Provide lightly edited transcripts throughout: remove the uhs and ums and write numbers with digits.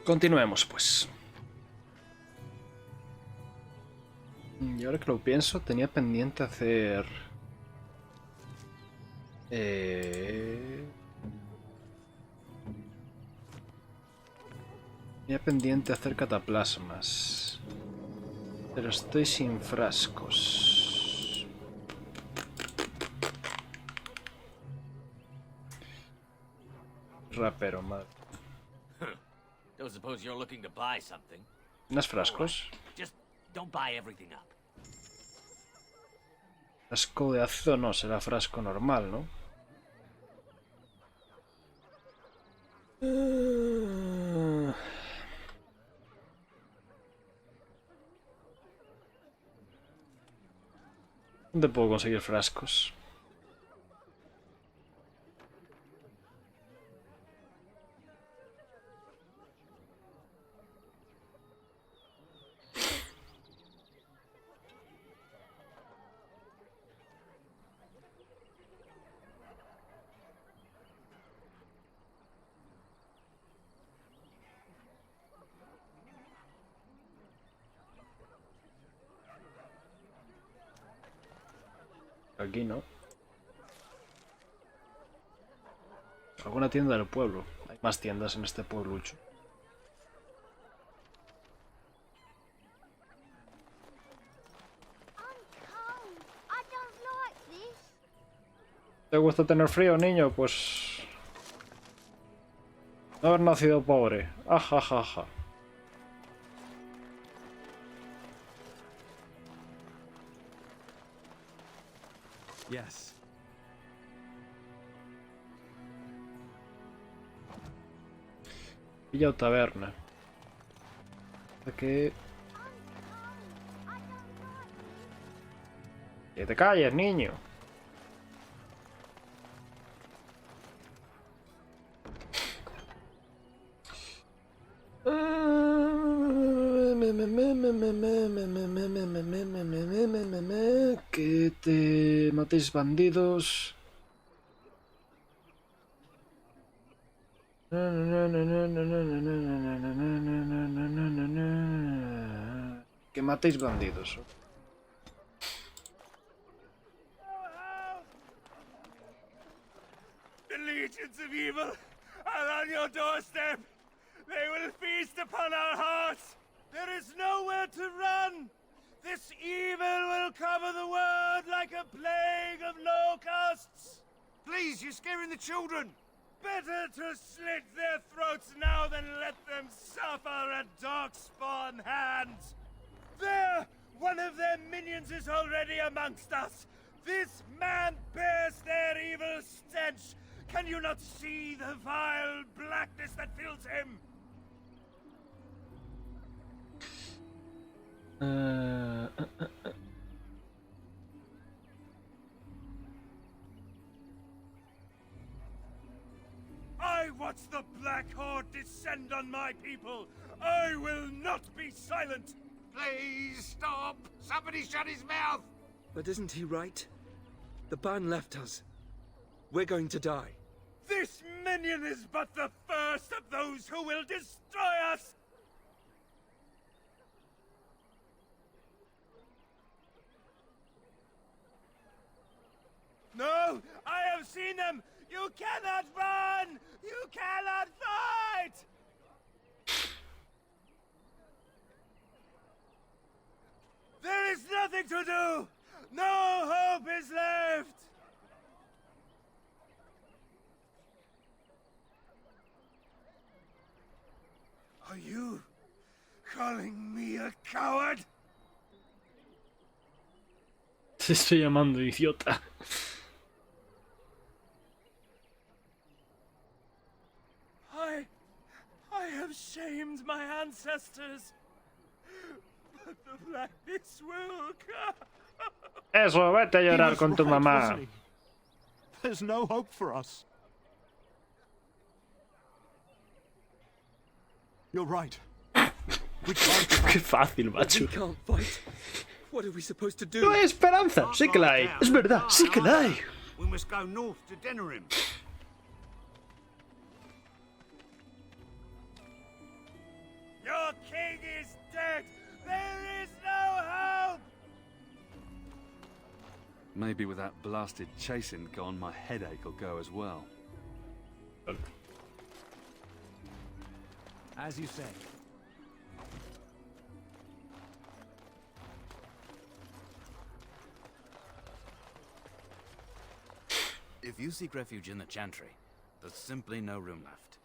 Continuemos, pues. Y ahora que lo pienso, tenía pendiente hacer... Tenía pendiente hacer cataplasmas. Pero estoy sin frascos. Rapero, madre. Don't suppose you're looking to buy something. ¿Unos frascos? Just don't buy everything up. Frasco de ácido no, será frasco normal, ¿no? ¿Dónde puedo conseguir frascos? Aquí no. Alguna tienda del pueblo. Hay más tiendas en este pueblucho. ¿Te gusta tener frío, niño? Pues... no haber nacido pobre. Ajajaja. Yes. Villa o taberna. ¿Qué? Que te calles, niño. Que te matéis bandidos. Que matéis bandidos. The legions of evil are on your doorstep. They will feast upon our hearts. There is nowhere to run. This evil will cover the world like a plague of locusts. Please, you're scaring the children. Better to slit their throats now than let them suffer at darkspawn hands. There! One of their minions is already amongst us. This man bears their evil stench. Can you not see the vile blackness that fills him? I watch the Black Horde descend on my people. I will not be silent. Please stop! Somebody shut his mouth! But isn't he right? The ban left us. We're going to die. This minion is but the first of those who will destroy us! No! I have seen them! You cannot run! You cannot fight! There is nothing to do! No hope is left! Are you calling me a coward? Te estoy llamando idiota. I have shamed my ancestors, but the blackness will come. Eso, vete a llorar con tu mamá. There's no hope for us. You're right. We can't give up. Qué fácil, We macho. can't fight. What are we supposed to do? No hay esperanza. Sí que la hay. Es verdad, sí que la hay. We must go north to Denerim. Your king is dead! There is no hope! Maybe with that blasted chasing gone, my headache will go as well. As you say. If you seek refuge in the Chantry, there's simply no room left.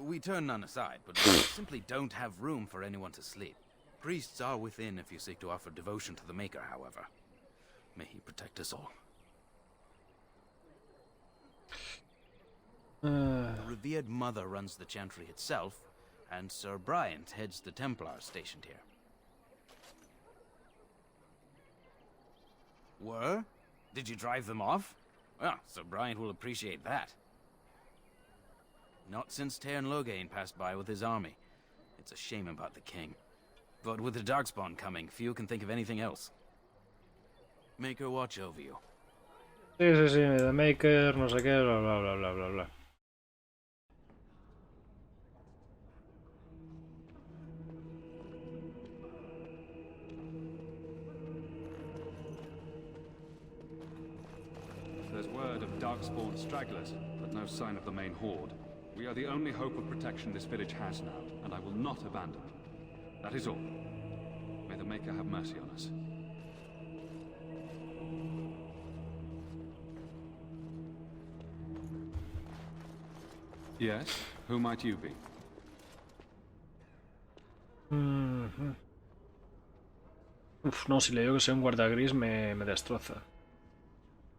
We turn none aside, but we simply don't have room for anyone to sleep. Priests are within if you seek to offer devotion to the Maker, however. May he protect us all. The revered Mother runs the Chantry itself, and Sir Bryant heads the Templars stationed here. Were? Did you drive them off? Well, Sir Bryant will appreciate that. Not since Tairn Logain passed by with his army. It's a shame about the king. But with the Darkspawn coming, few can think of anything else. Maker watch over you. Sí, The Maker, no sé qué, bla bla bla bla bla bla. There's word of Darkspawn stragglers, but no sign of the main horde. We are the only hope of protection this village has now, and I will not abandon it. That is all. May the Maker have mercy on us. Yes? Who might you be? Uf, no, si le digo que soy un guardagris me destroza.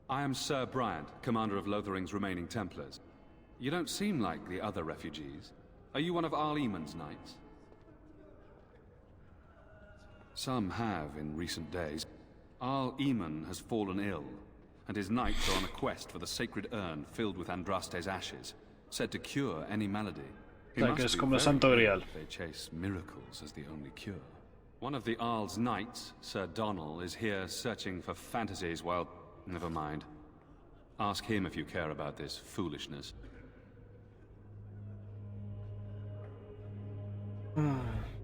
I am Sir Bryant, commander of Lothering's remaining Templars. You don't seem like the other refugees. Are you one of Arl Eamon's knights? Some have in recent days. Arl Eamon has fallen ill, and his knights are on a quest for the sacred urn filled with Andraste's ashes, said to cure any malady. He O sea, que must es be como el very Santo ill Grial. if they chase miracles as the only cure. One of the Arl's knights, Sir Donnell, is here searching for fantasies while... Never mind. Ask him if you care about this foolishness.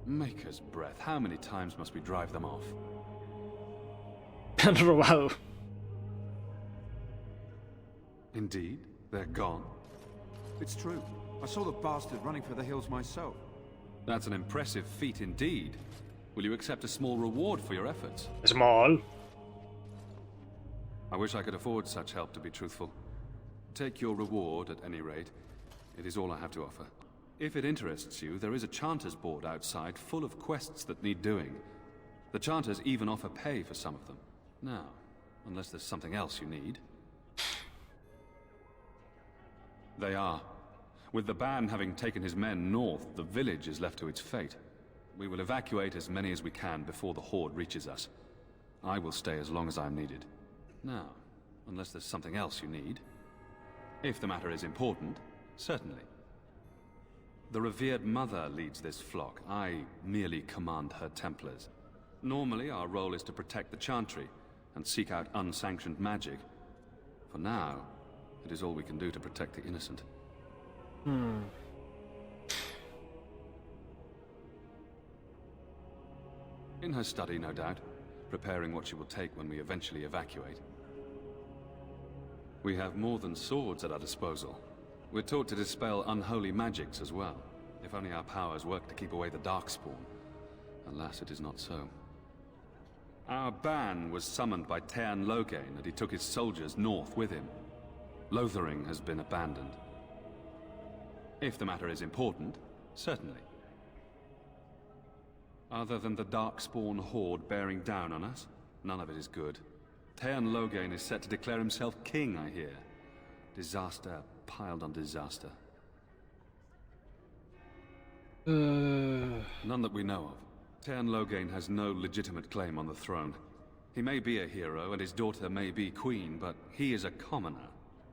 Maker's breath, how many times must we drive them off? Han robado. Indeed, they're gone. It's true. I saw the bastard running for the hills myself. That's an impressive feat indeed. Will you accept a small reward for your efforts? Small. I wish I could afford such help, to be truthful. Take your reward at any rate. It is all I have to offer. If it interests you, there is a Chanter's board outside full of quests that need doing. The Chanters even offer pay for some of them. Now, unless there's something else you need. They are. With the ban having taken his men north, the village is left to its fate. We will evacuate as many as we can before the horde reaches us. I will stay as long as I am needed. Now, unless there's something else you need. If the matter is important, certainly. The revered Mother leads this flock. I merely command her Templars. Normally, our role is to protect the Chantry and seek out unsanctioned magic. For now, it is all we can do to protect the innocent. In her study, no doubt, preparing what she will take when we eventually evacuate. We have more than swords at our disposal. We're taught to dispel unholy magics as well. If only our powers work to keep away the Darkspawn. Alas, it is not so. Our ban was summoned by Tairn Logain, and he took his soldiers north with him. Lothering has been abandoned. If the matter is important, certainly. Other than the Darkspawn horde bearing down on us, none of it is good. Tairn Logain is set to declare himself king, I hear. Disaster piled on disaster. None that we know of. Tairn Logain has no legitimate claim on the throne. He may be a hero, and his daughter may be queen, but he is a commoner,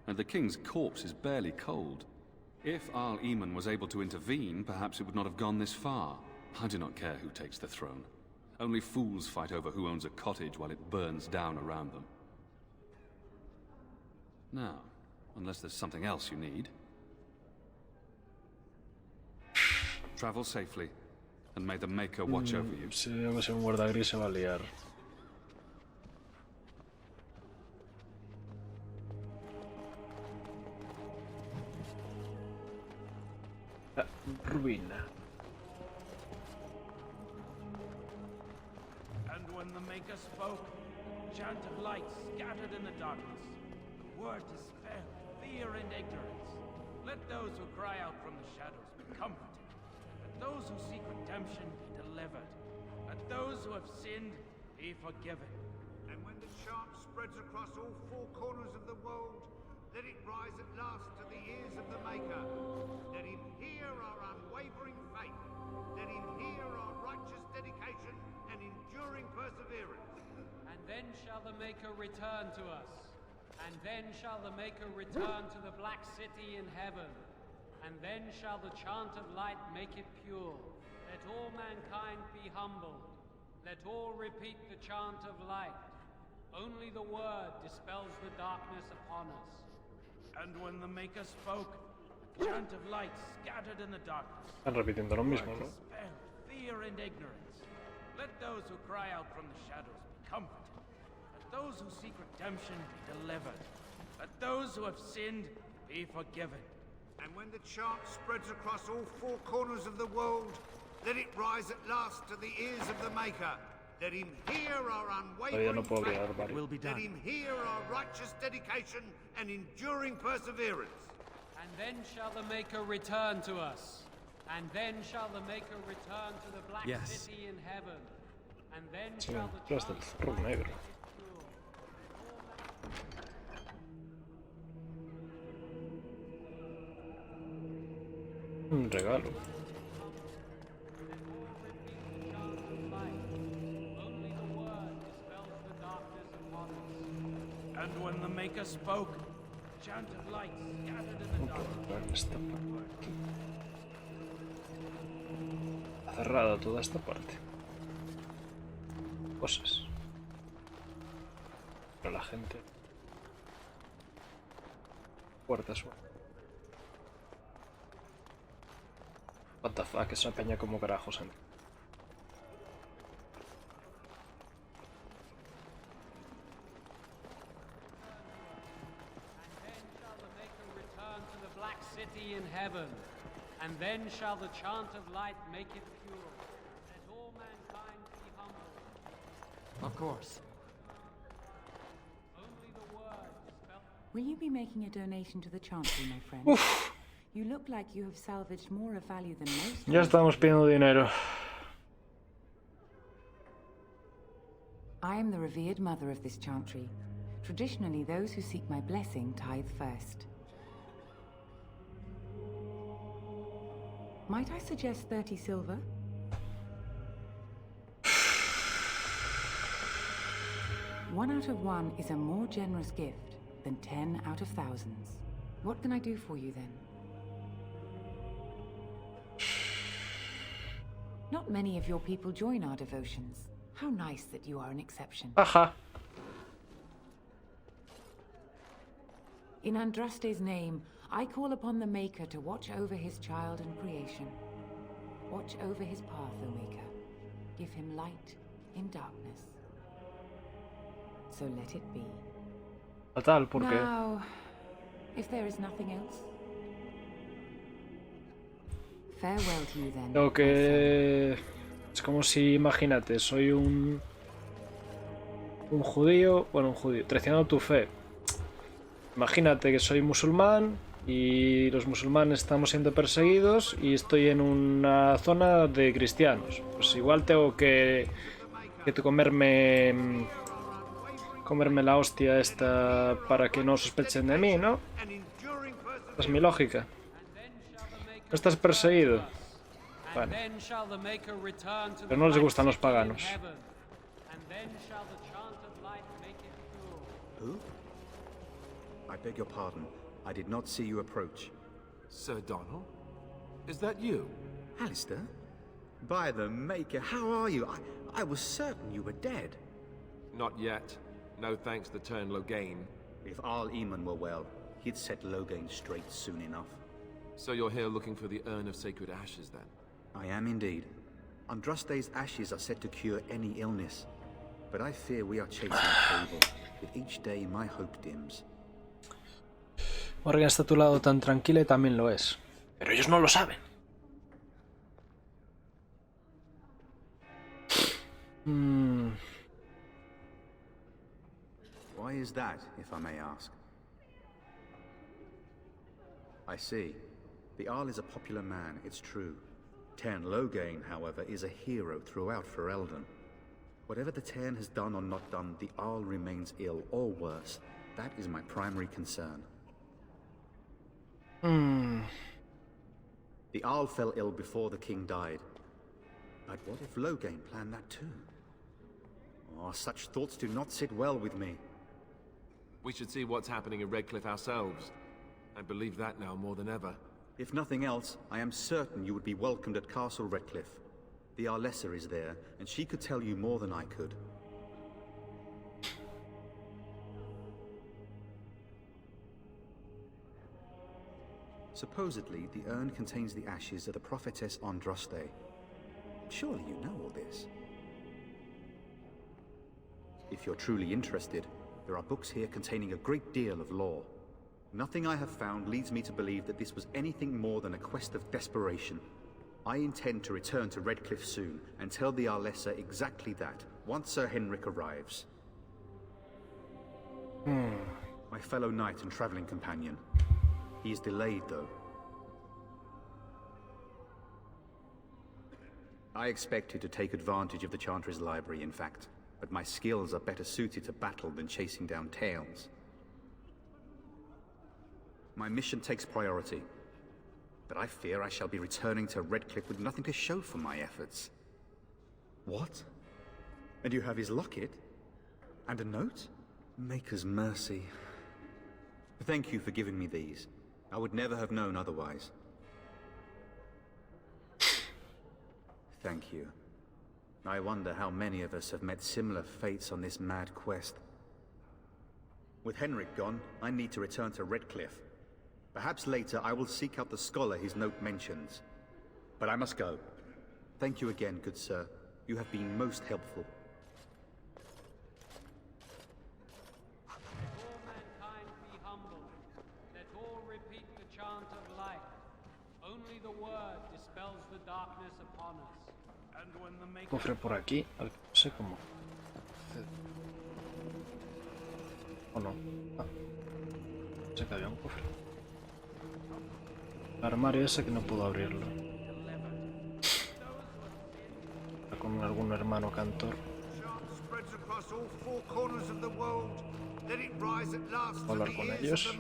and the king's corpse is barely cold. If Arl Eamon was able to intervene, perhaps it would not have gone this far. I do not care who takes the throne. Only fools fight over who owns a cottage while it burns down around them. Now, unless there's something else you need. Travel safely, and may the Maker watch over you. Si veo que soy un guarda gris se va a liar. La ruina. And when the Maker spoke, chant of light scattered in the darkness. Word dispelled fear and ignorance. Let those who cry out from the shadows be comforted. Let those who seek redemption be delivered. Let those who have sinned be forgiven. And when the chant spreads across all four corners of the world, let it rise at last to the ears of the Maker. Let him hear our unwavering faith. Let him hear our righteous dedication and enduring perseverance. And then shall the Maker return to us. And then shall the Maker return to the Black City in heaven. And then shall the chant of light make it pure. Let all mankind be humbled. Let all repeat the chant of light. Only the word dispels the darkness upon us. And when the Maker spoke, a chant of light scattered in the darkness. Están repitiendo lo mismo, ¿no? Dispelled fear and ignorance. Let those who cry out from the shadows be comforted. Let those who seek redemption be delivered. Let those who have sinned be forgiven. And when the chant spreads across all four corners of the world, let it rise at last to the ears of the Maker. Let him hear our Todavía no unwavering puedo abrir faith. armario. Let him hear our righteous dedication and enduring perseverance. And then shall the Maker return to us. And then shall the Maker return to the Black City in heaven. And then Sí, shall the detrás del chant zorro of light negro. Un regalo. Only the word dispels the darkness upon us. And when the Maker spoke, a chant of light scattered in the darkness. Esta parte. Está cerrada toda esta parte. Cosas. Pero la gente. Puerta suave. What the fuck, es una peña como carajos. City in heaven, and then shall the chant of light make it pure. Let all mankind be humble. Of course. Only the word dispels. Will you be making a donation to the chantry, my friend? Uf, You look like you have salvaged more of value than most. ya estamos pidiendo dinero. I am the revered mother of this chantry. Traditionally, those who seek my blessing tithe first. Might I suggest 30 silver? One out of one is a more generous gift than 10 out of thousands. What can I do for you then? Not many of your people join our devotions. How nice that you are an exception. Ajá. In Andraste's name, I call upon the Maker to watch over his child and creation. Watch over his path, O Maker. Give him light in darkness. So let it be. Fatal, ¿por qué? Now, if there is nothing else, farewell to you then. Lo que es como si, imagínate, soy un judío, bueno, un judío, traicionando tu fe. Imagínate que soy musulmán y los musulmanes estamos siendo perseguidos y estoy en una zona de cristianos. Pues igual tengo que comerme la hostia esta para que no sospechen de mí, ¿no? Esa es mi lógica. ¿No estás perseguido? Bueno. Pero no les gustan los paganos. Who? I beg your pardon. I did not see you approach. Sir Donald? Is that you? Alistair? By the Maker, how are you? I was certain you were dead. Not yet. No thanks to turn Loghain. If Arl Eamon were well, he'd set Loghain straight soon enough. So you're here looking for the urn of sacred ashes, then? I am indeed. Andraste's ashes are said to cure any illness, but I fear we are chasing a fable. With each day, my hope dims. Morgan está a tu lado tan tranquila y también lo es. Pero ellos no lo saben. Why is that, if I may ask? I see. The Arl is a popular man, it's true. Tern Loghain, however, is a hero throughout Ferelden. Whatever the Tern has done or not done, the Arl remains ill, or worse. That is my primary concern. The Arl fell ill before the king died. But what if Loghain planned that too? Oh, such thoughts do not sit well with me. We should see what's happening in Redcliffe ourselves. I believe that now more than ever. If nothing else, I am certain you would be welcomed at Castle Redcliffe. The Arlessa is there, and she could tell you more than I could. Supposedly, the urn contains the ashes of the prophetess Andraste. Surely you know all this. If you're truly interested, there are books here containing a great deal of lore. Nothing I have found leads me to believe that this was anything more than a quest of desperation. I intend to return to Redcliffe soon, and tell the Arlessa exactly that, once Sir Henrik arrives. My fellow knight and traveling companion. He is delayed, though. I expected to take advantage of the Chantry's library, in fact, but my skills are better suited to battle than chasing down tales. My mission takes priority, but I fear I shall be returning to Redcliffe with nothing to show for my efforts. What? And you have his locket? And a note? Maker's mercy. Thank you for giving me these. I would never have known otherwise. Thank you. I wonder how many of us have met similar fates on this mad quest. With Henrik gone, I need to return to Redcliffe. Perhaps later I will seek out the scholar his note mentions. But I must go. Thank you again, good sir. You have been most helpful. Let all mankind be humble. Let all repeat the chant of life. Only the word dispels the darkness upon us. And when the maker... Cofre por aquí. A ver, no sé cómo. ¿O no? Ah. Sé que había un cofre. El armario ese que no puedo abrirlo. Está con algún hermano cantor. Voy a hablar con ellos.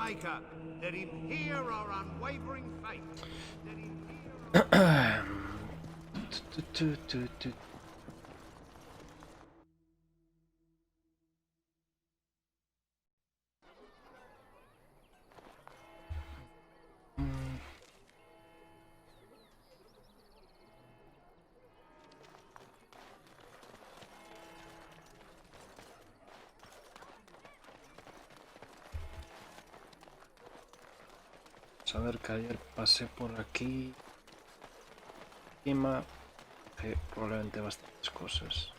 A ver, que ayer pasé por aquí encima, que probablemente bastantes cosas.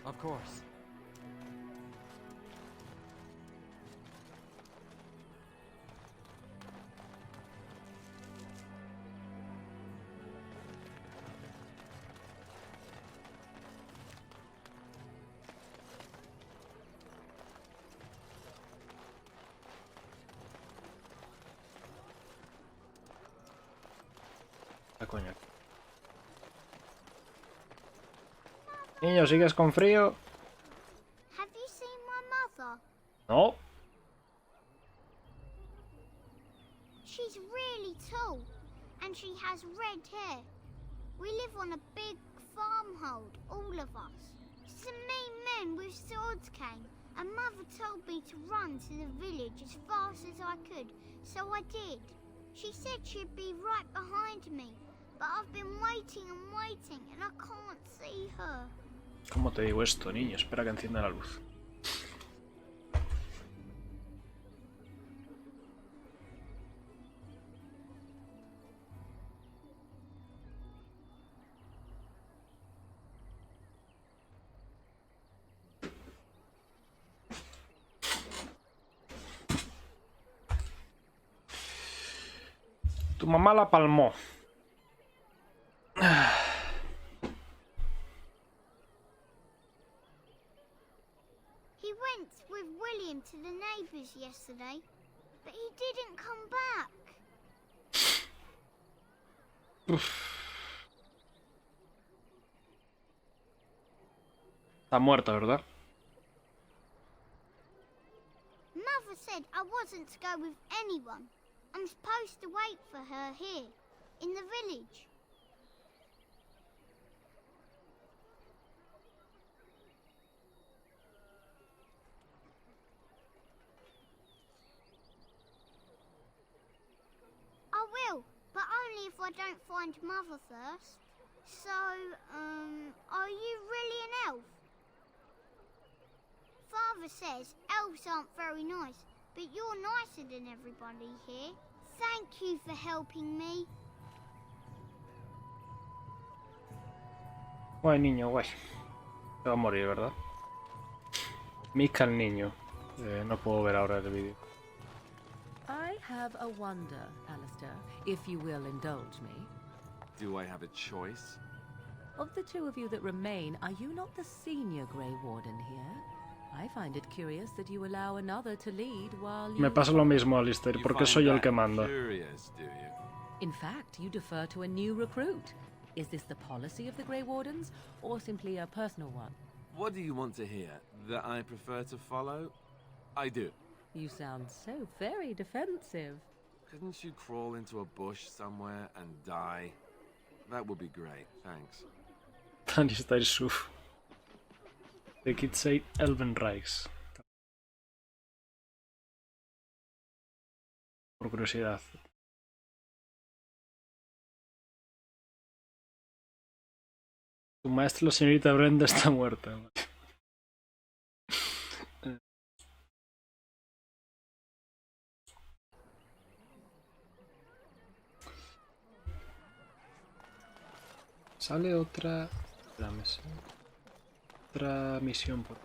Of course. La coña. Niño, ¿sigues con frío? Have you seen my mother? No. She's really tall, and she has red hair. We live on a big farmhold, all of us. Some mean men with swords came, and Mother told me to run to the village as fast as I could, so I did. She said she'd be right behind me, but I've been waiting and waiting, and I can't see her. ¿Cómo te digo esto, niño? Espera que encienda la luz. Tu mamá la palmó. He went with William to the neighbours yesterday, but he didn't come back. Está muerta, ¿verdad? Mother said I wasn't to go with anyone. I'm supposed to wait for her here, in the village. I will, but only if I don't find Mother first. So, are you really an elf? Father says elves aren't very nice, but you're nicer than everybody here. Thank you for helping me. Guay, niño, guay. Se va a morir, ¿verdad? Mika el niño. No puedo ver ahora el vídeo. I have a wonder, Alistair, if you will indulge me. Do I have a choice? Of the two of you that remain, are you not the senior Grey Warden here? I find it curious that you allow another to lead while you... Me pasa lo mismo, Alistair, porque soy yo el que manda. Curious, do you? In fact, you defer to a new recruit. Is this the policy of the Grey Wardens, or simply a personal one? What do you want to hear? That I prefer to follow? I do. You sound so very defensive. Couldn't you crawl into a bush somewhere and die? That would be great, thanks. Alistair Suf. The kids say Elvenreichs. Por curiosidad. Tu maestra, la señorita Brenda, está muerta. Sale otra... Otra misión por...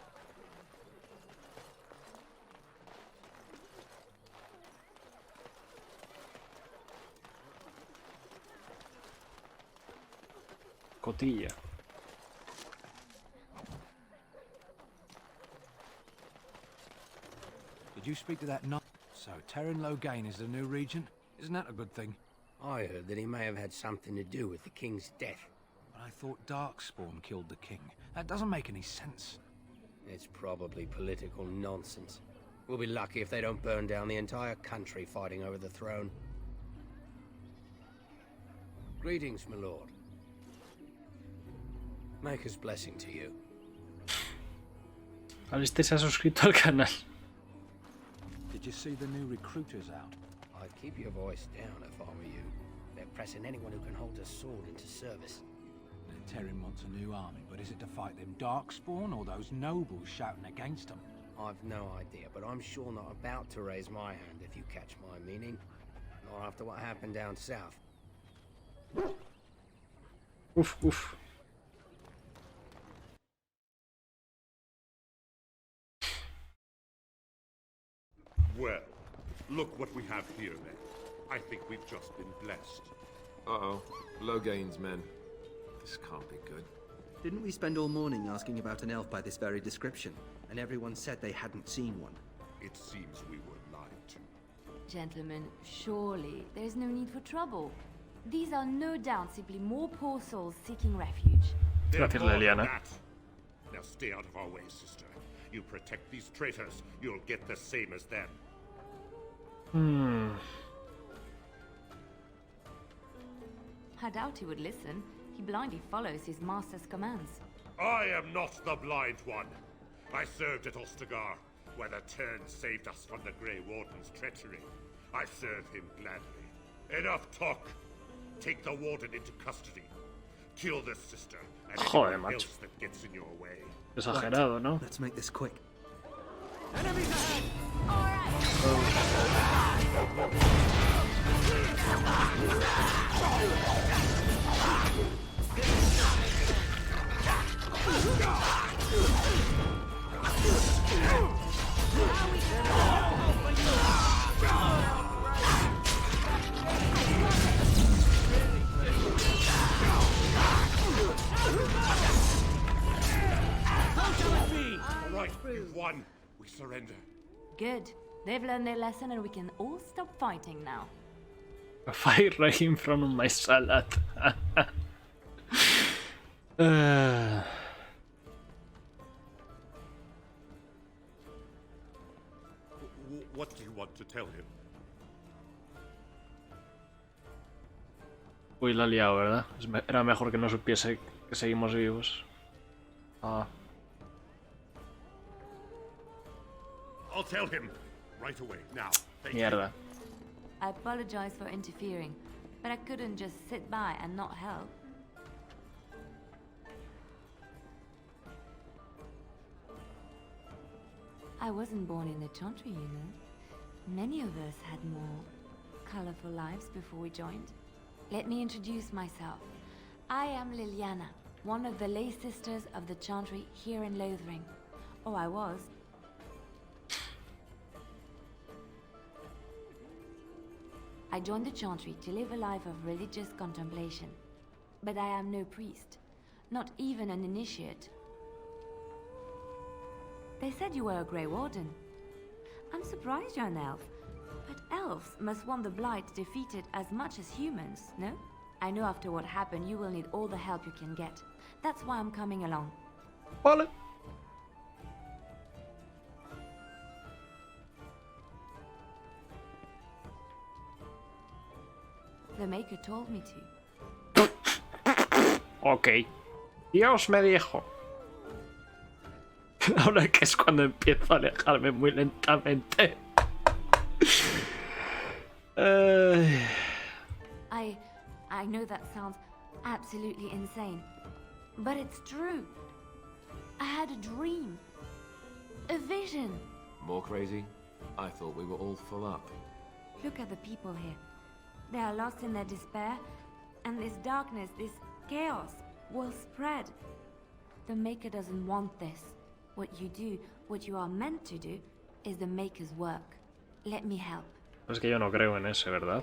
Cotilla. Did you speak to that knight? So, Terran Logain is the new regent? Isn't that a good thing? I heard that he may have had something to do with the king's death. But I thought Darkspawn killed the king. That doesn't make any sense. It's probably political nonsense. We'll be lucky if they don't burn down the entire country fighting over the throne. Greetings, my lord. Maker's blessing to you. Alistair se ha suscrito al canal. Did you see the new recruiters out? I'd keep your voice down if I were you. They're pressing anyone who can hold a sword into service. The Terran wants a new army, but is it to fight them Darkspawn or those nobles shouting against them? I've no idea, but I'm sure not about to raise my hand if you catch my meaning. Not after what happened down south. Uf, uf. Well, look what we have here, then. I think we've just been blessed. Uh-oh. Logain's men. This can't be good. Didn't we spend all morning asking about an elf by this very description, and everyone said they hadn't seen one? It seems we were lied to. Gentlemen, surely there's no need for trouble. These are no doubt simply more poor souls seeking refuge. Gracias, Leliana. Now stay out of our way, sister. You protect these traitors, you'll get the same as them. I doubt he would listen. He blindly follows his master's commands. I am not the blind one. I served at Ostagar, where the Turn saved us from the Grey Warden's treachery. I serve him gladly. Enough talk. Take the Warden into custody. Kill the sister and anyone else that gets in your way. Exagerado, ¿no? Let's make this quick. Enemies ahead! All right, you've won. We surrender. Good. They've learned their lesson and we can all stop fighting now. A fire right in front of my salad. What do you want to tell him? Uy, la he liado, ¿verdad? Era mejor que no supiese que seguimos vivos. Ah. I'll tell him right away now. Mierda. I apologize for interfering, but I couldn't just sit by and not help. I wasn't born in the Chantry, you know. Many of us had more colorful lives before we joined. Let me introduce myself. I am Liliana, one of the lay sisters of the Chantry here in Lothering. Oh, I was. I joined the Chantry to live a life of religious contemplation. But I am no priest, not even an initiate. They said you were a Grey Warden. I'm surprised you're an elf, but elves must want the Blight defeated as much as humans, no? I know after what happened you will need all the help you can get. That's why I'm coming along. Vale. The Maker told me to. Ok. Dios me dijo. Ahora que es cuando empiezo a alejarme muy lentamente. I know that sounds absolutely insane, but it's true. I had a dream. A vision. More crazy? I thought we were all full up. Look at the people here. They are lost in their despair, and this darkness, this chaos, will spread. The Maker doesn't want this. What you do, what you are meant to do, is the Maker's work. Let me help. Es que yo no creo en ese, ¿verdad?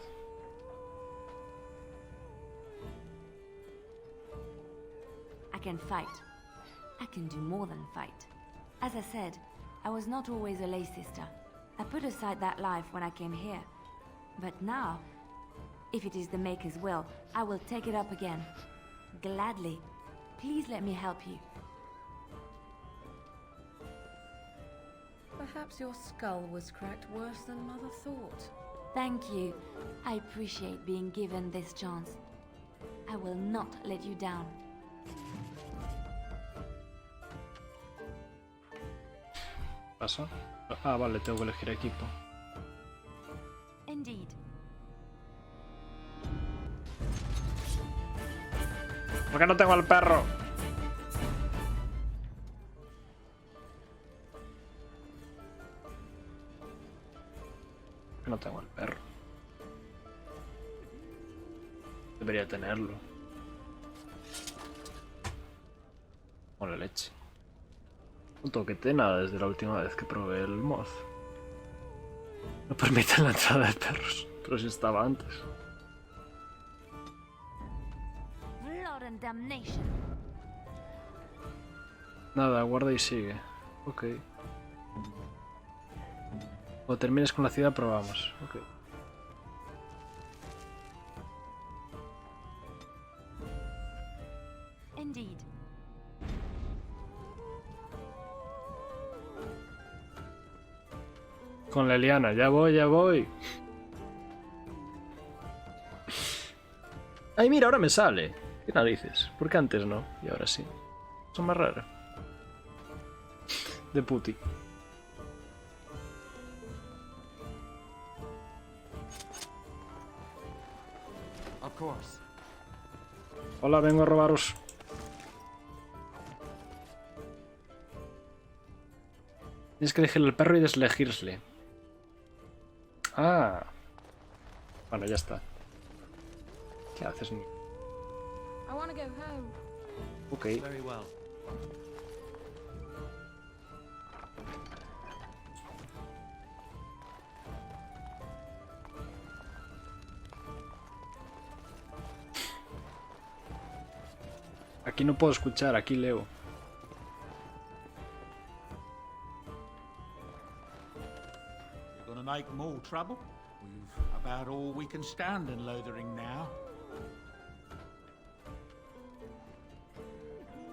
I can fight. I can do more than fight. As I said, I was not always a lay sister. I put aside that life when I came here. But now, if it is the Maker's will, I will take it up again. Gladly. Please let me help you. Perhaps your skull was cracked worse than Mother thought. Thank you. I appreciate being given this chance. I will not let you down. ¿Pasa? Ah, vale, tengo que elegir equipo. Indeed. ¿Por qué no tengo al perro? ¿Por qué no tengo al perro? Debería tenerlo. Con la leche. No toquete nada desde la última vez que probé el mod. No permite la entrada de perros, pero sí estaba antes. Blood and damnation. Nada, guarda y sigue. Ok. Cuando termines con la ciudad probamos. Ok. Indeed. Con la Eliana, ya voy, ya voy. Ay, mira, ahora me sale. ¿Qué narices? ¿Por qué antes no? Y ahora sí. Son más raras. De puti. Of course. Hola, vengo a robaros. Tienes que elegir el perro y deslegirle. Ah. Bueno, ya está. ¿Qué haces, niño? I want to go home. Ok. Very well. Aquí no puedo escuchar, aquí leo. You're gonna make more trouble? We've about all we can stand in Lothering now.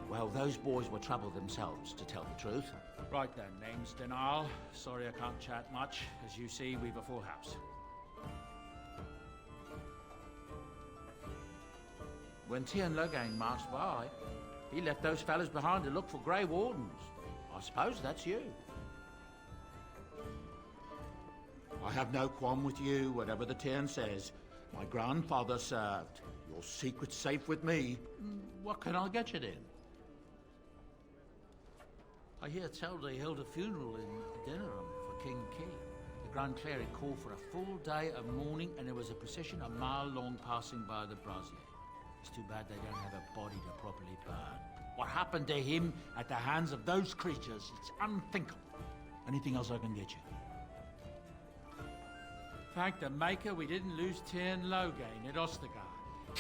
Well, those boys were trouble themselves, to tell the truth. Right then, name's Denal. Sorry I can't chat much. As you see, we've a full house. When Tian Logain marched by, he left those fellas behind to look for Grey Wardens. I suppose that's you. I have no qualm with you, whatever the Tian says. My grandfather served. Your secret's safe with me. What can I get you then? I hear tell they held a funeral in Dinnerham for King Key. The Grand Cleric called for a full day of mourning, and there was a procession a mile long passing by the brazier. It's too bad they don't have a body to properly burn. What happened to him at the hands of those creatures, it's unthinkable. Anything else I can get you? Thank the Maker we didn't lose Tian Logain at Ostergar.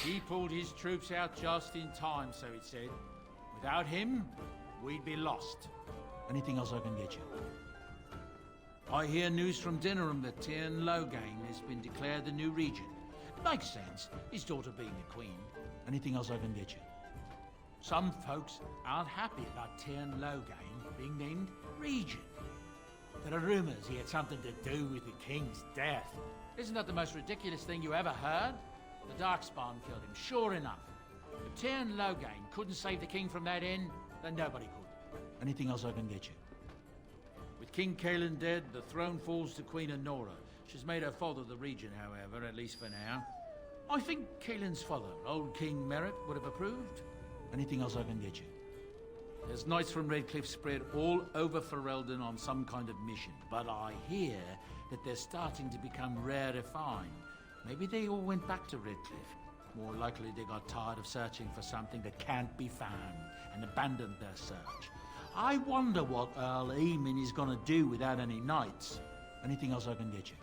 He pulled his troops out just in time, so it said. Without him, we'd be lost. Anything else I can get you? I hear news from Dinnerham that Tian Logain has been declared the new regent. Makes sense, his daughter being the queen. Anything else I can get you? Some folks aren't happy about Tian Logain being named regent. There are rumors he had something to do with the king's death. Isn't that the most ridiculous thing you ever heard? The Darkspawn killed him, sure enough. If Tian Logain couldn't save the king from that end, then nobody could. Anything else I can get you? With King Kaelin dead, the throne falls to Queen Honora. She's made her father the regent, however, at least for now. I think Kaelin's father, old King Merritt, would have approved. Anything else I can get you? There's knights from Redcliffe spread all over Ferelden on some kind of mission, but I hear that they're starting to become rarefied. Maybe they all went back to Redcliffe. More likely they got tired of searching for something that can't be found and abandoned their search. I wonder what Earl Eamon is gonna do without any knights. Anything else I can get you?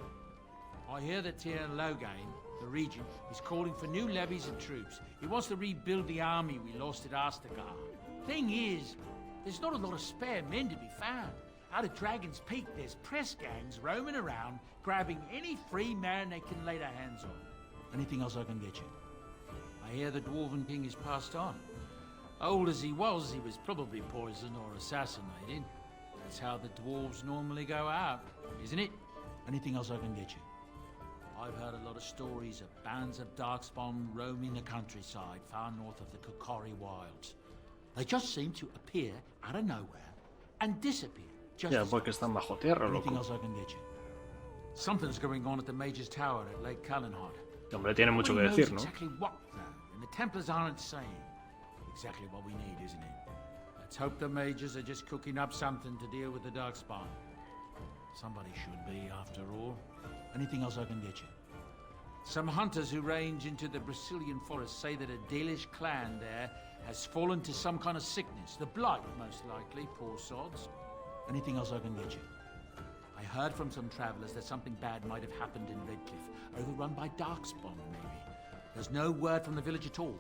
I hear that Tian Logain, the regent, is calling for new levies and troops. He wants to rebuild the army we lost at Ostergar. Thing is, there's not a lot of spare men to be found. Out at Dragon's Peak, there's press gangs roaming around, grabbing any free man they can lay their hands on. Anything else I can get you? I hear the Dwarven King is passed on. Old as he was probably poisoned or assassinated. That's how the dwarves normally go out, isn't it? Anything else I can get you? I've heard a lot of stories of bands of Darkspawn roaming the countryside far north of the Kokori Wilds. They just seem to appear out of nowhere and disappear. Ya, porque están bajo tierra, loco. Anything else I can get you? Something's going on at the Mage's Tower at Lake Calenhard. El hombre tiene mucho que Nobody decir, knows ¿no? exactly what, though, and the Templars aren't saying. Exactly what we need, isn't it? Let's hope the Mages are just cooking up something to deal with the Darkspawn. Somebody should be, after all. Anything else I can get you? Some hunters who range into the Brazilian forest say that a Dalish clan there has fallen to some kind of sickness. The Blight, most likely, poor sods. Anything else I can get you? I heard from some travelers that something bad might have happened in Redcliffe, overrun by Darkspawn, maybe. There's no word from the village at all.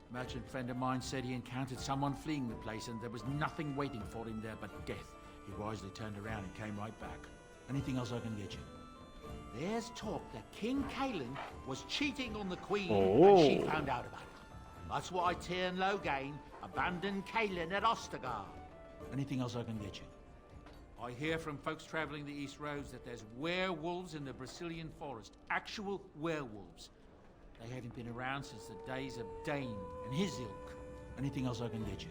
A merchant friend of mine said he encountered someone fleeing the place and there was nothing waiting for him there but death. He wisely turned around and came right back. Anything else I can get you? There's talk that King Kaelin was cheating on the Queen Oh. and she found out about it. That's why Tian Logain abandoned Kaelin at Ostergar. Anything else I can get you? I hear from folks traveling the East Roads that there's werewolves in the Brazilian forest. Actual werewolves. They haven't been around since the days of Dane and his ilk. Anything else I can get you?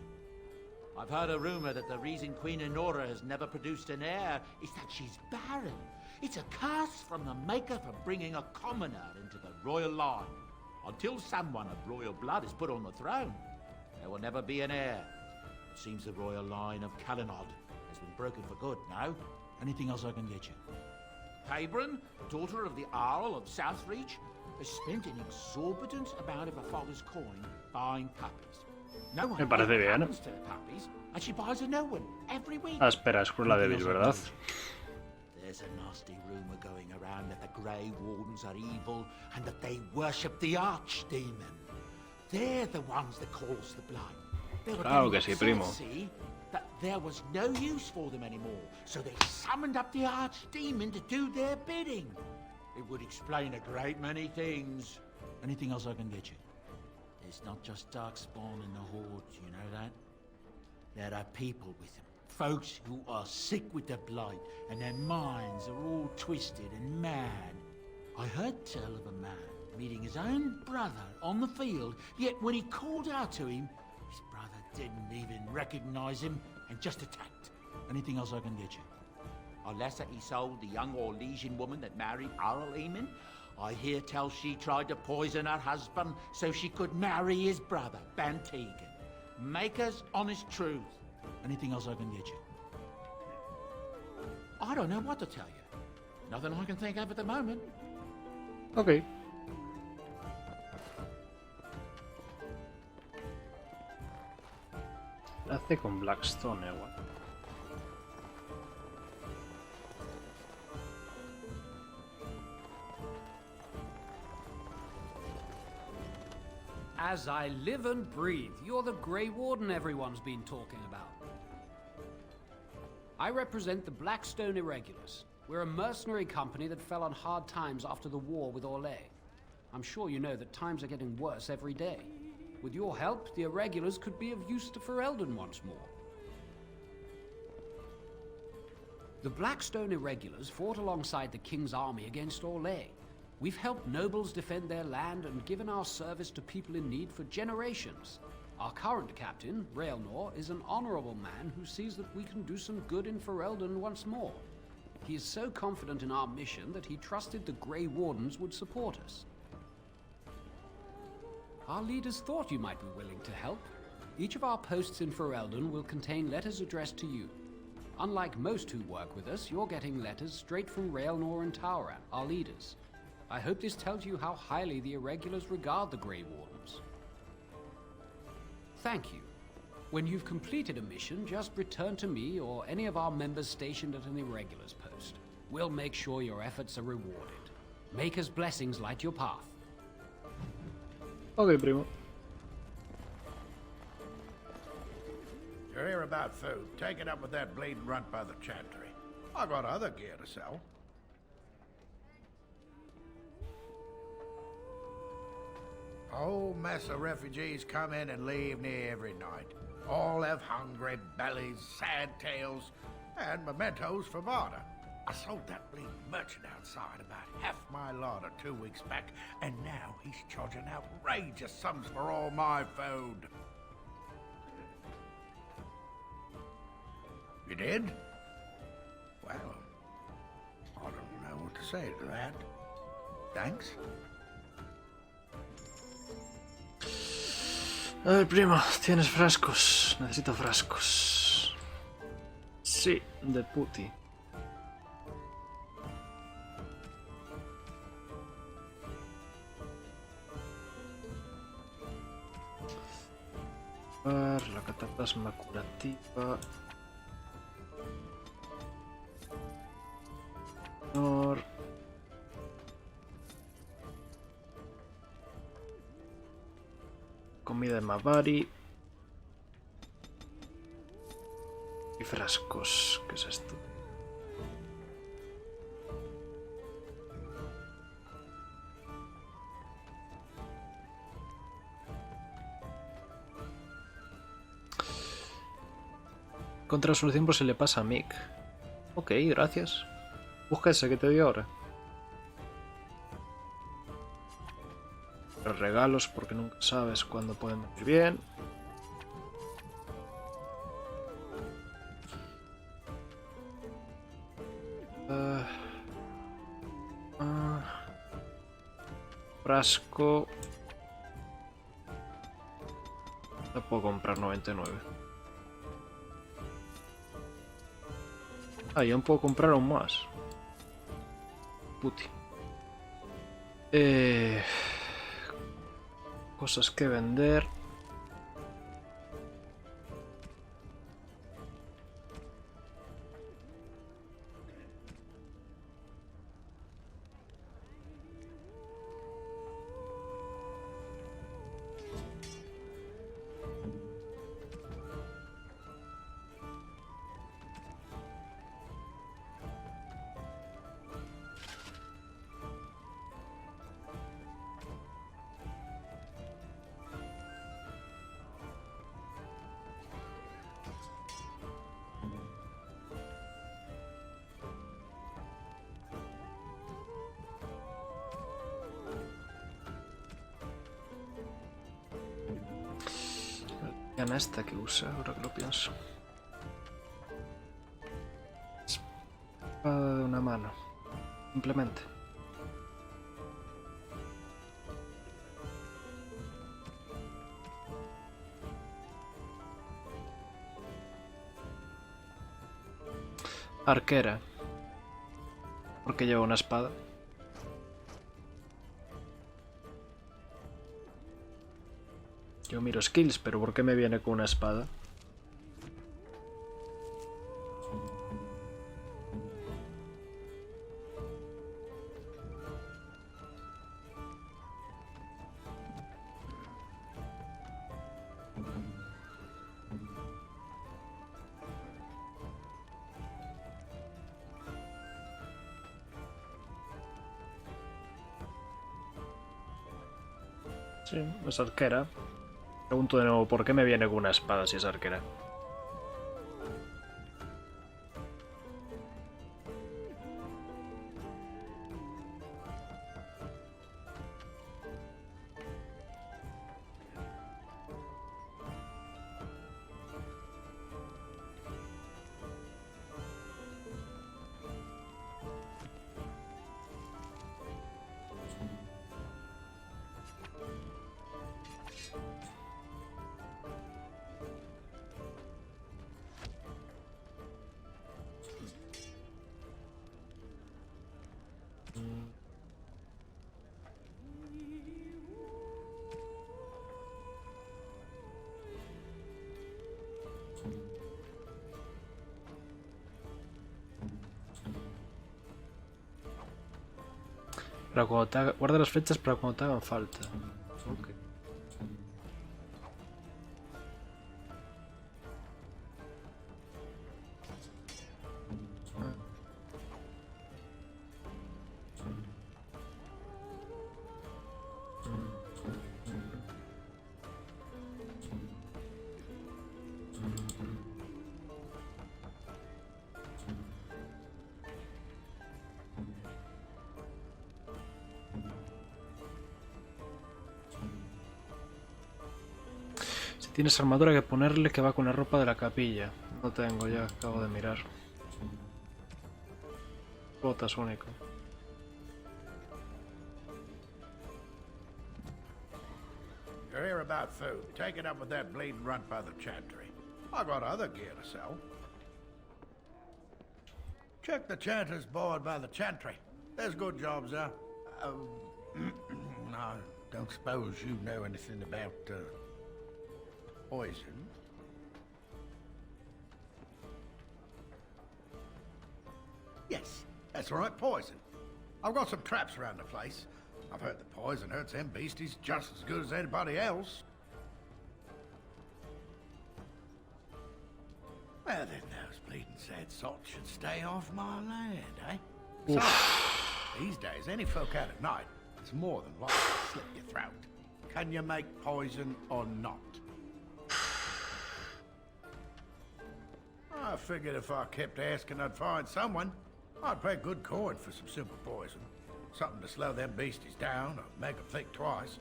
I've heard a rumor that the reason Queen Enora has never produced an heir is that she's barren. It's a curse from the Maker for bringing a commoner into the royal line. Until someone of royal blood is put on the throne, there will never be an heir. It seems the royal line of Calenod has been broken for good now. Anything else I can get you? Cabron, daughter of the Earl of Southreach, has spent an exorbitant amount of her father's coin buying puppies. No one Me parece bien. happens to the puppies, and she buys a new one every week. Ah, espera, es Cruella de Vil, ¿verdad? There's a nasty rumor going around that the Grey Wardens are evil and that they worship the Archdemon. They're the ones that cause the blood. They were Claro getting que sí, upset, primo. see, that there was no use for them anymore, so they summoned up the Archdemon to do their bidding. It would explain a great many things. Anything else I can get you? It's not just Darkspawn in the Horde, you know that? There are people with them. Folks who are sick with the blight, and their minds are all twisted and mad. I heard tell of a man meeting his own brother on the field, yet when he called out to him, his brother didn't even recognize him and just attacked. Anything else I can get you? Unless that he sold the young Orlesian woman that married Earl Eamon, I hear tell she tried to poison her husband so she could marry his brother, Bantegan. Maker's honest truth. Anything else I can get you? I don't know what to tell you. Nothing I can think of at the moment. Ok. Hace con Blackstone igual. As I live and breathe, you're the Grey Warden everyone's been talking about. I represent the Blackstone Irregulars. We're a mercenary company that fell on hard times after the war with Orlais. I'm sure you know that times are getting worse every day. With your help, the Irregulars could be of use to Ferelden once more. The Blackstone Irregulars fought alongside the King's army against Orlais. We've helped nobles defend their land and given our service to people in need for generations. Our current captain, Raelnor, is an honorable man who sees that we can do some good in Ferelden once more. He is so confident in our mission that he trusted the Grey Wardens would support us. Our leaders thought you might be willing to help. Each of our posts in Ferelden will contain letters addressed to you. Unlike most who work with us, you're getting letters straight from Raelnor and Tauran, our leaders. I hope this tells you how highly the Irregulars regard the Grey Wardens. Thank you. When you've completed a mission, just return to me or any of our members stationed at an Irregulars post. We'll make sure your efforts are rewarded. Maker's blessings light your path. Ok, primo. You're here about food. Take it up with that bleeding runt by the chantry. I got other gear to sell. A whole mess of refugees come in and leave near every night. All have hungry bellies, sad tales, and mementos for barter. I sold that bleeding merchant outside about half my larder 2 weeks back, and now he's charging outrageous sums for all my food. You did? Well, I don't know what to say to that. Thanks. A ver, primo, ¿tienes frascos? Necesito frascos. Sí, de puti. La cataplasma curativa. Comida de Mavari. Y frascos. ¿Qué es esto? Contra solución por si le pasa a Mick. Ok, gracias. Busca ese que te dio ahora. poner regalos porque nunca sabes cuándo pueden venir bien. Frasco. No puedo comprar 99. Ah, y aún puedo comprar aún más. Puti. Cosas que vender. Esta que usa, ahora que lo pienso. Espada de una mano. Simplemente. Arquera. Porque lleva una espada. Yo miro skills, pero ¿por qué me viene con una espada? Sí, es arquera. Pregunto de nuevo, ¿por qué me viene con una espada si es arquera? Para cuando te guarda las flechas para cuando te hagan falta. Okay. Tienes armadura que ponerle que va con la ropa de la capilla. No tengo, ya acabo de mirar. Botas único. You're here about food. Take it up with that bleeding runt by the chantry. I got other gear to sell. Check the chanter's board by the chantry. There's good jobs there. No, don't suppose you know anything about, poison? Yes, that's right, poison. I've got some traps around the place. I've heard the poison hurts them beasties just as good as anybody else. Well, then those bleeding sad salts should stay off my land, eh? So, these days, any folk out at night, it's more than likely to slit your throat. Can you make poison or not? I figured if I kept asking, I'd find someone. I'd pay good coin for some simple poison. Something to slow them beasties down or make them think twice.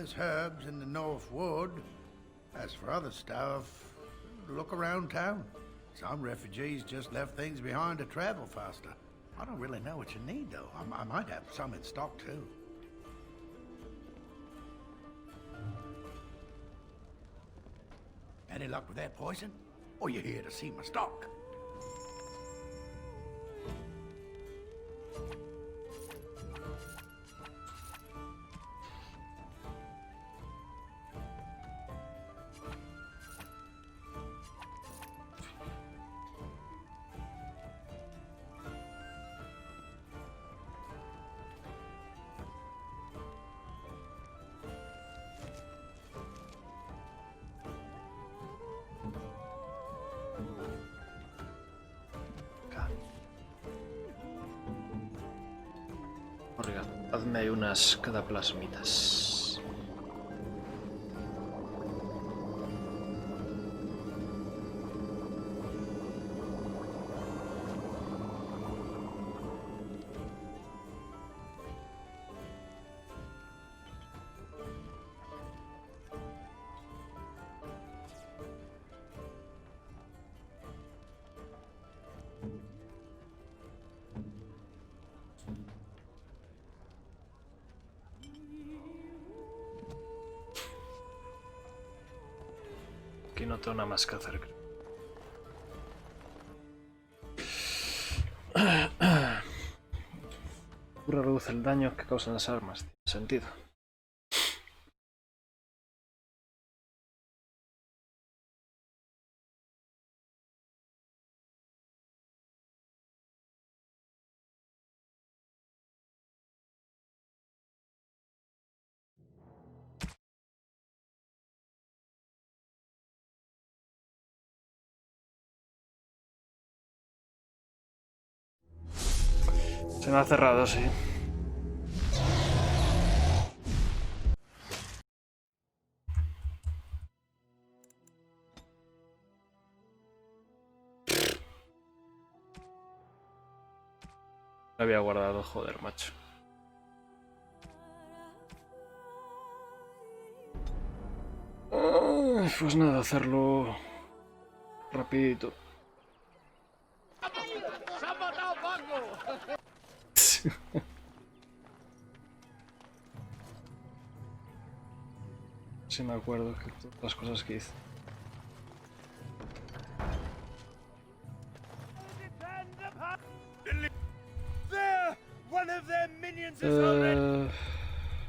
there's herbs in the North Wood. As for other stuff, look around town. Some refugees just left things behind to travel faster. I don't really know what you need, though. I might have some in stock, too. Any luck with that poison? Or you here to see my stock? Hazme ahí unas cataplasmitas. Aquí no tengo nada más que hacer, creo. Reduce el daño que causan las armas. Tiene sentido. Se me ha cerrado, sí. Lo había guardado, joder, macho. Pues nada, hacerlo rapidito. Sí me acuerdo que todas las cosas que hice. There, one of their minions is already.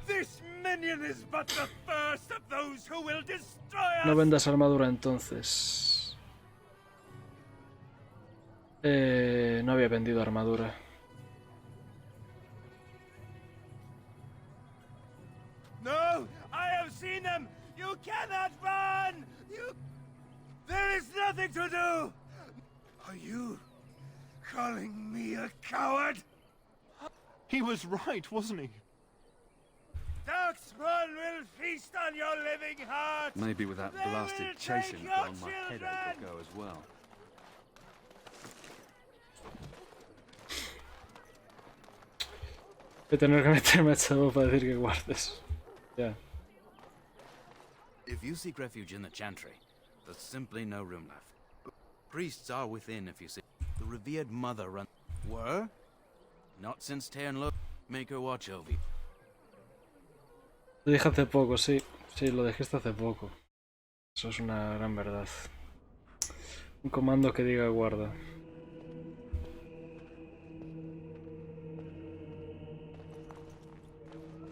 This minion is but the first of those who will destroy us. No vendas armadura entonces. No había vendido armadura. No, I have seen them. You cannot run. There is nothing to do. Are you calling me a coward? He was right, wasn't he? Darkspawn will feast on your living heart. Maybe with that blasted chasing gone, my headache will go as well. Voy a tener que meterme a Chavo para decir que guardes. Ya. If you seek refuge in the Chantry, there's simply no room left. Priests are within if you see. The revered mother run. Were? Not since Lothering. Make her watch over you. Lo dije hace poco, sí. Sí, lo dijiste hace poco. Eso es una gran verdad. Un comando que diga guarda.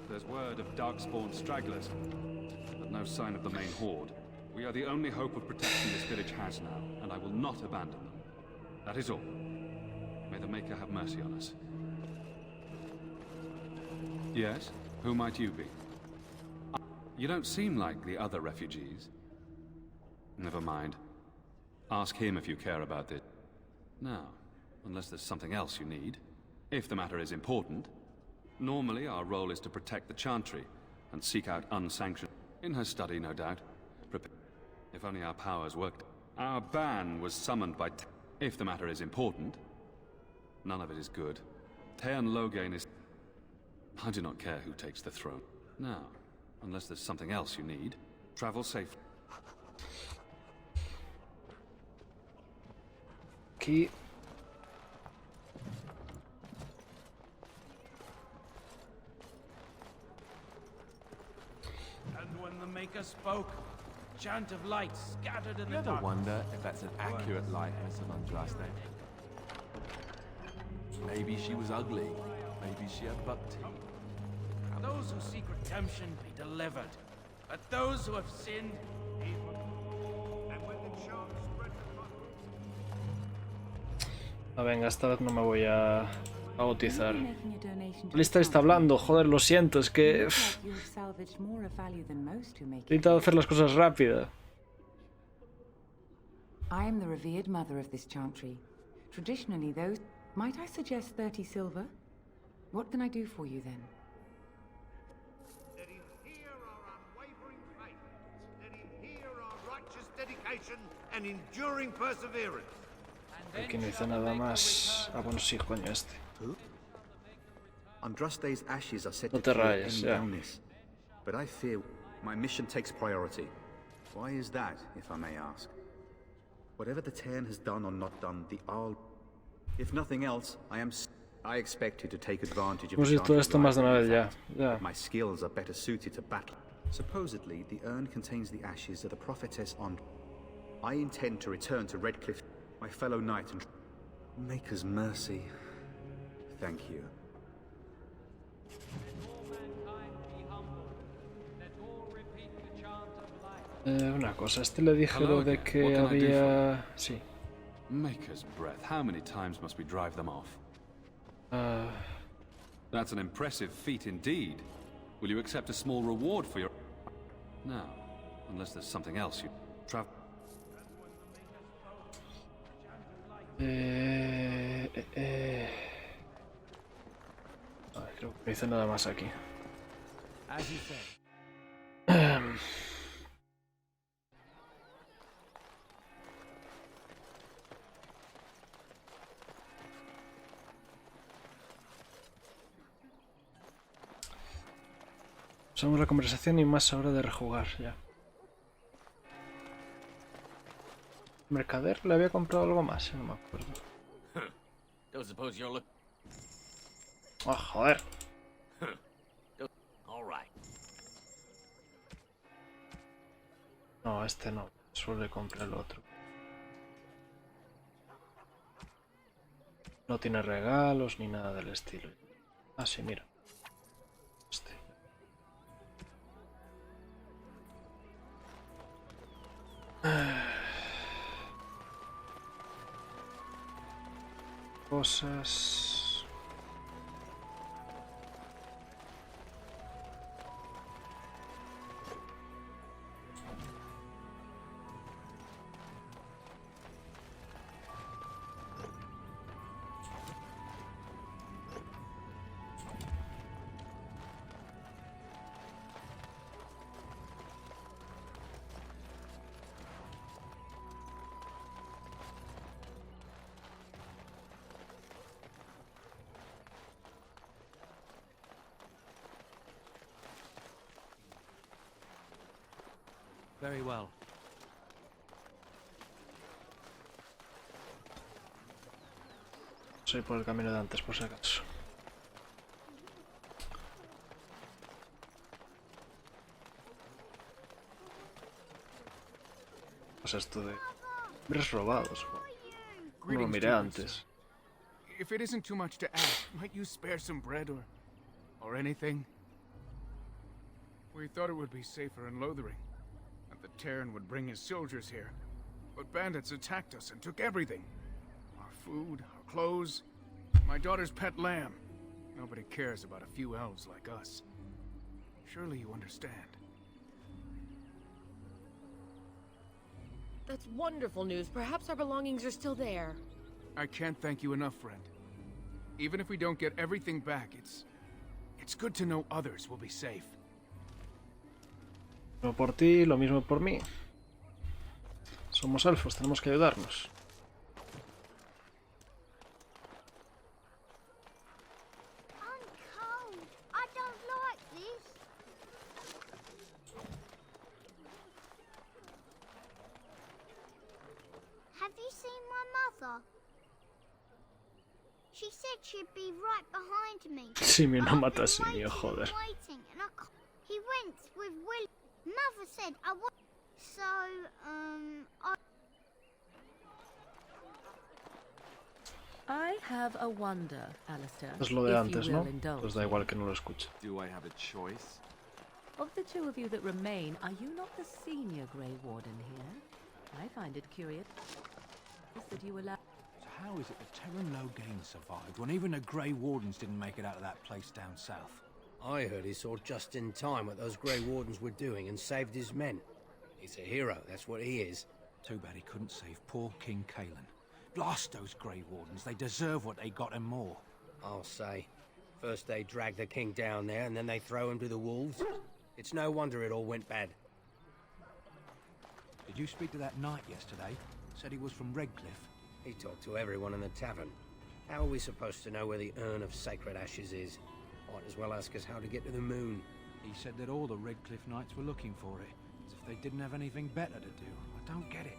There's word of darkspawn stragglers, but no sign of the main horde. We are the only hope of protection this village has now, and I will not abandon them. That is all. May the Maker have mercy on us. Yes? Who might you be? You don't seem like the other refugees. Never mind. Ask him if you care about it. Now, unless there's something else you need. If the matter is important. Normally, our role is to protect the Chantry and seek out unsanctioned... In her study, no doubt. If only our powers worked. Our ban was summoned by... If the matter is important. None of it is good. Lothering is... I do not care who takes the throne. Now, Unless there's something else you need. Travel safe. Aquí. And when the Maker spoke, a chant of light scattered in You the ever dark. wonder if that's an accurate likeness of Andraste? Maybe she was ugly. Maybe she had buck teeth. Those who seek redemption be delivered, but those who have sinned be Ah, venga, esta vez no me voy a bautizar. Lista está hablando, joder, lo siento, es que... He intentado hacer las cosas rápido. I am the revered mother of this chantry. Traditionally, those... Might I suggest 30 silver? What can I do for you, then? Let him hear our unwavering faith. Let him hear our righteous dedication and enduring perseverance. Aquí no hice nada más. Ah, bueno, sí, coño, este. Andraste's ashes are set No to te cure rayes, any ya. illness, but I fear my mission takes priority. Why is that, if I may ask? Whatever the Cairn has done or not done, the Arl... If nothing else, I expect you to take advantage of Hemos visto Enchantress' esto más de una vez ya. life. My skills are better suited to battle. Supposedly, the urn contains the ashes of the prophetess And. I intend to return to Redcliffe, my fellow knight, and Maker's mercy. Thank you. Una cosa, este le dije lo de que había... Sí. Maker's breath. How many times must we drive them off? That's an impressive feat indeed. Will you accept a small reward for your... No, unless there's something else you... Travel... Creo que no hice nada más aquí. As you say. Usamos la conversación y más ahora de rejugar, ya. ¿Mercader le había comprado algo más? No me acuerdo. Don't suppose you're look. ¡Oh, joder! All right. No, este no. Suele comprar el otro. No tiene regalos ni nada del estilo. Ah, sí, mira. Este. Cosas... Very well. Soy por el camino de antes, por si acaso. Pues esto de... hombres robados. No lo miré antes. If it isn't too much to ask, might you spare some bread or anything? We thought it would be safer in Lothering, that the Terran would bring his soldiers here. But bandits attacked us and took everything. Our food, our clothes, my daughter's pet lamb. Nobody cares about a few elves like us. Surely you understand. That's wonderful news. Perhaps our belongings are still there. I can't thank you enough, friend. Even if we don't get everything back, it's good to know others will be safe. Lo por ti, lo mismo por mí. Somos elfos, tenemos que ayudarnos. I'm cold. I don't like this. you seen my mother? She said she'd be right behind me. Simio no mata a simio, joder. Waiting, and he went with Will. Mother said I was. So, I have a wonder, Alistair. Es lo de if antes, you ¿no? will indulge Pues da igual que no lo escuche. Do I have a choice? Of the two of you that remain, are you not the senior Grey Warden here? I find it curious that you allow... So how is it that Terran Loghain survived when even the Grey Wardens didn't make it out of that place down south? I heard he saw just in time what those Grey Wardens were doing and saved his men. He's a hero, that's what he is. Too bad he couldn't save poor King Kaelin. Blast those Grey Wardens, they deserve what they got and more. I'll say. First they drag the king down there and then they throw him to the wolves. It's no wonder it all went bad. Did you speak to that knight yesterday? Said he was from Redcliffe. He talked to everyone in the tavern. How are we supposed to know where the urn of sacred ashes is? Might as well ask us how to get to the moon. He said that all the Redcliffe knights were looking for it, as if they didn't have anything better to do. I don't get it.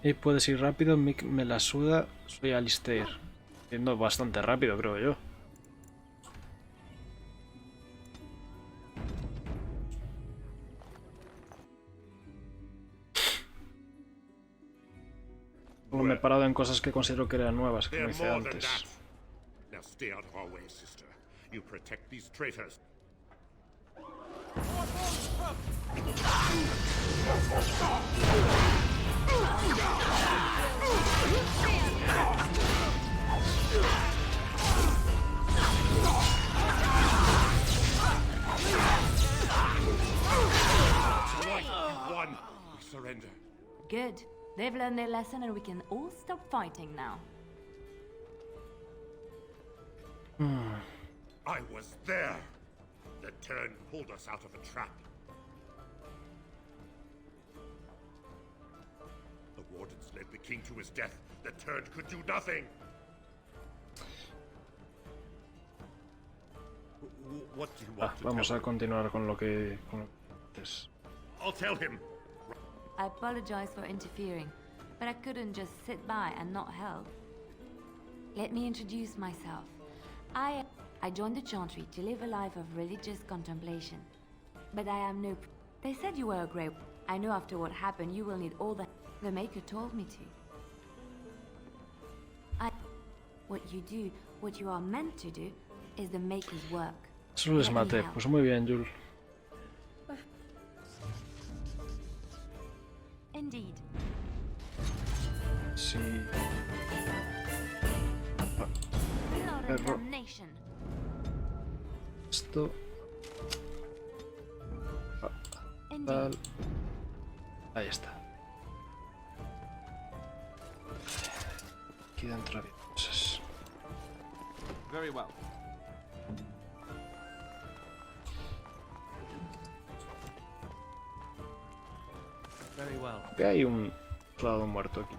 Y puedes ir rápido, Mick me la suda, soy Alistair. Yendo bastante rápido, creo yo. Bueno, me he parado en cosas que considero que eran nuevas, como hice antes. Now stay out of our way, sister. You protect these traitors. One, we surrender. Good. They've learned their lesson and we can all stop fighting now. I was there. The turn pulled us out of a trap. The wardens led the king to his death. The turn could do nothing. What do you want to Vamos tell a continuar con lo que antes. I'll tell him. I apologize for interfering, but I couldn't just sit by and not help. Let me introduce myself. I joined the Chantry to live a life of religious contemplation. But I am no... They said you were a Grey... I know after what happened you will need all the Maker told me to. What you do, what you are meant to do, is the Maker's work. Solo les maté. Pues muy bien, Jul. Indeed. Sí. Perro. Esto. Tal. Ahí está. Aquí dentro había cosas. Very well. Very well. Que hay un soldado muerto aquí.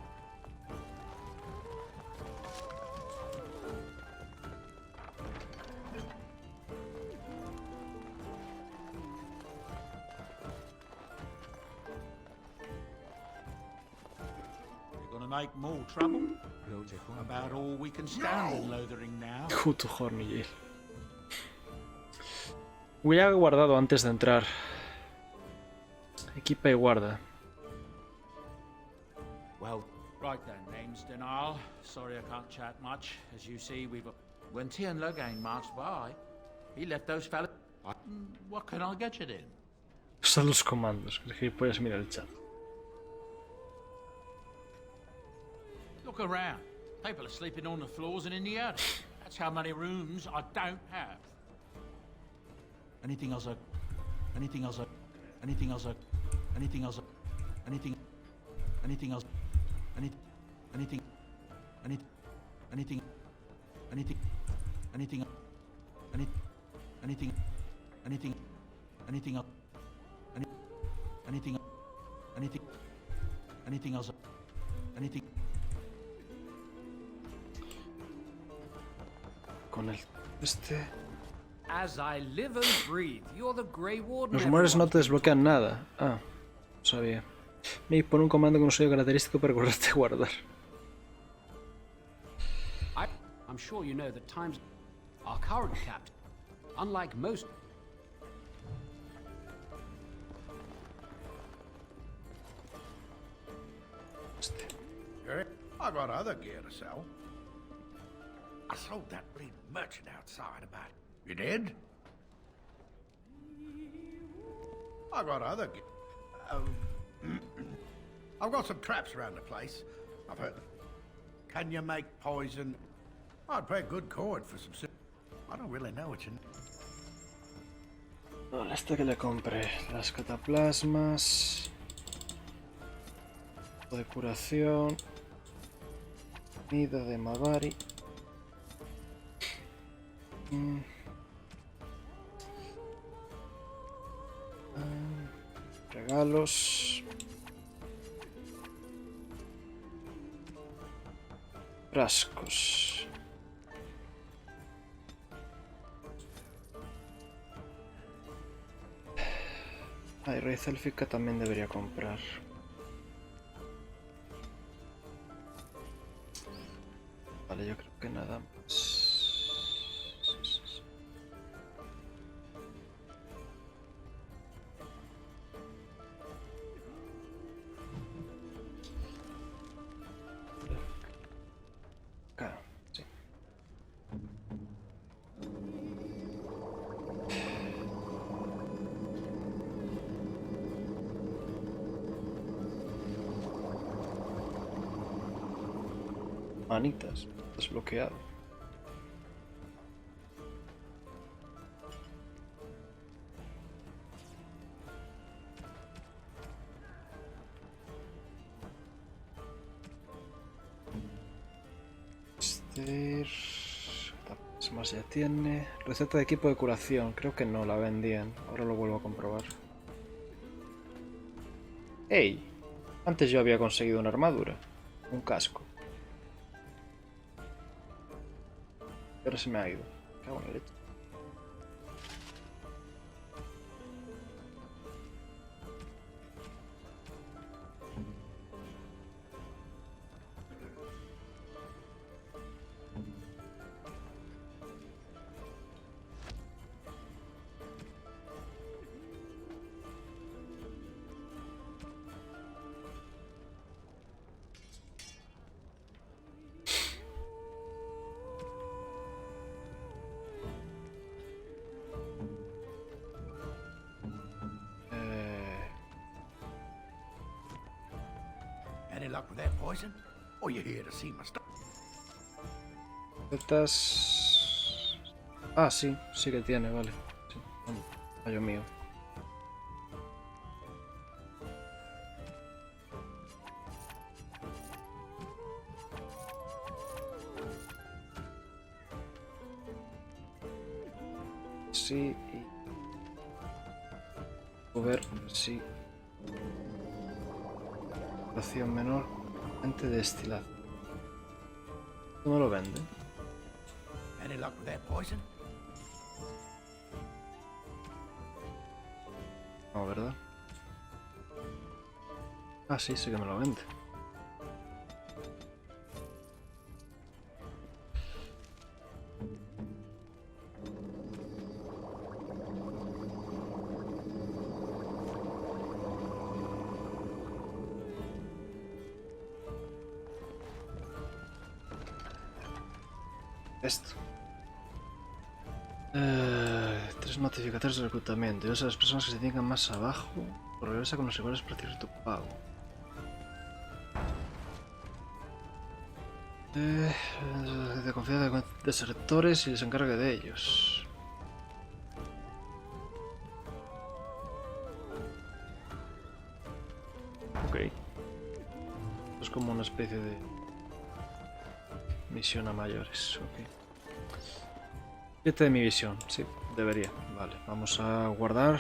You're gonna make more trouble? About all we can stand in Lothering now. Juto Hornigale. Hubiera guardado antes de entrar. Equipa y guarda. Well, right then, name's Denal. Sorry I can't chat much. As you see, when Tian Loghain marched by, he left those fellas... What can I get you then? Son los comandos. Que puedes mirar el chat. Look around. People are sleeping on the floors and in the attic. That's how many rooms I don't have. Anything else? Anything else? Anything else? Anything else? Anything? Anything else? Anything? Anything? Anything? Anything? Anything? Anything? Anything? Anything? Anything else? Anything? Anything? Anything else? Anything? Con el este. As I live and breathe, you're the Grey Warden. Los rumores no te desbloquean nada. Ah, no sabía. Me pone un comando con un sello característico para acordarte de guardar. I'm sure you know that times our current captain, unlike most. I got other gear to sell. I sold that bleeding merchant outside about. You did? I got other gear. I've got some traps around the place. I've heard. Can you make poison? I'd pay good coin for some. I don't really know what you. Vale, este que le compré. Las cataplasmas. De curación. Vida de Mavari. Regalos. Frascos. Ah, y raíz élfica también debería comprar. Vale, yo creo que nada más. Acá, sí. Manitas, desbloqueado. ¿Qué más ya tiene? Receta de equipo de curación. Creo que no la vendían. Ahora lo vuelvo a comprobar. ¡Ey! Antes yo había conseguido una armadura. Un casco. Ahora se me ha ido. Cago en la leche. Any luck with that poison? Or you here to see my stuff? Recetas... Ah, sí, sí que tiene, vale. Sí. Fallo mío. Sí, y... ver si... Ración menor, mente destilado. ¿Cómo lo vende? Any luck with that poison? No, ¿verdad? Ah, sí, sí que me lo vende. Esto. 3 notificatorios de reclutamiento. Y a las personas que se tengan más abajo. Regresa con los iguales para cierto pago. De confianza de desertores y se encargue de ellos. Ok. Es como una especie de misión a mayores. Ok. 7 de mi visión. Sí, debería. Vale, vamos a guardar.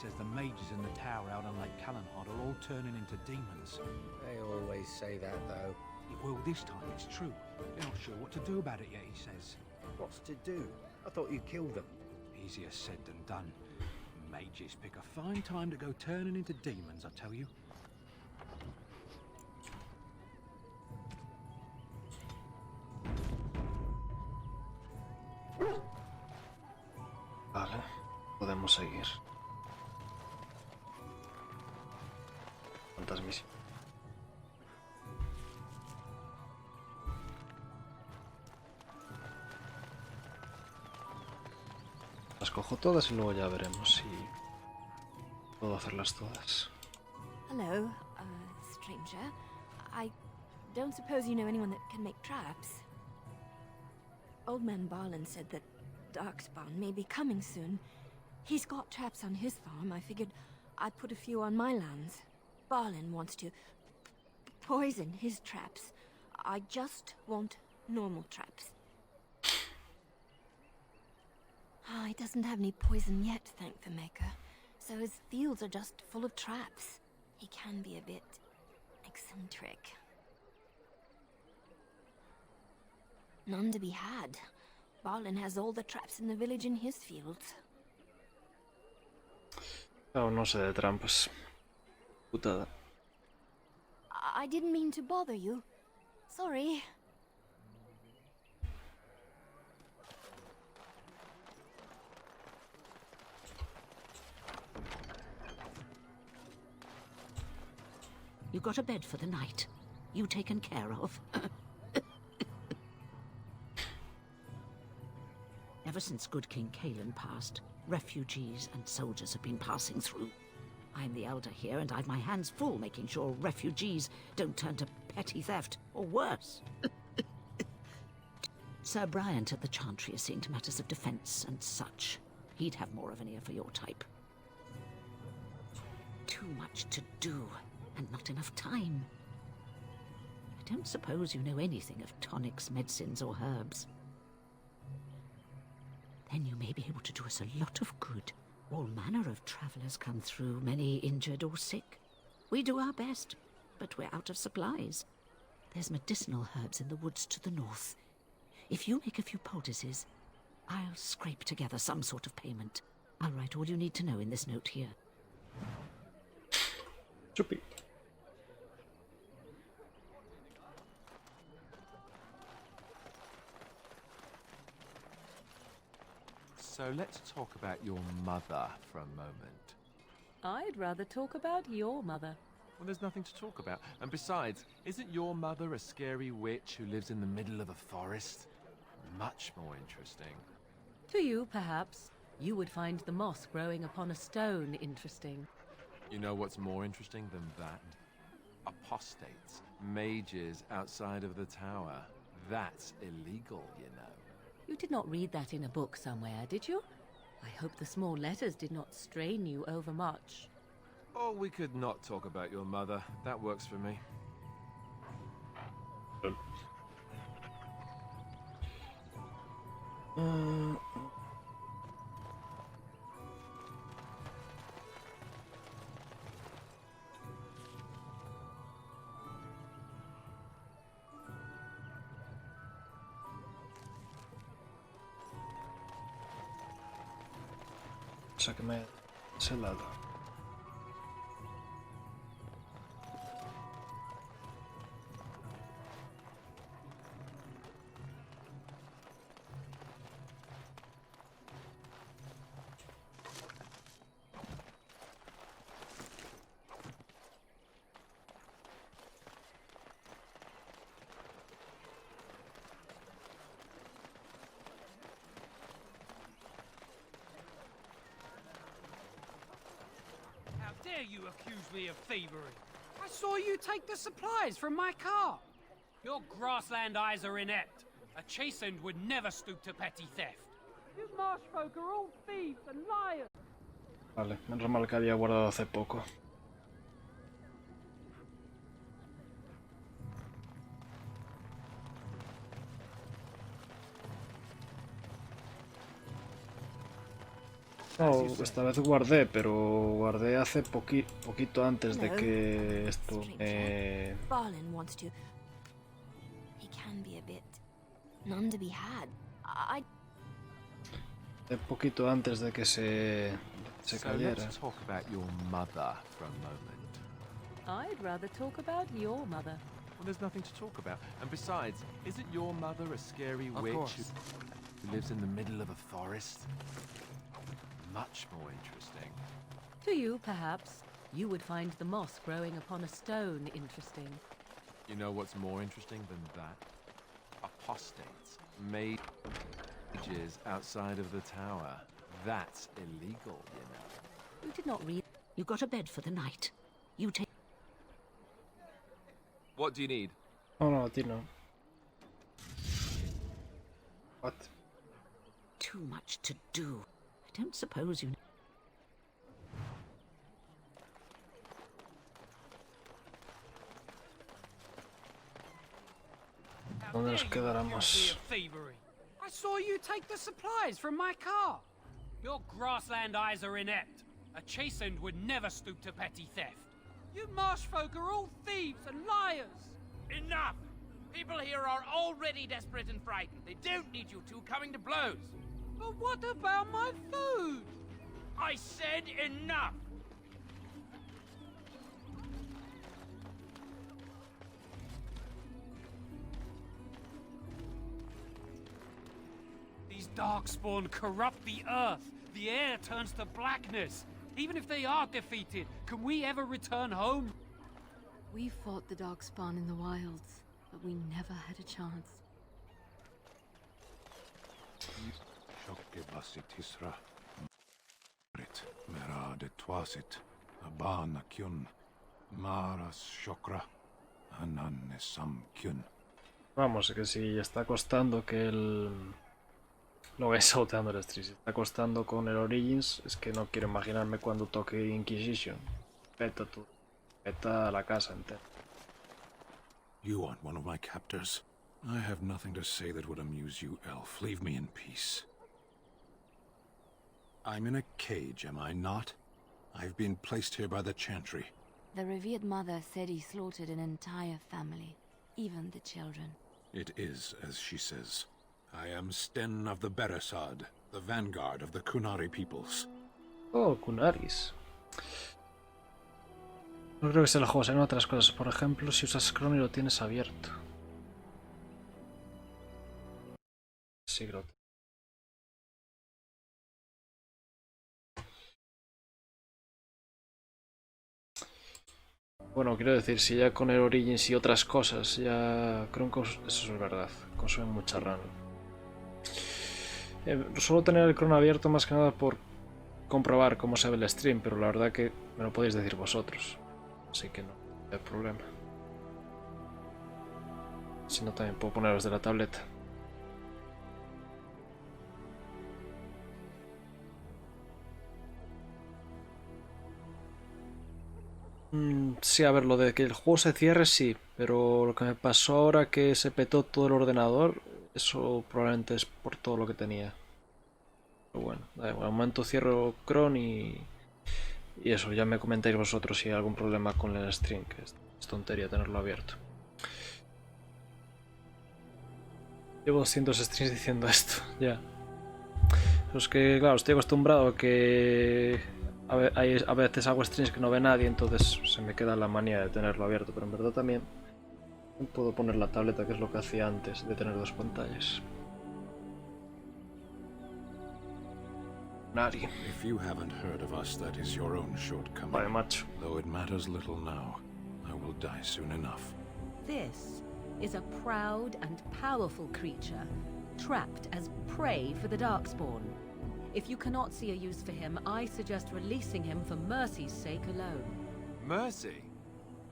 Says the mages in the tower out on Lake Callanhod are all turning into demons. They always say that, though. Well, this time it's true. They're not sure what to do about it yet, he says. What's to do? I thought you killed them. Easier said than done. Mages pick a fine time to go turning into demons, I tell you. Vale, podemos seguir. ¿Cuántas misiones? Las cojo todas y luego ya veremos si puedo hacerlas todas. Hello, stranger. I don't suppose you know anyone that can make traps? Old man Barlin said that Darkspawn may be coming soon. He's got traps on his farm. I figured I'd put a few on my lands. Barlin wants to poison his traps. I just want normal traps. Oh, he doesn't have any poison yet, thank the Maker. So his fields are just full of traps. He can be a bit eccentric. None to be had. Barlin has all the traps in the village in his fields. Oh, no sé de trampas. Putada. I didn't mean to bother you. Sorry. You got a bed for the night. You taken care of. Ever since good King Caelan passed, refugees and soldiers have been passing through. I'm the elder here, and I've my hands full making sure refugees don't turn to petty theft, or worse. Sir Bryant at the Chantry is seeing to matters of defense and such. He'd have more of an ear for your type. Too much to do, and not enough time. I don't suppose you know anything of tonics, medicines, or herbs. Then you may be able to do us a lot of good. All manner of travelers come through, many injured or sick. We do our best, but we're out of supplies. There's medicinal herbs in the woods to the north. If you make a few poultices, I'll scrape together some sort of payment. I'll write all you need to know in this note here. Chupi. So let's talk about your mother for a moment. I'd rather talk about your mother. Well, there's nothing to talk about. And besides, isn't your mother a scary witch who lives in the middle of a forest? Much more interesting. To you, perhaps. You would find the moss growing upon a stone interesting. You know what's more interesting than that? Apostates, mages outside of the tower. That's illegal, you know. You did not read that in a book somewhere, did you? I hope the small letters did not strain you overmuch. Oh, we could not talk about your mother. That works for me. Sáqueme ese lado. How dare you accuse me of thievery? I saw you take the supplies from my cart. Your grassland eyes are inept. A chastened would never stoop to petty theft. You marsh folk are all thieves and liars. Vale, menos mal que había guardado hace poco. No, esta vez guardé, pero guardé hace poquito antes de que esto Barlin wants to. He can be a bit none to be had. Un poquito antes de que se cayera. Let's talk about your mother for a moment. I'd rather talk about your mother. Well, there's nothing to talk about. And besides, isn't your mother a scary witch who lives in the middle of a forest? Much more interesting. To you, perhaps. You would find the moss growing upon a stone interesting. You know what's more interesting than that? Apostates. Mages outside of the tower. That's illegal, you know. You did not read. You got a bed for the night. You take. What do you need? Oh no, a ti no. What? Too much to do. I don't suppose you. ¿Dónde nos quedáramos? I saw you take the supplies from my car. Your grassland eyes are inept. A chastened would never stoop to petty theft. You marsh folk are all thieves and liars. Enough! People here are already desperate and frightened. They don't need you two coming to blows. But what about my food? I said enough! These darkspawn corrupt the earth. The air turns to blackness. Even if they are defeated, can we ever return home? We fought the darkspawn in the wilds, but we never had a chance. Vamos, que si está costando que el... No voy salteando el stream. Si está costando con el Origins, es que no quiero imaginarme cuando toque Inquisition. Peta todo. Peta la casa entera. You want one of my captors? I have nothing to say that would amuse you, elf. Leave me in peace. I'm in a cage, am I not? I've been placed here by the Chantry. The revered mother said he slaughtered an entire family, even the children. It is as she says. I am Sten of the Beresad, the vanguard of the Kunari peoples. Oh, Kunaris. No creo que sea el juego, sean otras cosas. Por ejemplo, si usas Chrome y lo tienes abierto. Sí, creo. Bueno, quiero decir, si ya con el Origins y otras cosas, ya creo que eso es verdad, consume mucha RAM. Suelo tener el Chrome abierto más que nada por comprobar cómo se ve el stream, pero la verdad que me lo podéis decir vosotros, así que no hay problema. Si no, también puedo poneros de la tableta. Sí, a ver, lo de que el juego se cierre sí, pero lo que me pasó ahora que se petó todo el ordenador, eso probablemente es por todo lo que tenía. Pero bueno, de momento cierro Chrome y eso, ya me comentáis vosotros si hay algún problema con el stream, que es tontería tenerlo abierto. Llevo 200 streams diciendo esto, ya. Pero es que, claro, estoy acostumbrado a que... A veces hago streams que no ve nadie, entonces se me queda la manía de tenerlo abierto, pero en verdad también puedo poner la tableta, que es lo que hacía antes de tener dos pantallas. Nadie. If you haven't heard of us, that is your own shortcoming. Vale, macho. Though it matters little now, I will die soon enough. This is a proud and powerful creature, trapped as prey for the Darkspawn. If you cannot see a use for him, I suggest releasing him for mercy's sake alone. Mercy?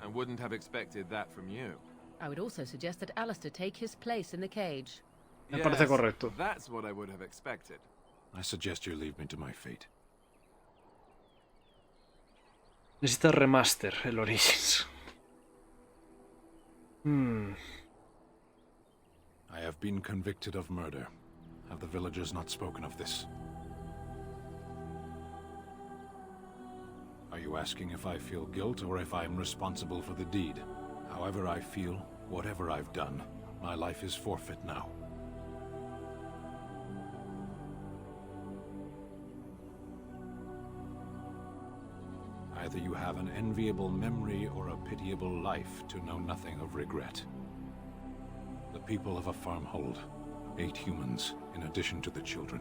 I wouldn't have expected that from you. I would also suggest that Alistair take his place in the cage. Me parece correcto. That's what I would have expected. I suggest you leave me to my fate. Necesita remaster el Origins. I have been convicted of murder. Have the villagers not spoken of this? Are you asking if I feel guilt or if I am responsible for the deed? However I feel, whatever I've done, my life is forfeit now. Either you have an enviable memory or a pitiable life to know nothing of regret. The people of a farmhold, 8 humans, in addition to the children.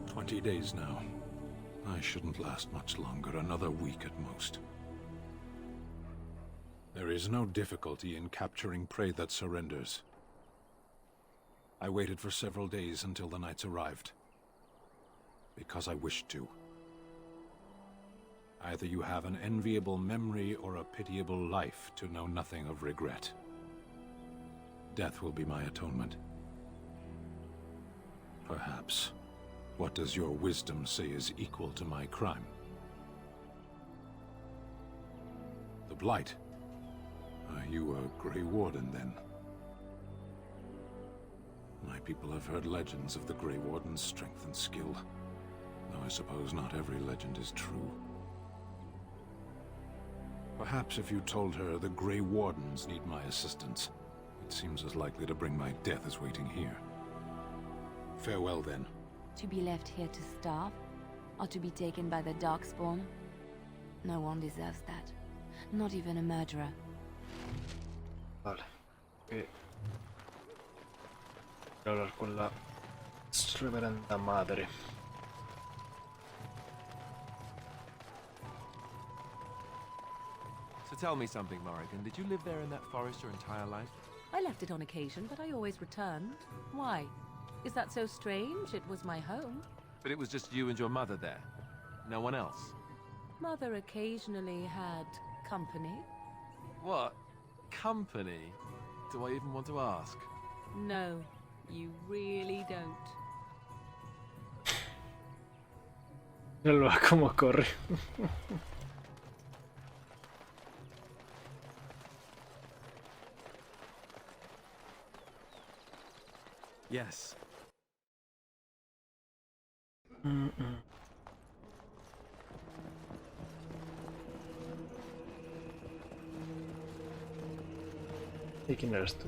20 days now. I shouldn't last much longer, another week at most. There is no difficulty in capturing prey that surrenders. I waited for several days until the knights arrived. Because I wished to. Either you have an enviable memory or a pitiable life to know nothing of regret. Death will be my atonement. Perhaps. What does your wisdom say is equal to my crime? The Blight. Are you a Grey Warden, then? My people have heard legends of the Grey Warden's strength and skill, though I suppose not every legend is true. Perhaps if you told her the Grey Wardens need my assistance, it seems as likely to bring my death as waiting here. Farewell, then. To be left here to starve, or to be taken by the Darkspawn? No one deserves that. Not even a murderer. Vale. Voy a hablar con la reverenda madre. So tell me something, Morrigan. Did you live there in that forest your entire life? I left it on occasion, but I always returned. Why? Is that so strange? It was my home. But it was just you and your mother there? No one else? Mother occasionally had company. What? Company? Do I even want to ask? No, you really don't. Míralo cómo corre. Yes. ¿Y quién eres tú?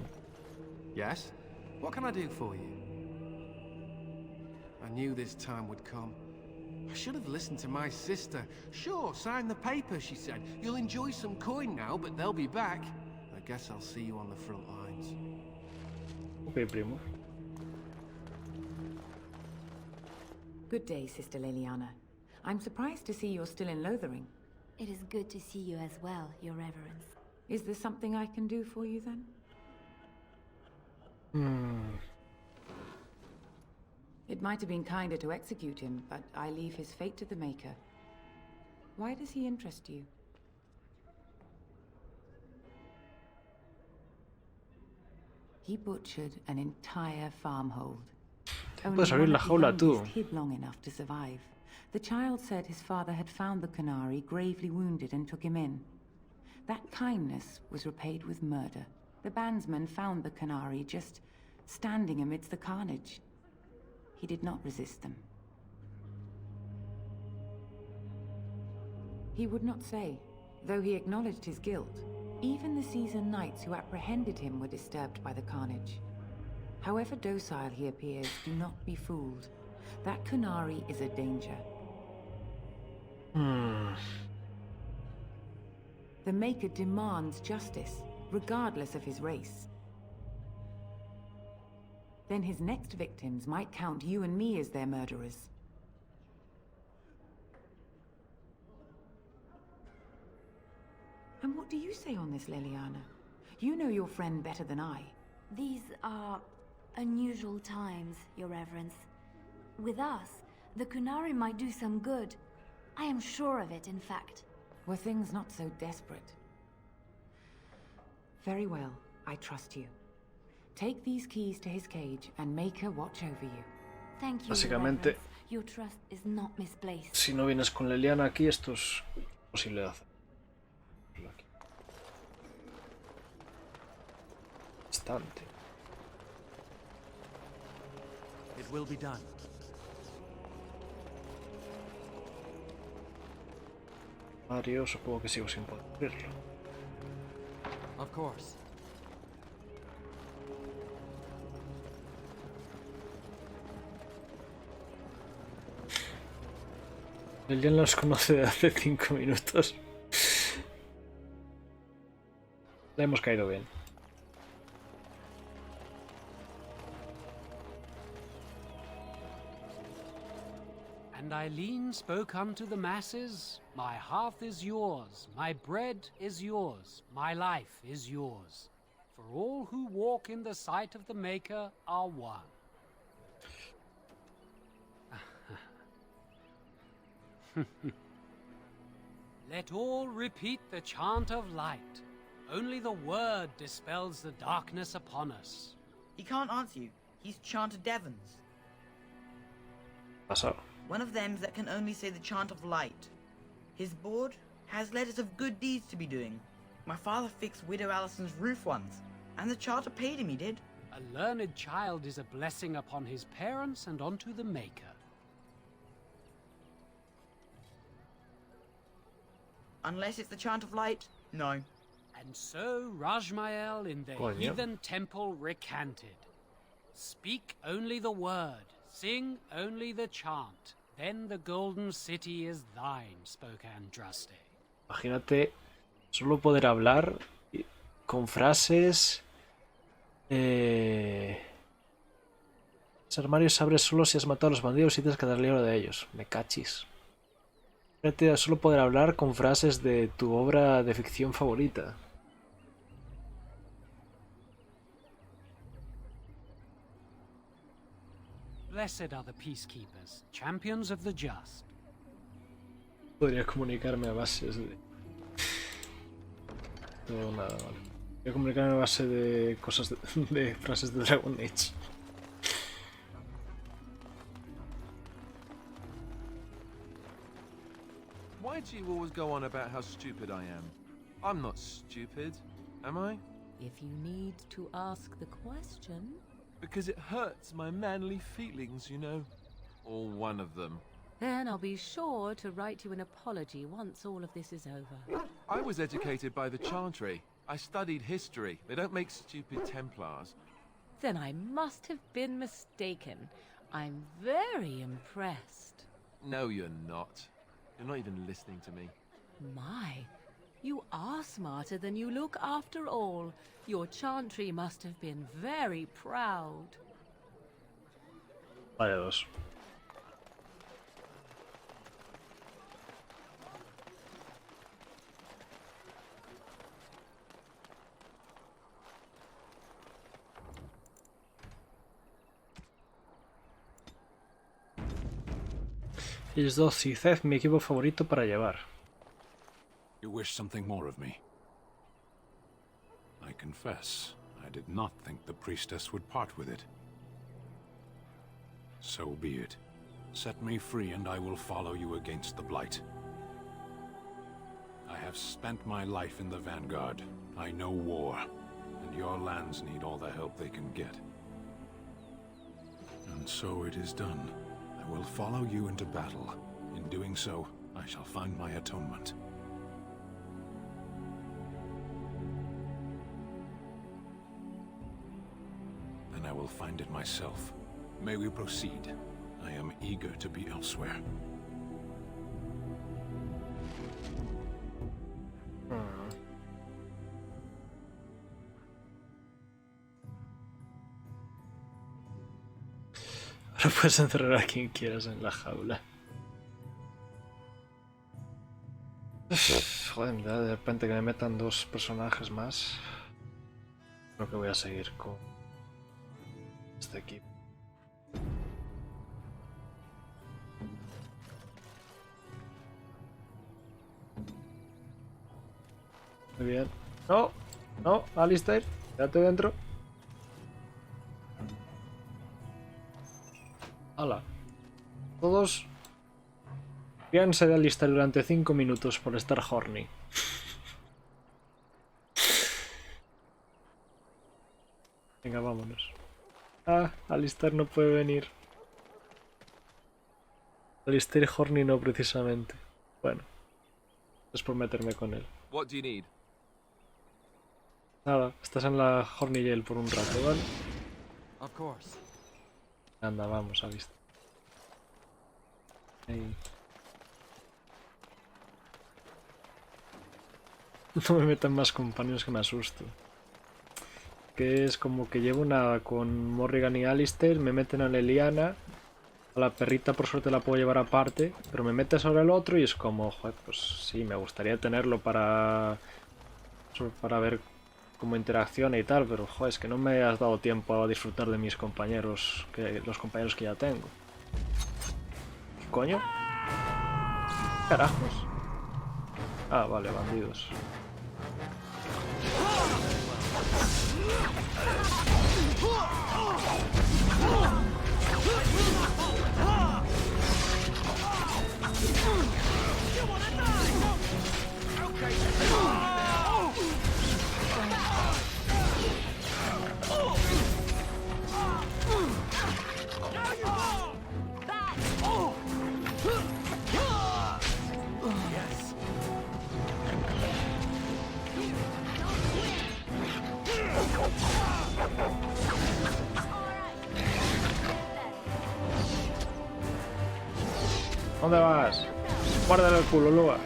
Yes? What can I do for you? I knew this time would come. I should have listened to my sister. Sure, sign the paper, she said. You'll enjoy some coin now, but they'll be back. I guess I'll see you on the front lines. Okay, primo. Good day, Sister Leliana. I'm surprised to see you're still in Lothering. It is good to see you as well, Your Reverence. Is there something I can do for you, then? It might have been kinder to execute him, but I leave his fate to the Maker. Why does he interest you? He butchered an entire farmhold. Puedes abrir la jaula tú. Hid long enough to survive. The child said his father had found the Canary gravely wounded and took him in. That kindness was repaid with murder. The bandsman found the Canary just standing amidst the carnage. He did not resist them. He would not say, though he acknowledged his guilt. Even the seasoned knights who apprehended him were disturbed by the carnage. However docile he appears, do not be fooled. That Canary is a danger. The Maker demands justice, regardless of his race. Then his next victims might count you and me as their murderers. And what do you say on this, Leliana? You know your friend better than I. These are unusual times, Your Reverence. With us, the Kunari might do some good. I am sure of it, in fact. Were things not so desperate? Very well, I trust you. Take these keys to his cage and make her watch over you. Thank you, Básicamente, Your trust is not misplaced. si no vienes con Leliana aquí, esto es imposible de hacer. Bastante. It will be done. Mario, supongo que sigo sin poder abrirlo. Of course. Él ya nos conoce de hace 5 minutos. Le hemos caído bien. And Eileen spoke unto the masses, my hearth is yours, my bread is yours, my life is yours. For all who walk in the sight of the Maker are one. Let all repeat the chant of light. Only the word dispels the darkness upon us. He can't answer you. He's chanted Devons. Pasado. One of them that can only say the chant of light. His board has letters of good deeds to be doing. My father fixed Widow Allison's roof once, and the charter paid him, he did. A learned child is a blessing upon his parents and onto the Maker. Unless it's the chant of light, no. And so Rajmael in the Coño. heathen temple recanted. Speak only the word, sing only the chant, then the golden city is thine, spoke Andraste. Imagínate solo poder hablar con frases. Ese armario se abre solo si has matado a los bandidos y tienes que darle oro de ellos. Me cachis. Imagínate solo poder hablar con frases de tu obra de ficción favorita. Blessed are the peacekeepers, champions of the just. Podría comunicarme a bases de... No, nada, vale. Podría comunicarme a base de cosas de frases de Dragon Age. Why do you always go on about how stupid I am? I'm not stupid, am I? If you need to ask the question... Because it hurts my manly feelings, you know. Or one of them. Then I'll be sure to write you an apology once all of this is over. I was educated by the Chantry. I studied history. They don't make stupid Templars. Then I must have been mistaken. I'm very impressed. No, you're not. You're not even listening to me. My, you are smarter than you look after all. Your Chantry must have been very proud. Vaya dos. Es 12 y Zed, mi equipo favorito para llevar. You wish something more of me? I confess, I did not think the priestess would part with it. So be it. Set me free and I will follow you against the Blight. I have spent my life in the Vanguard. I know war, and your lands need all the help they can get. And so it is done. I will follow you into battle. In doing so, I shall find my atonement. Then I will find it myself. May we proceed? I am eager to be elsewhere. Ahora puedes encerrar a quien quieras en la jaula. Joder, me da de repente que me metan dos personajes más. Creo que voy a seguir con este equipo. Muy bien. No, no, Alistair, quédate dentro. Hala. Todos ríanse de Alistair durante 5 minutos por estar horny. Venga, vámonos. Ah, Alistair no puede venir. Alistair horny no, precisamente. Bueno, es por meterme con él. What do you need? Nada, estás en la horny jail por un rato, ¿vale? Of course. Anda, vamos, Alistair. Ahí. No me metan más compañeros que me asusto. Que es como que llevo una con Morrigan y Alistair, me meten a Leliana. A la perrita por suerte la puedo llevar aparte, pero me metes ahora el otro y es como, joder, pues sí, me gustaría tenerlo para ver cómo interacciona y tal, pero joder, es que no me has dado tiempo a disfrutar de mis compañeros, los compañeros que ya tengo. ¿Qué coño? ¿Qué carajos? Ah, vale, bandidos. ¿Dónde vas? Guárdale el culo, Lua. No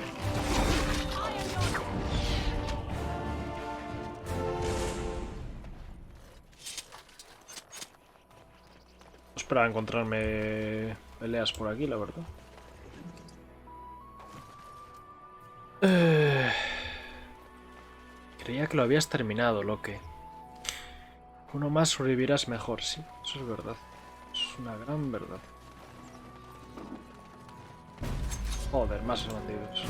esperaba encontrarme peleas por aquí, la verdad. Creía que lo habías terminado, Loque. Uno más sobrevivirás mejor, sí. Eso es verdad. Eso es una gran verdad. Joder, más bandidos.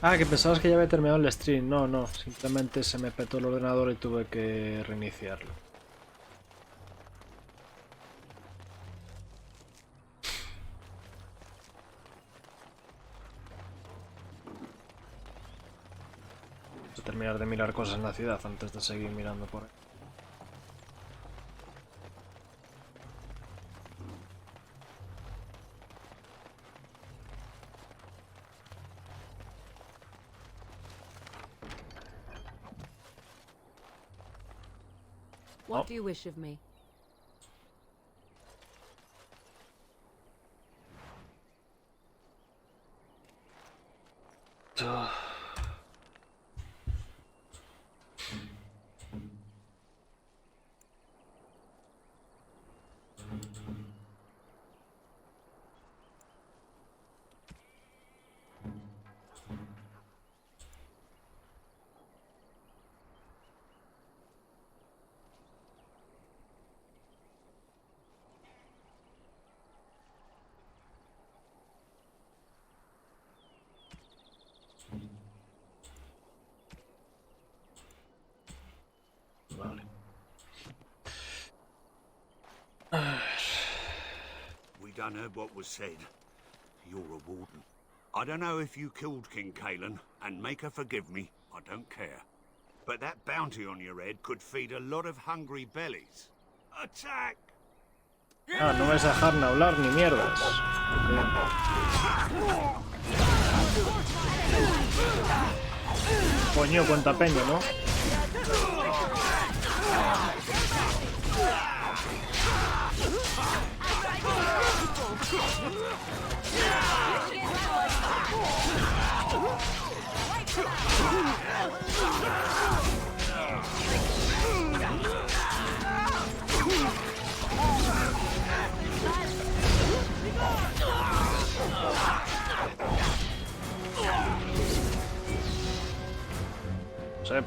Ah, que pensabas que ya había terminado el stream. No, no, simplemente se me petó el ordenador y tuve que reiniciarlo. Voy a terminar de mirar cosas en la ciudad antes de seguir mirando por ahí. What do you wish of me? We done heard what was said. You're a warden. I don't know if you killed King Kalen, and make her forgive me, I don't care. But that bounty on your head could feed a lot of hungry bellies. Attack! Ah, no vais a dejarme hablar ni mierdas. Coño, cuenta peña, ¿no?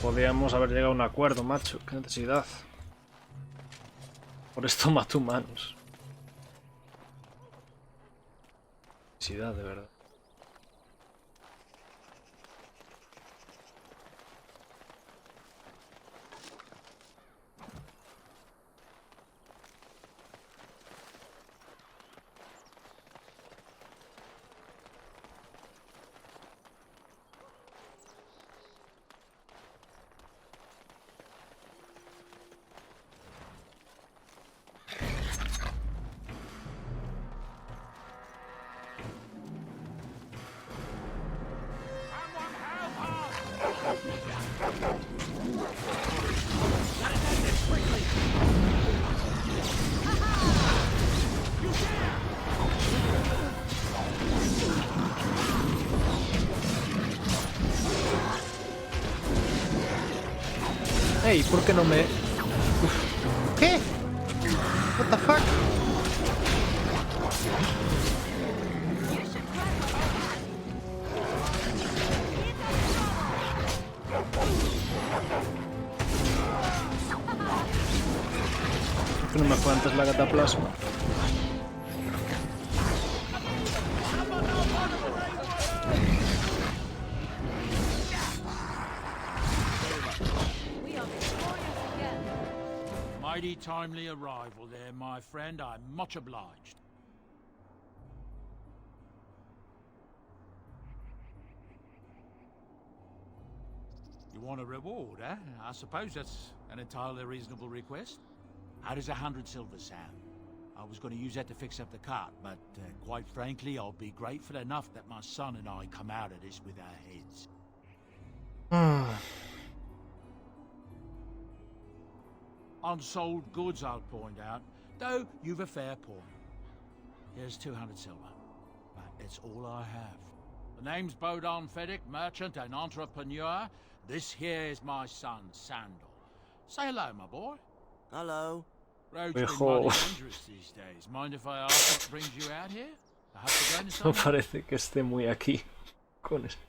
Podríamos haber llegado a un acuerdo, macho. Qué necesidad. Por esto mato humanos. Necesidad, de verdad. Ey, ¿por qué no me...? Uf. ¿Qué? What the fuck? ¿Por qué no me fue antes la cataplasma? Mighty timely arrival there, my friend. I'm much obliged. You want a reward, eh? I suppose that's an entirely reasonable request. How does 100 silver sound? I was going to use that to fix up the cart, but quite frankly, I'll be grateful enough that my son and I come out of this with our heads. Unsold goods, I'll point out, though you've a fair point. Here's 200 silver, but it's all I have. The name's Bodon Fedek, merchant and entrepreneur. This here is my son, Sandal. Say hello, my boy. Hello. Roads are mighty dangerous these days. Mind if I ask what brings you out here? Perhaps to gain No something? parece que esté muy aquí. Con eso.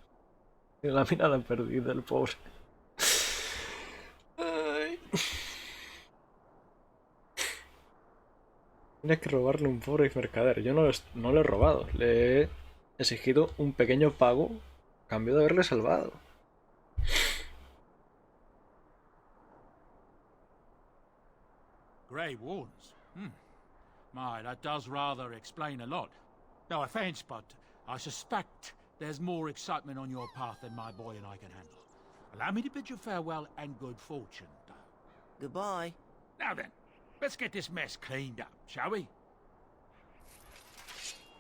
Tiene la mirada perdida, el pobre. Ay. Tiene que robarle un pobre mercader. Yo no le he robado. Le he exigido un pequeño pago a cambio de haberle salvado. Grey Wardens? My, that does rather explain a lot. No offense, but I suspect there's more excitement on your path than my boy and I can handle. Allow me to bid you farewell and good fortune, though. Goodbye. Now then, let's get this mess cleaned up, shall we?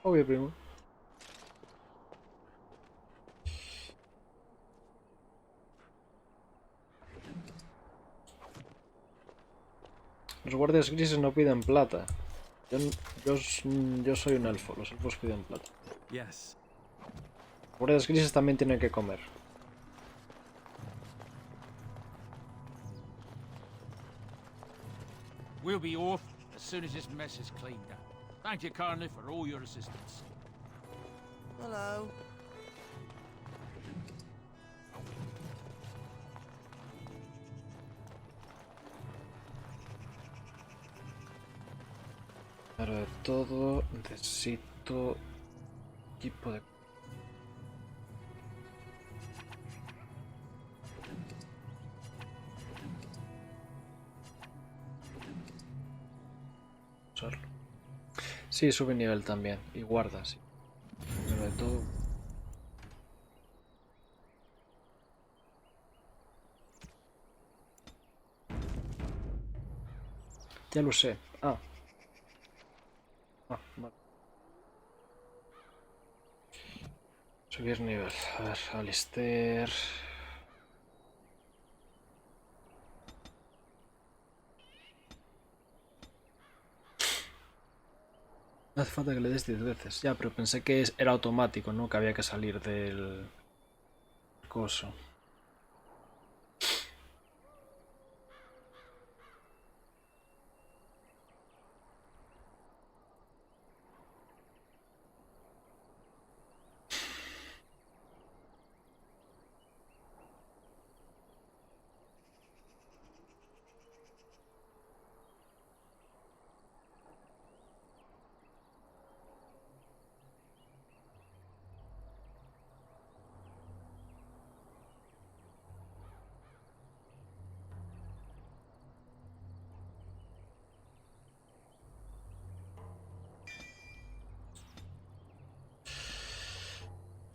Obvio, primo. Los guardias grises no piden plata. Yo soy un elfo, los elfos piden plata. Yes. Los guardias grises también tienen que comer. We'll be off as soon as this mess is cleaned up. Thank you kindly for all your assistance. Hello. Pero de todo necesito equipo de... Usarlo. Sí, sube nivel también. Y guarda, sí. Pero de todo... Ya lo sé. Ah, vale. Subir nivel. A ver, Alistair. No hace falta que le des 10 veces. Ya, pero pensé que era automático, ¿no? Que había que salir del coso.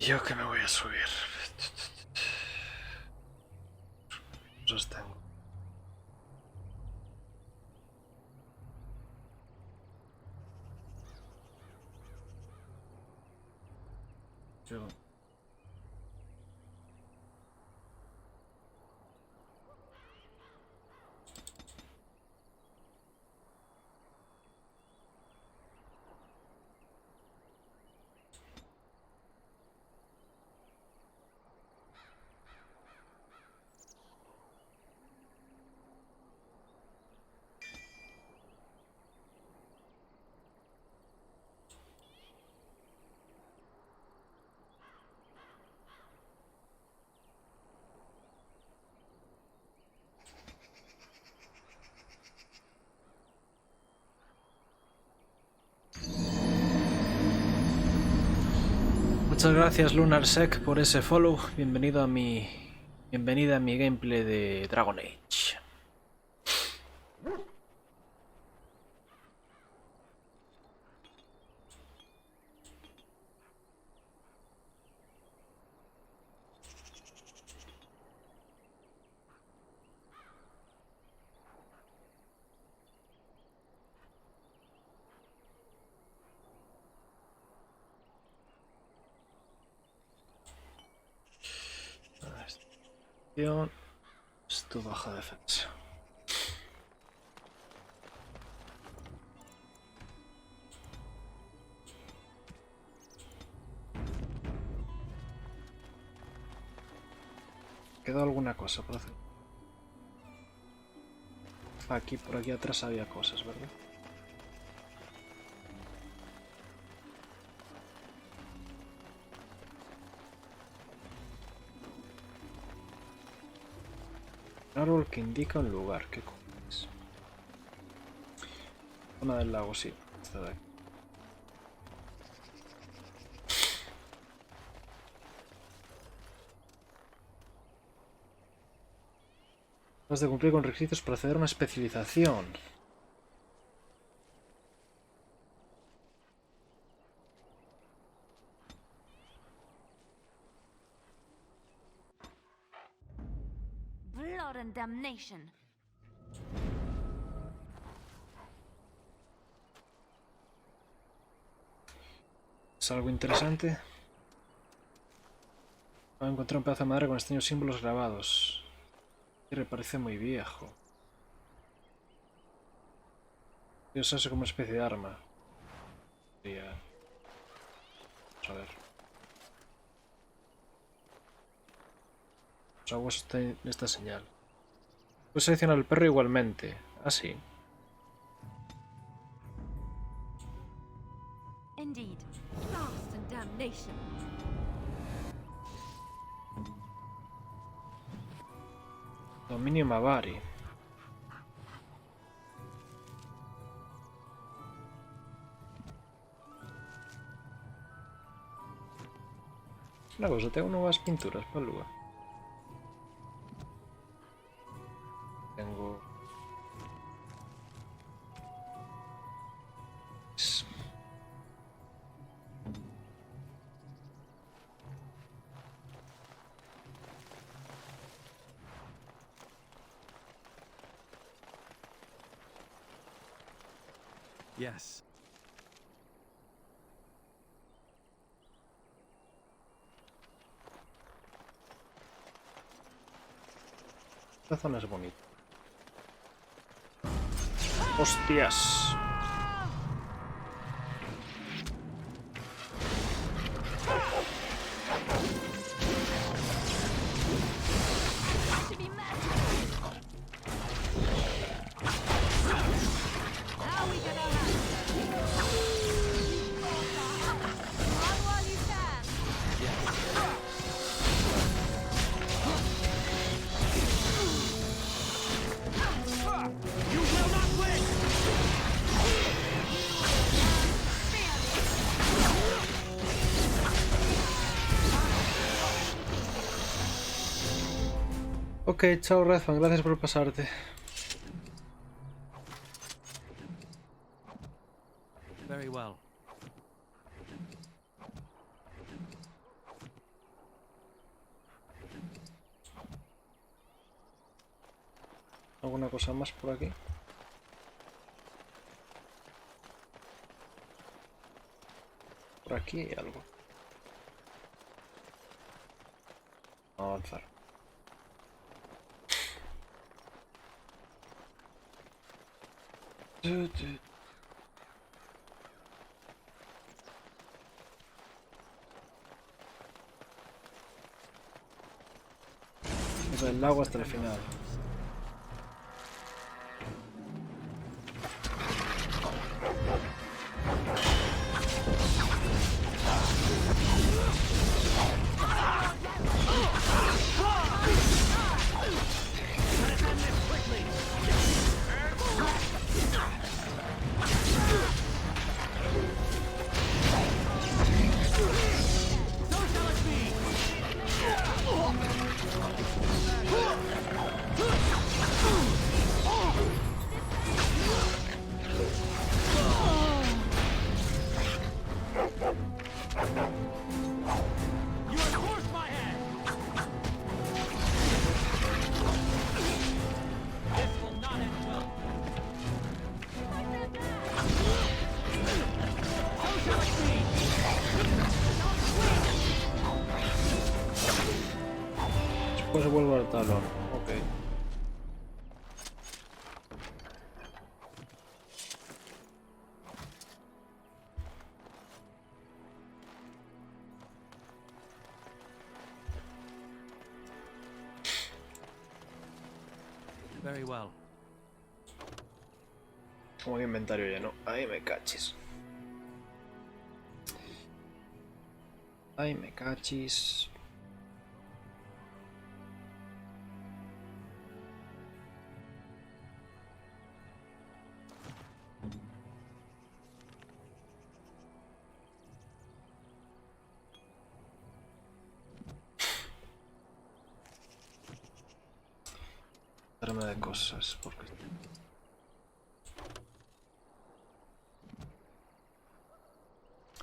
Yo que me voy a subir. Cosas tengo. Yo... Muchas gracias Lunarsec por ese follow. Bienvenida a mi gameplay de Dragon Age. Esto baja defensa. ¿Quedó alguna cosa por hacer? Aquí, por aquí atrás había cosas, ¿verdad? Un árbol que indica un lugar. ¿Qué cojones? Zona del lago, sí. Esta de aquí. Has de cumplir con requisitos para acceder a una especialización. Blood and damnation. ¿Es algo interesante? Voy a encontrar un pedazo de madera con extraños símbolos grabados. Me parece muy viejo. Y usarse como una especie de arma. Vamos a ver. Los aguas están en esta señal. Puedes seleccionar el perro igualmente. Así. Indeed. Blast and damnation. Dominio Mavari. Una cosa, tengo nuevas pinturas para el lugar. Tengo... Yes. Esta zona es bonita. ¡Hostias! Ok, chao Redfan, gracias por pasarte. Very well. ¿Alguna cosa más por aquí? Por aquí hay algo. Avanzar. El lago hasta el final. Después vuelvo al talón. Ok. Very well. Como un inventario lleno. Ahí me cachis. Ahí me cachis. Darme de cosas porque...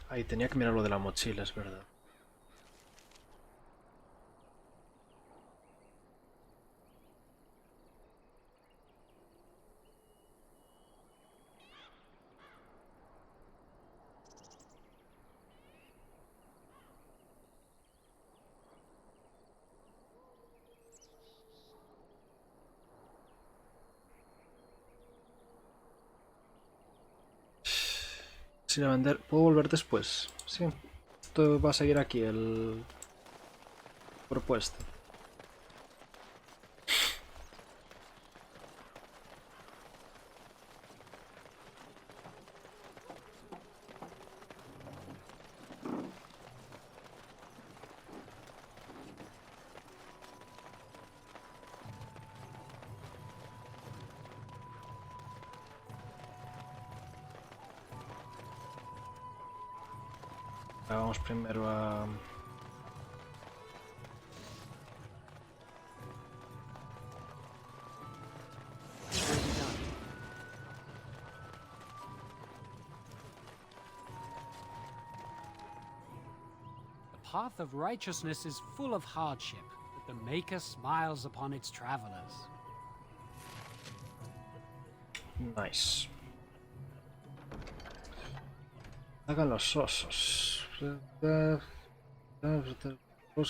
Ahí tenía que mirar lo de la mochila, es verdad. Sin a vender, ¿puedo volver después? Sí. Esto va a seguir aquí el propuesto. Vamos primero a... The path of righteousness is full of hardship, but the Maker smiles upon its travelers. Nice. Hagan los osos. Los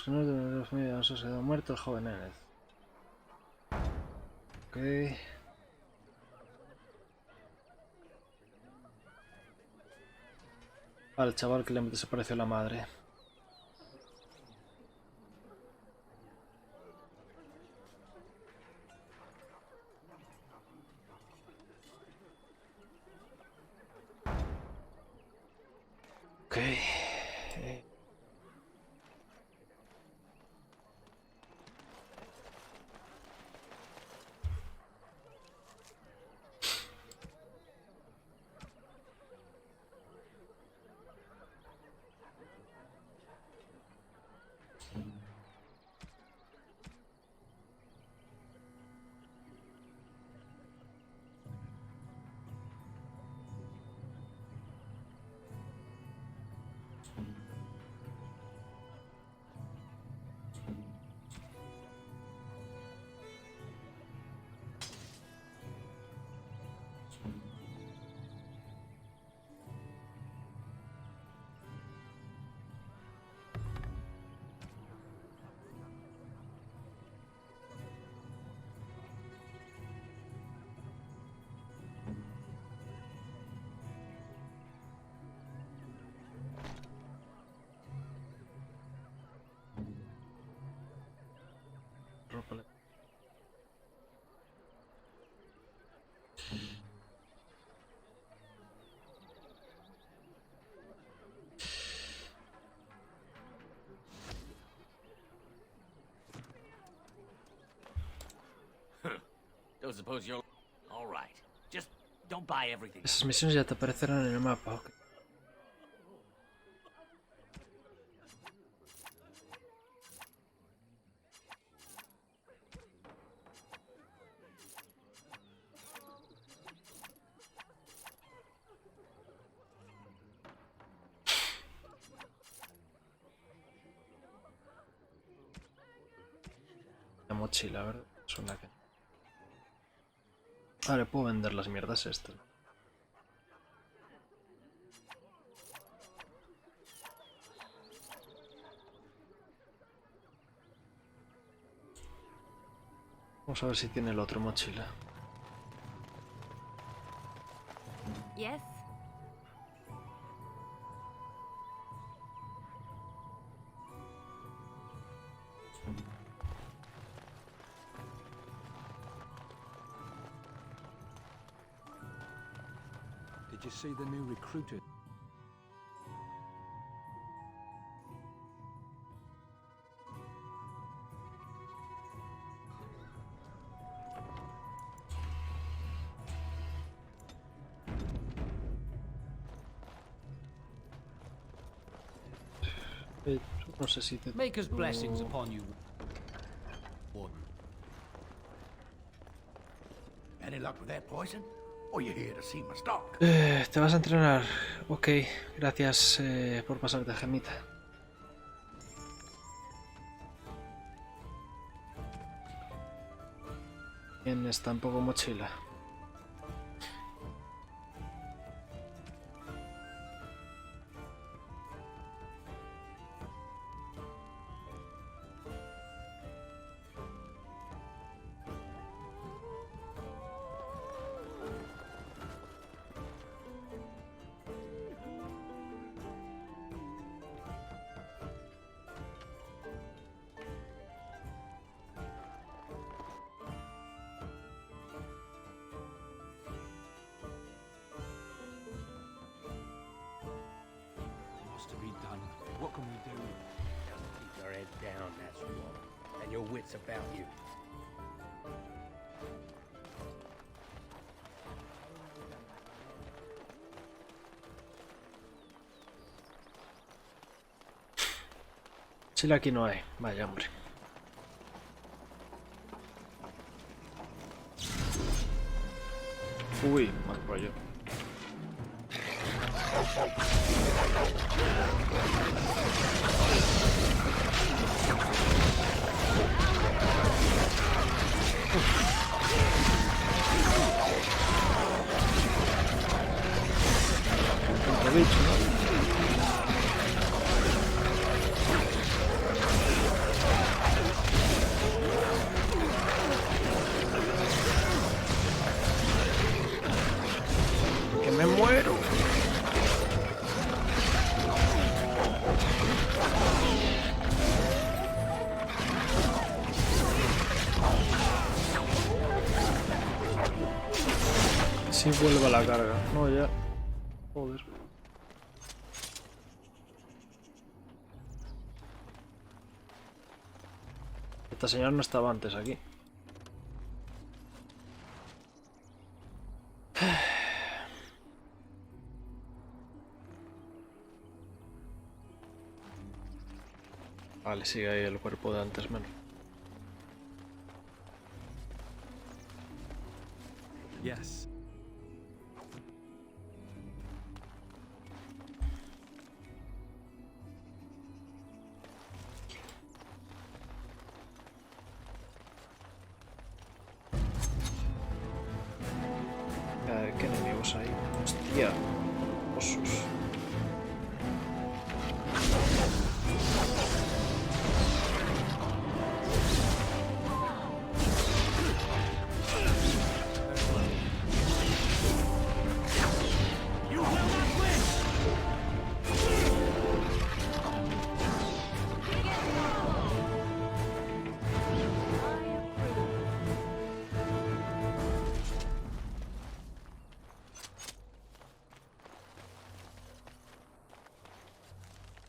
que no de la familia de osos quedó muerto el joven Ened. Ok. Al chaval que le desapareció la madre. Ok. Don't suppose you're... All right. Just don't buy everything. Esas misiones ya te aparecerán en el mapa, ok. La mochila, ¿verdad? Suena que... Vale, puedo vender las mierdas estas. Vamos a ver si tiene el otro mochila. Yes? Did you see the new recruiter? No sé si te... Maker's blessings upon you, Warden. Any luck with that poison? Or you here to see my stock? Te vas a entrenar. Ok, gracias por pasarte, gemita. Tienes tampoco mochila. To be done. What can we do? Just keep your head down, that's all. And your wits about you. Chile aquí no hay. Vaya, hombre. Uy, mal rollo. Tanto bicho, ¿no? Que me muero. Si vuelve a la carga. No, ya. Joder. Esta señora no estaba antes aquí. Vale, sigue ahí el cuerpo de antes menos. Yes. A ver, ¿qué enemigos hay? Hostia. Osos.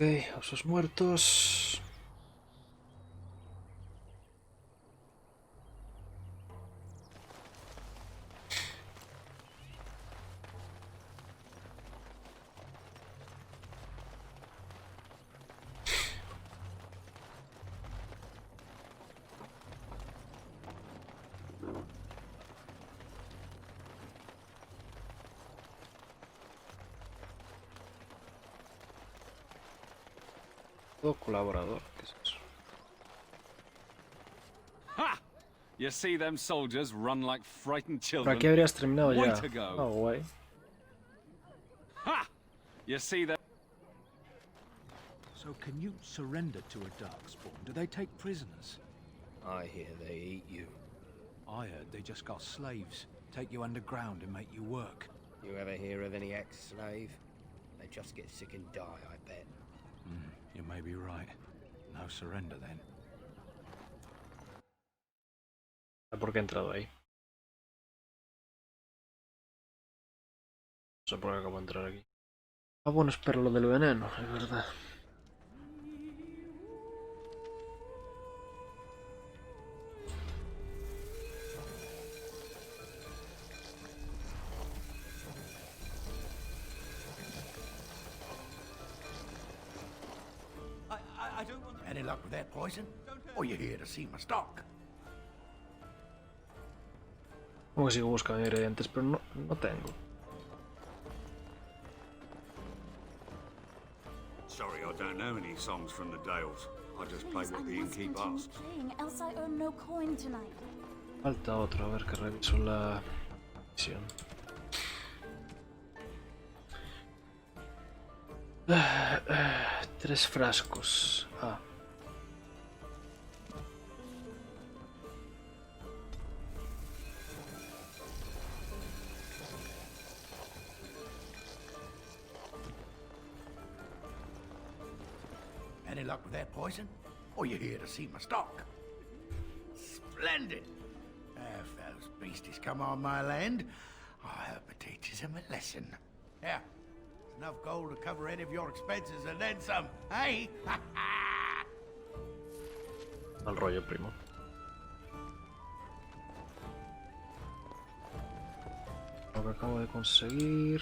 Ok, osos muertos. Todo colaborador, ¿qué es eso? Ha! You see them soldiers run like frightened Por children? aquí habrías terminado ya. Way to go. Oh, guay. Ha! You see them. So can you surrender to a darkspawn? Do they take prisoners? I hear they eat you. I heard they just got slaves. Take you underground and make you work. You ever hear of any ex-slave? They just get sick and die, I bet. You may be right. No surrender then. ¿Por qué he entrado ahí? No sé por qué acabo de entrar aquí. Ah, bueno, espero lo del veneno, es verdad. Any luck with that poison? Or you here to see my stock? Como que sigo buscando ingredientes, pero no tengo. Sorry, I don't know any songs from the Dales. I just play what the innkeep asks. Else I earn no coin tonight. Falta otro, a ver que reviso la misión. Tres frascos. Ah. Any luck with that poison? Or you here to see my stock? Splendid! If those beasties come on my land, I hope it teaches them a lesson. Yeah, enough gold to cover any of your expenses and then some, hey? Mal rollo, primo. Lo que acabo de conseguir.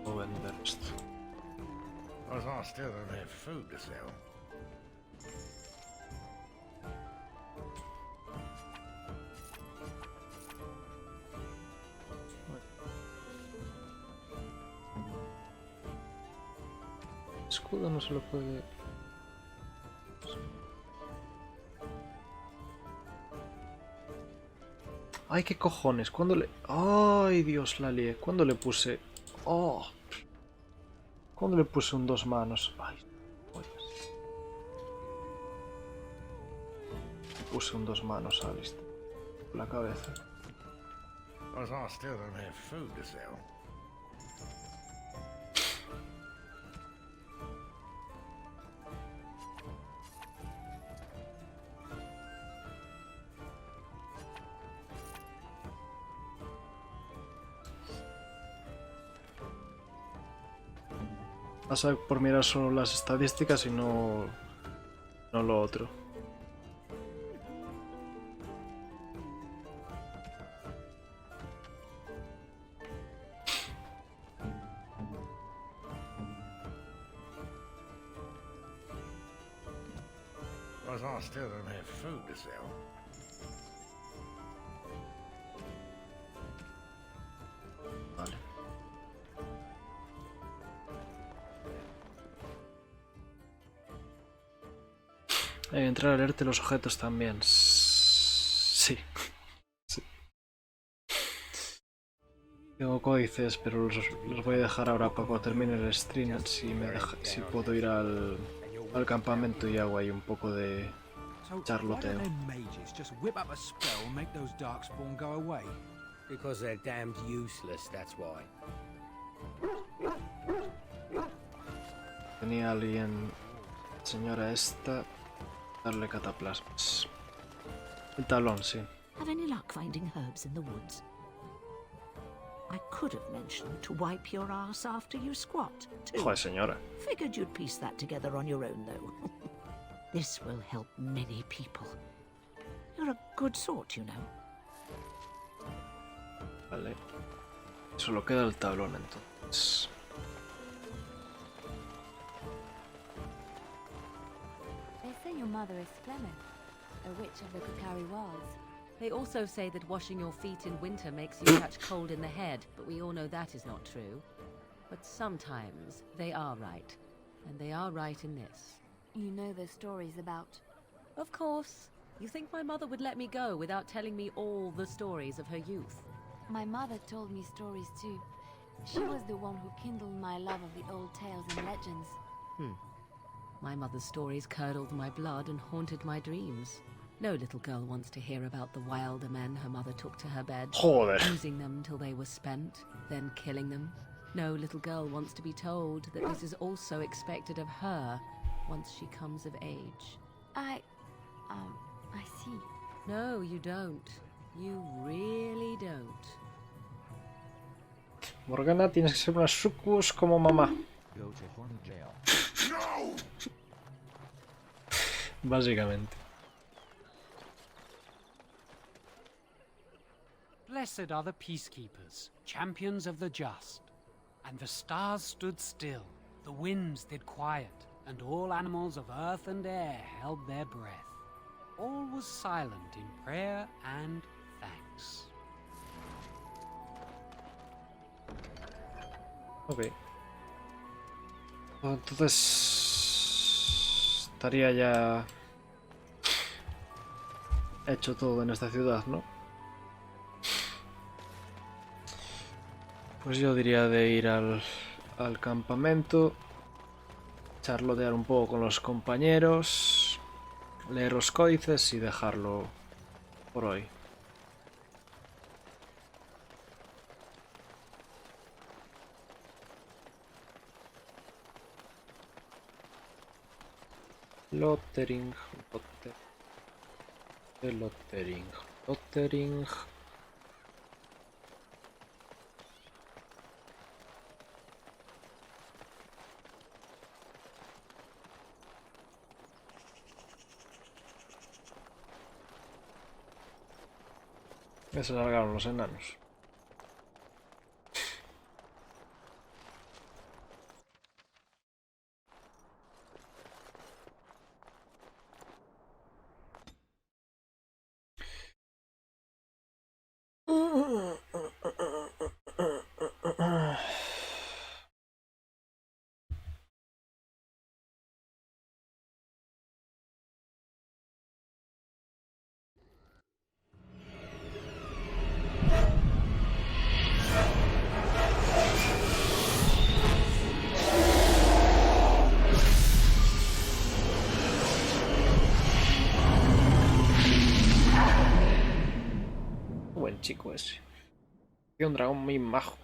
Voy a vender esto. Because I still don't have food to sell. Escudo no se lo puede. Ay, qué cojones. ¿Cuándo le...? Ay, Dios, la lié. ¿Cuándo le puse...? Oh. ¿Cuándo le puse un dos manos? Ay, pollas. Le puse un dos manos a la cabeza. Because I still don't have food to sell. Pasa por mirar solo las estadísticas y no lo otro. Because I still don't have food to sell. Vale. Hay que entrar a leerte los objetos también. Sí. Sí. Tengo códices, pero los voy a dejar ahora para cuando termine el stream. Si puedo ir al campamento y hago ahí un poco de charloteo. Because they're damned useless, that's why. Tenía alguien, señora esta, darle cataplasmas. El talón, sí. Have any luck finding herbs in the woods? I could have mentioned to wipe your ass after you squat, too. Joder, señora. Figured you'd piece that together on your own, though. This will help many people. You're a good sort, you know. Vale. Solo queda el tablón entonces. They say your mother is Flemeth, a witch of the Kukari Wilds. They also say that washing your feet in winter makes you catch cold in the head, but we all know that is not true. But sometimes they are right, and they are right in this. You know those stories about... Of course. You think my mother would let me go without telling me all the stories of her youth? My mother told me stories too. She was the one who kindled my love of the old tales and legends. My mother's stories curdled my blood and haunted my dreams. No little girl wants to hear about the wilder men her mother took to her bed, using them till they were spent, then killing them. No little girl wants to be told that this is also expected of her once she comes of age. I see. No, you don't. You really don't. Morgana, tienes que ser una succubus como mamá. Básicamente. Blessed are the peacekeepers, champions of the just. And the stars stood still, the winds did quiet, and all animals of earth and air held their breath. All was silent in prayer and thanks. Ok. Entonces... estaría ya... hecho todo en esta ciudad, ¿no? Pues yo diría de ir al campamento, charlotear un poco con los compañeros, leer los códices y dejarlo por hoy. Lothering, Lothering. Ya se largaron los enanos. Buen chico ese. Tiene un dragón muy majo.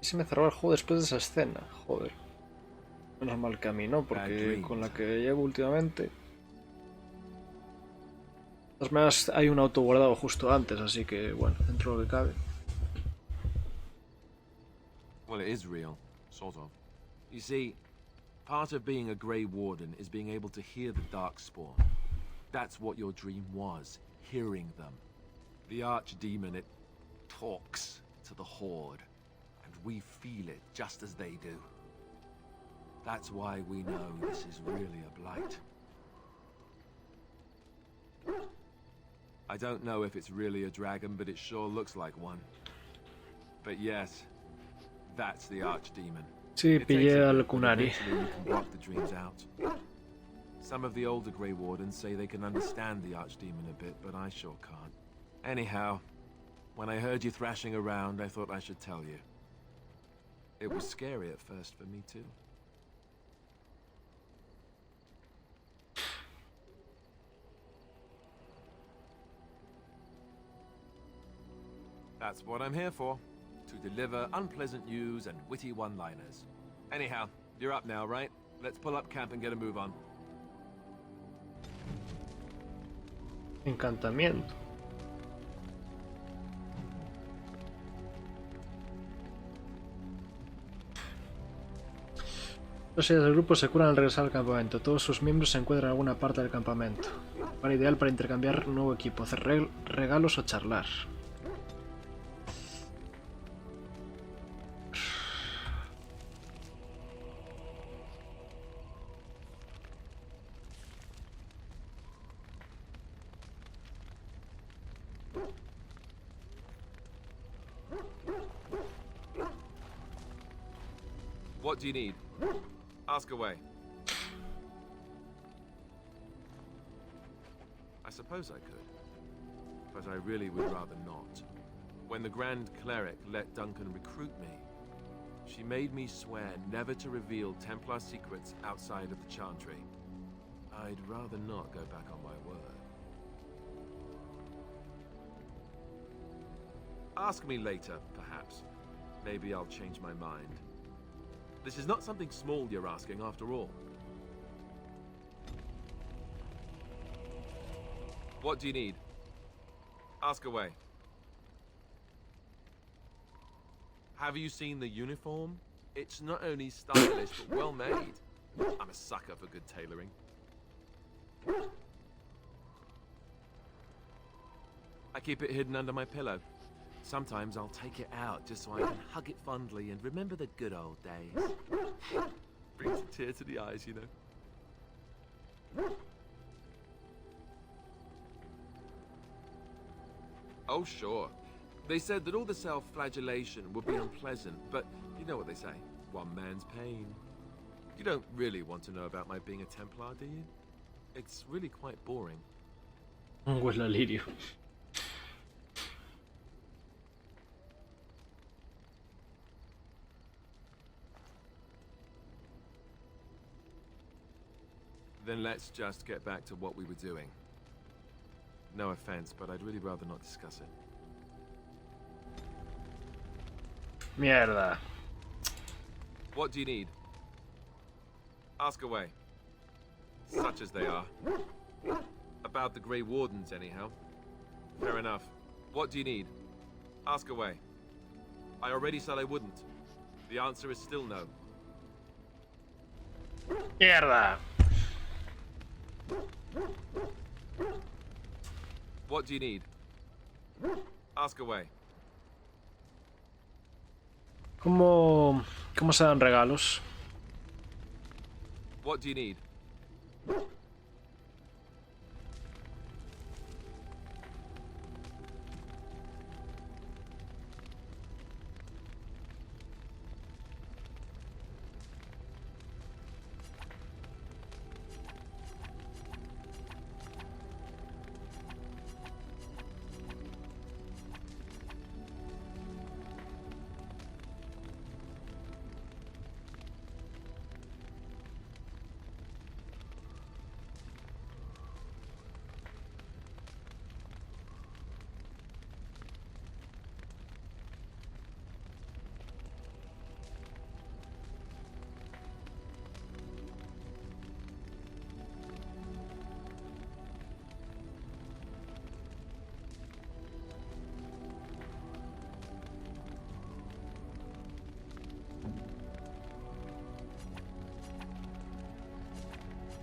Y se me cerró el juego después de esa escena. Joder. Menos mal que a mí no, porque con la que llevo últimamente... De todas maneras hay un auto guardado justo antes, así que bueno, dentro de lo que cabe. Well, it is real, sort of. You see, part of being a Grey Warden is being able to hear the Darkspawn. That's what your dream was, hearing them. The Archdemon, it talks to the Horde, and we feel it just as they do. That's why we know this is really a blight. I don't know if it's really a dragon, but it sure looks like one. But yes, that's the Archdemon. Sí, pillé al Kunari. Some of the older Grey Wardens say they can understand the Archdemon a bit, but I sure can't. Anyhow, when I heard you thrashing around, I thought I should tell you. It was scary at first for me too. That's what I'm here for. To deliver unpleasant news and witty one-liners. Anyhow, you're up now, right? Let's pull up camp and get a move on. Encantamiento. Los líderes del grupo se curan al regresar al campamento. Todos sus miembros se encuentran en alguna parte del campamento. Lugar ideal para intercambiar nuevo equipo, hacer regalos o charlar. What do you need? Ask away. I suppose I could, but I really would rather not. When the Grand Cleric let Duncan recruit me, she made me swear never to reveal Templar secrets outside of the Chantry. I'd rather not go back on my word. Ask me later, perhaps. Maybe I'll change my mind. This is not something small you're asking, after all. What do you need? Ask away. Have you seen the uniform? It's not only stylish, but well made. I'm a sucker for good tailoring. I keep it hidden under my pillow. Sometimes I'll take it out just so I can hug it fondly and remember the good old days. Brings a tear to the eyes, you know. Oh, sure. They said that all the self-flagellation would be unpleasant, but you know what they say. One man's pain. You don't really want to know about my being a Templar, do you? It's really quite boring. Huele a lirio. Then let's just get back to what we were doing. No offense, but I'd really rather not discuss it. Mierda. What do you need? Ask away. Such as they are. About the Grey Wardens, anyhow. Fair enough. What do you need? Ask away. I already said I wouldn't. The answer is still no. Mierda. What do you need? Ask away. ¿Cómo se dan regalos? What do you need?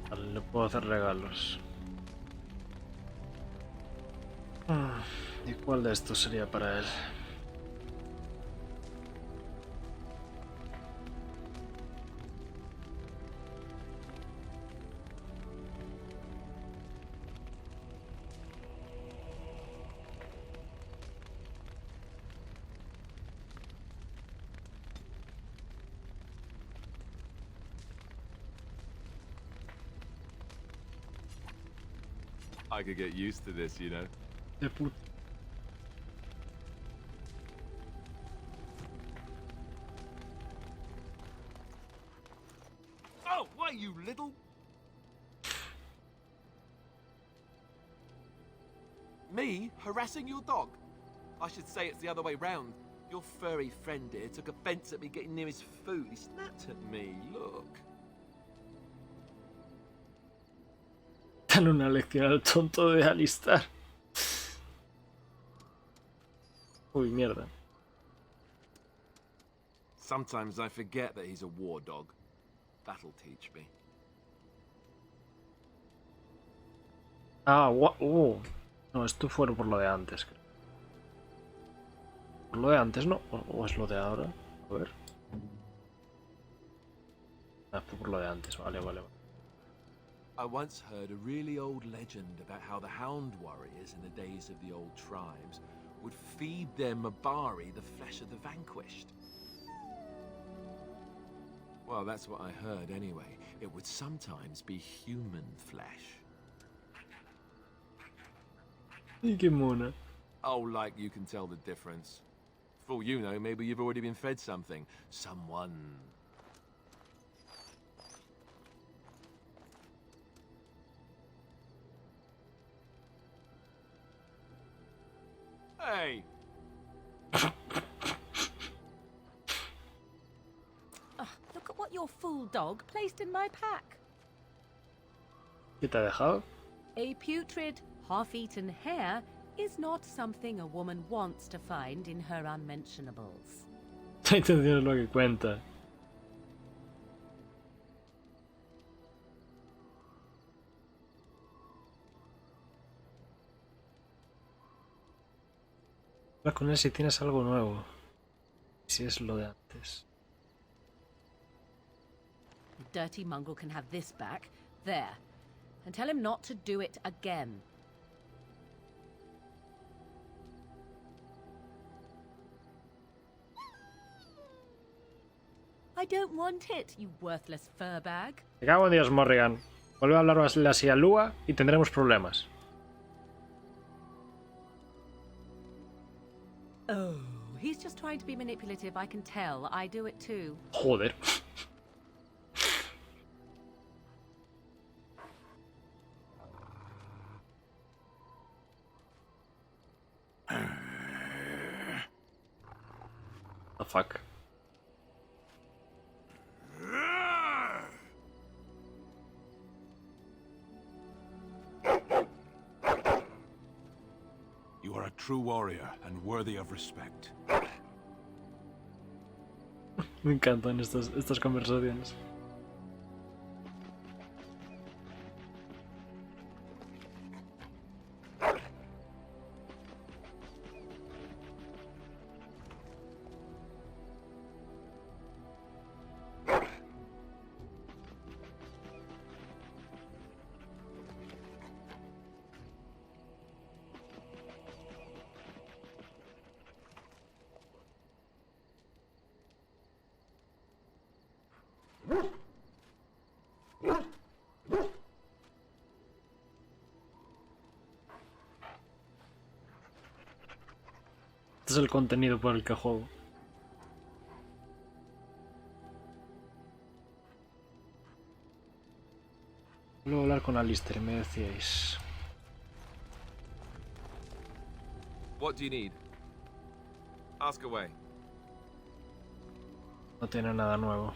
Vale, le puedo hacer regalos. ¿Y cuál de estos sería para él? I could get used to this, you know. De puta. Oh, why, you little... Me harassing your dog? I should say it's the other way round. Your furry friend here took offense at me getting near his food. He snapped at me, look. Dale una lección al tonto de Alistar. Uy, mierda. Sometimes I forget that he's a war dog. That'll teach me. Ah, no, esto fue por lo de antes. ¿Por lo de antes no? ¿O es lo de ahora? A ver. Ah, fue por lo de antes, vale. I once heard a really old legend about how the Hound warriors in the days of the old tribes would feed their Mabari the flesh of the vanquished. Well, that's what I heard anyway. It would sometimes be human flesh. Y qué mona. Oh, like you can tell the difference. For all you know, maybe you've already been fed something. Someone. Hey! Look at what your fool dog placed in my pack. ¿Qué te ha dejado? A putrid, half-eaten hare is not something a woman wants to find in her unmentionables. La intención es lo que cuenta. Habla con él si tienes algo nuevo. Si es lo de antes. The dirty mongrel can have this back. There. And tell him not to do it again. I don't want it, you worthless fur bag. Me cago en Dios, Morrigan. Vuelve a hablarle así a Lua y tendremos problemas. Oh, he's just trying to be manipulative, I can tell. I do it too. Joder. The fuck. You are a true warrior and worthy of respect. Me encantan estas conversaciones. Este es el contenido por el que juego. Luego hablar con Alistair, me decíais. What do you need? Ask away. No tiene nada nuevo.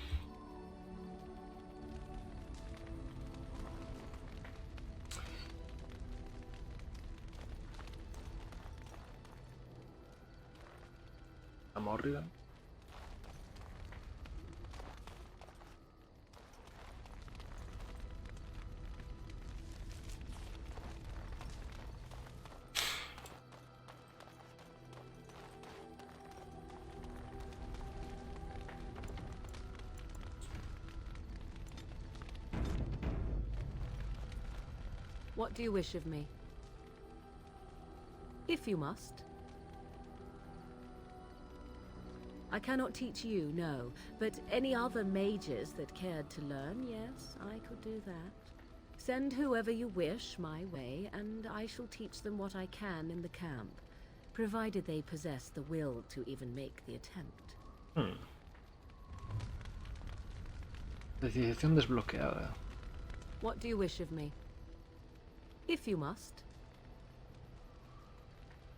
A Morrigan. What do you wish of me? If you must. I cannot teach you, no, but any other mages that cared to learn, yes, I could do that. Send whoever you wish my way, and I shall teach them what I can in the camp, provided they possess the will to even make the attempt. Decisión desbloqueada. What do you wish of me? If you must.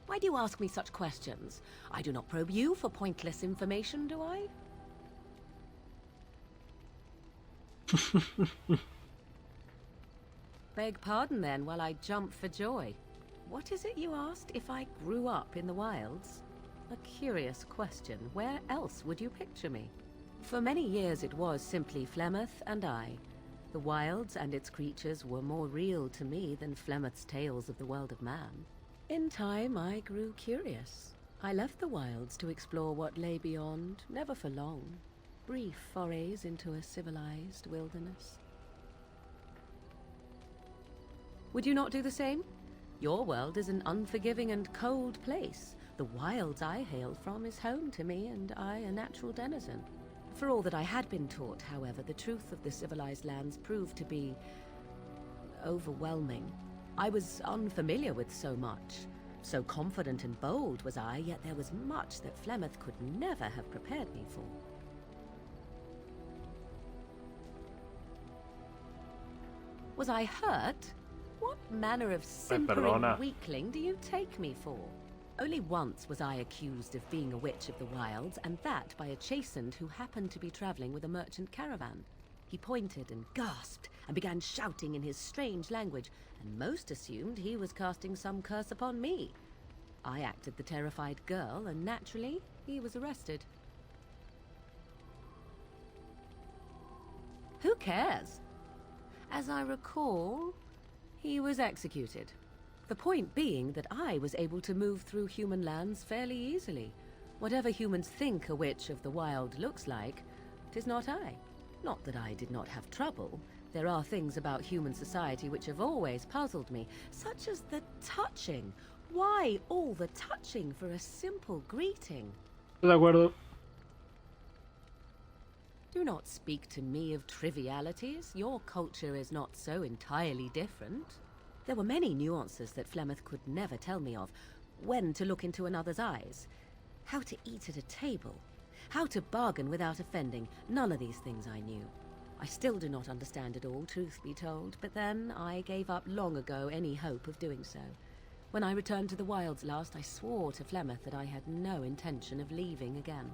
Why do you ask me such questions? I do not probe you for pointless information, do I? Beg pardon then while I jump for joy. What is it you asked if I grew up in the wilds? A curious question. Where else would you picture me? For many years it was simply Flemeth and I. The wilds and its creatures were more real to me than Flemeth's tales of the world of man. In time, I grew curious. I left the wilds to explore what lay beyond, never for long. Brief forays into a civilized wilderness. Would you not do the same? Your world is an unforgiving and cold place. The wilds I hail from is home to me, and I a natural denizen. For all that I had been taught, however, the truth of the civilized lands proved to be overwhelming. I was unfamiliar with so much. So confident and bold was I, yet there was much that Flemeth could never have prepared me for. Was I hurt? What manner of simpering weakling do you take me for? Only once was I accused of being a witch of the wilds, and that by a chastened who happened to be traveling with a merchant caravan. He pointed and gasped and began shouting in his strange language, and most assumed he was casting some curse upon me. I acted the terrified girl, and naturally, he was arrested. Who cares? As I recall, he was executed. The point being that I was able to move through human lands fairly easily. Whatever humans think a witch of the wild looks like, 'tis not I. Not that I did not have trouble. There are things about human society which have always puzzled me, such as the touching. Why all the touching for a simple greeting? De acuerdo. Do not speak to me of trivialities. Your culture is not so entirely different. There were many nuances that Flemeth could never tell me of. When to look into another's eyes. How to eat at a table. How to bargain without offending. None of these things I knew. I still do not understand it all, truth be told, but then I gave up long ago any hope of doing so. When I returned to the wilds last, I swore to Flemeth that I had no intention of leaving again.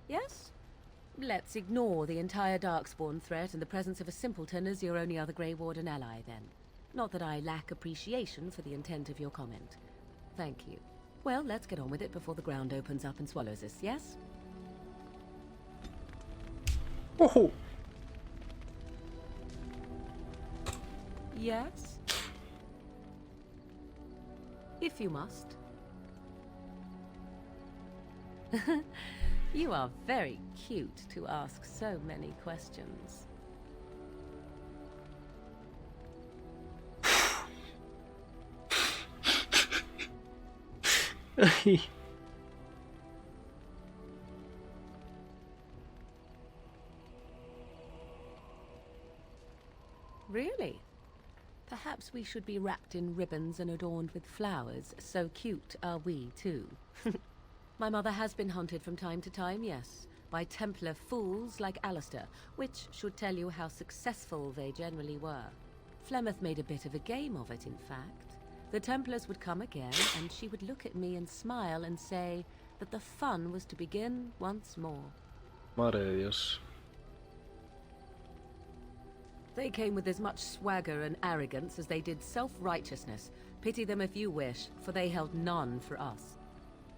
Yes? Let's ignore the entire Darkspawn threat and the presence of a simpleton as your only other Grey Warden ally, then. Not that I lack appreciation for the intent of your comment. Thank you. Well, let's get on with it before the ground opens up and swallows us, yes? Woohoo! Yes? If you must. You are very cute to ask so many questions. Really? Perhaps we should be wrapped in ribbons and adorned with flowers. So cute are we, too. My mother has been hunted from time to time, yes, by Templar fools like Alistair, which should tell you how successful they generally were. Flemeth made a bit of a game of it, in fact. The Templars would come again, and she would look at me and smile and say that the fun was to begin once more. Madre de Dios. They came with as much swagger and arrogance as they did self-righteousness. Pity them if you wish, for they held none for us.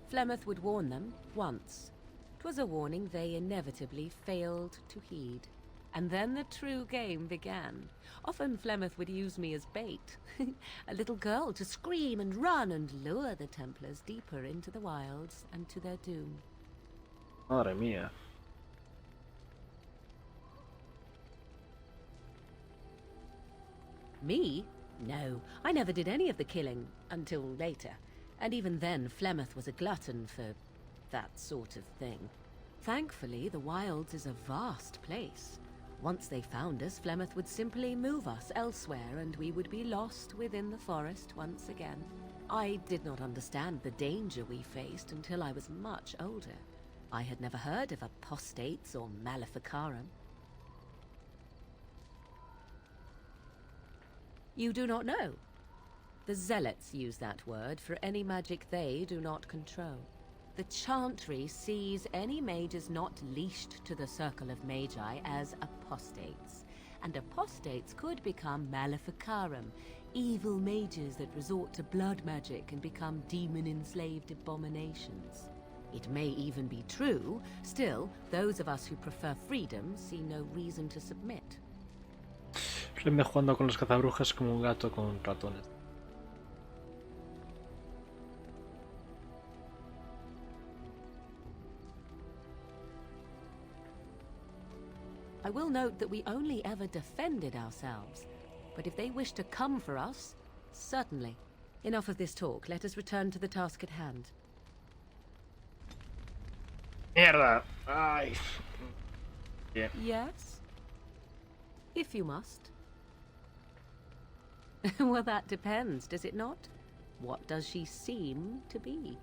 Flemeth would warn them, once. 'Twas a warning they inevitably failed to heed. And then the true game began. Often Flemeth would use me as bait. A little girl to scream and run and lure the Templars deeper into the wilds and to their doom. Madre mía. Me? No, I never did any of the killing, until later. And even then, Flemeth was a glutton for that sort of thing. Thankfully, the wilds is a vast place. Once they found us, Flemeth would simply move us elsewhere, and we would be lost within the forest once again. I did not understand the danger we faced until I was much older. I had never heard of apostates or maleficarum. You do not know? The Zealots use that word for any magic they do not control. The Chantry sees any mages not leashed to the Circle of Magi as apostates. And apostates could become maleficarum, evil mages that resort to blood magic and become demon-enslaved abominations. It may even be true, still, those of us who prefer freedom see no reason to submit. Flemme jugando con los cazabrujas como un gato con ratones. I will note that we only ever defended ourselves, but if they wish to come for us, certainly. Enough of this talk. Let us return to the task at hand. Mierda! Ay. Yeah. Yes? If you must. Well, that depends, does it not? What does she seem to be?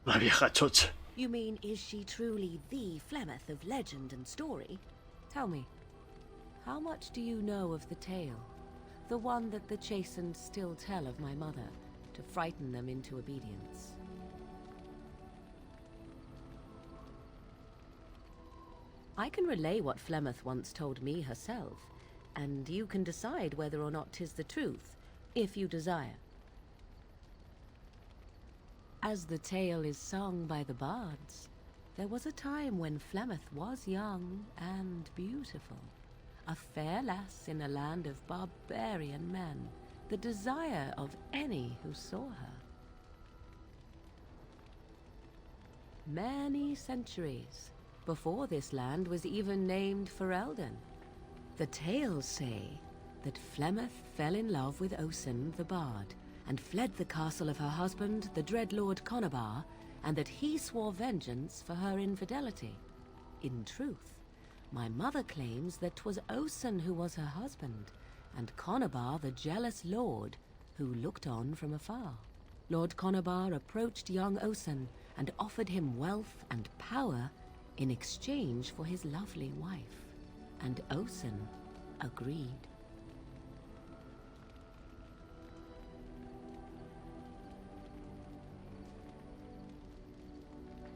La vieja chocha. You mean, is she truly the Flemeth of legend and story? Tell me, how much do you know of the tale? The one that the chastened still tell of my mother, to frighten them into obedience. I can relay what Flemeth once told me herself, and you can decide whether or not 'tis the truth, if you desire. As the tale is sung by the bards, there was a time when Flemeth was young and beautiful, a fair lass in a land of barbarian men, the desire of any who saw her. Many centuries before this land was even named Ferelden. The tales say that Flemeth fell in love with Osen the bard, and fled the castle of her husband, the dread Lord Conabar, and that he swore vengeance for her infidelity. In truth, my mother claims that 'twas Osen who was her husband, and Conabar the jealous lord who looked on from afar. Lord Conabar approached young Osen and offered him wealth and power in exchange for his lovely wife, and Osen agreed.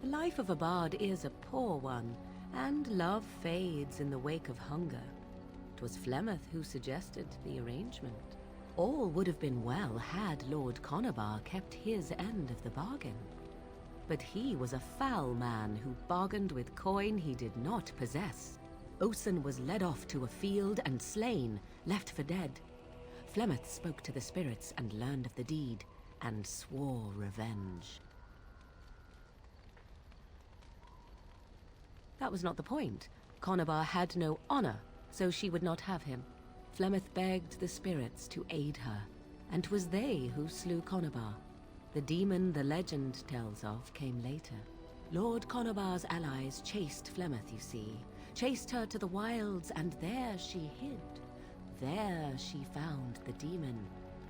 The life of a bard is a poor one, and love fades in the wake of hunger. 'Twas Flemeth who suggested the arrangement. All would have been well had Lord Conabar kept his end of the bargain. But he was a foul man who bargained with coin he did not possess. Osen was led off to a field and slain, left for dead. Flemeth spoke to the spirits and learned of the deed, and swore revenge. That was not the point. Conabar had no honor, so she would not have him. Flemeth begged the spirits to aid her, and 'twas they who slew Conabar. The demon the legend tells of came later. Lord Conabar's allies chased Flemeth, you see. Chased her to the wilds, and there she hid. There she found the demon,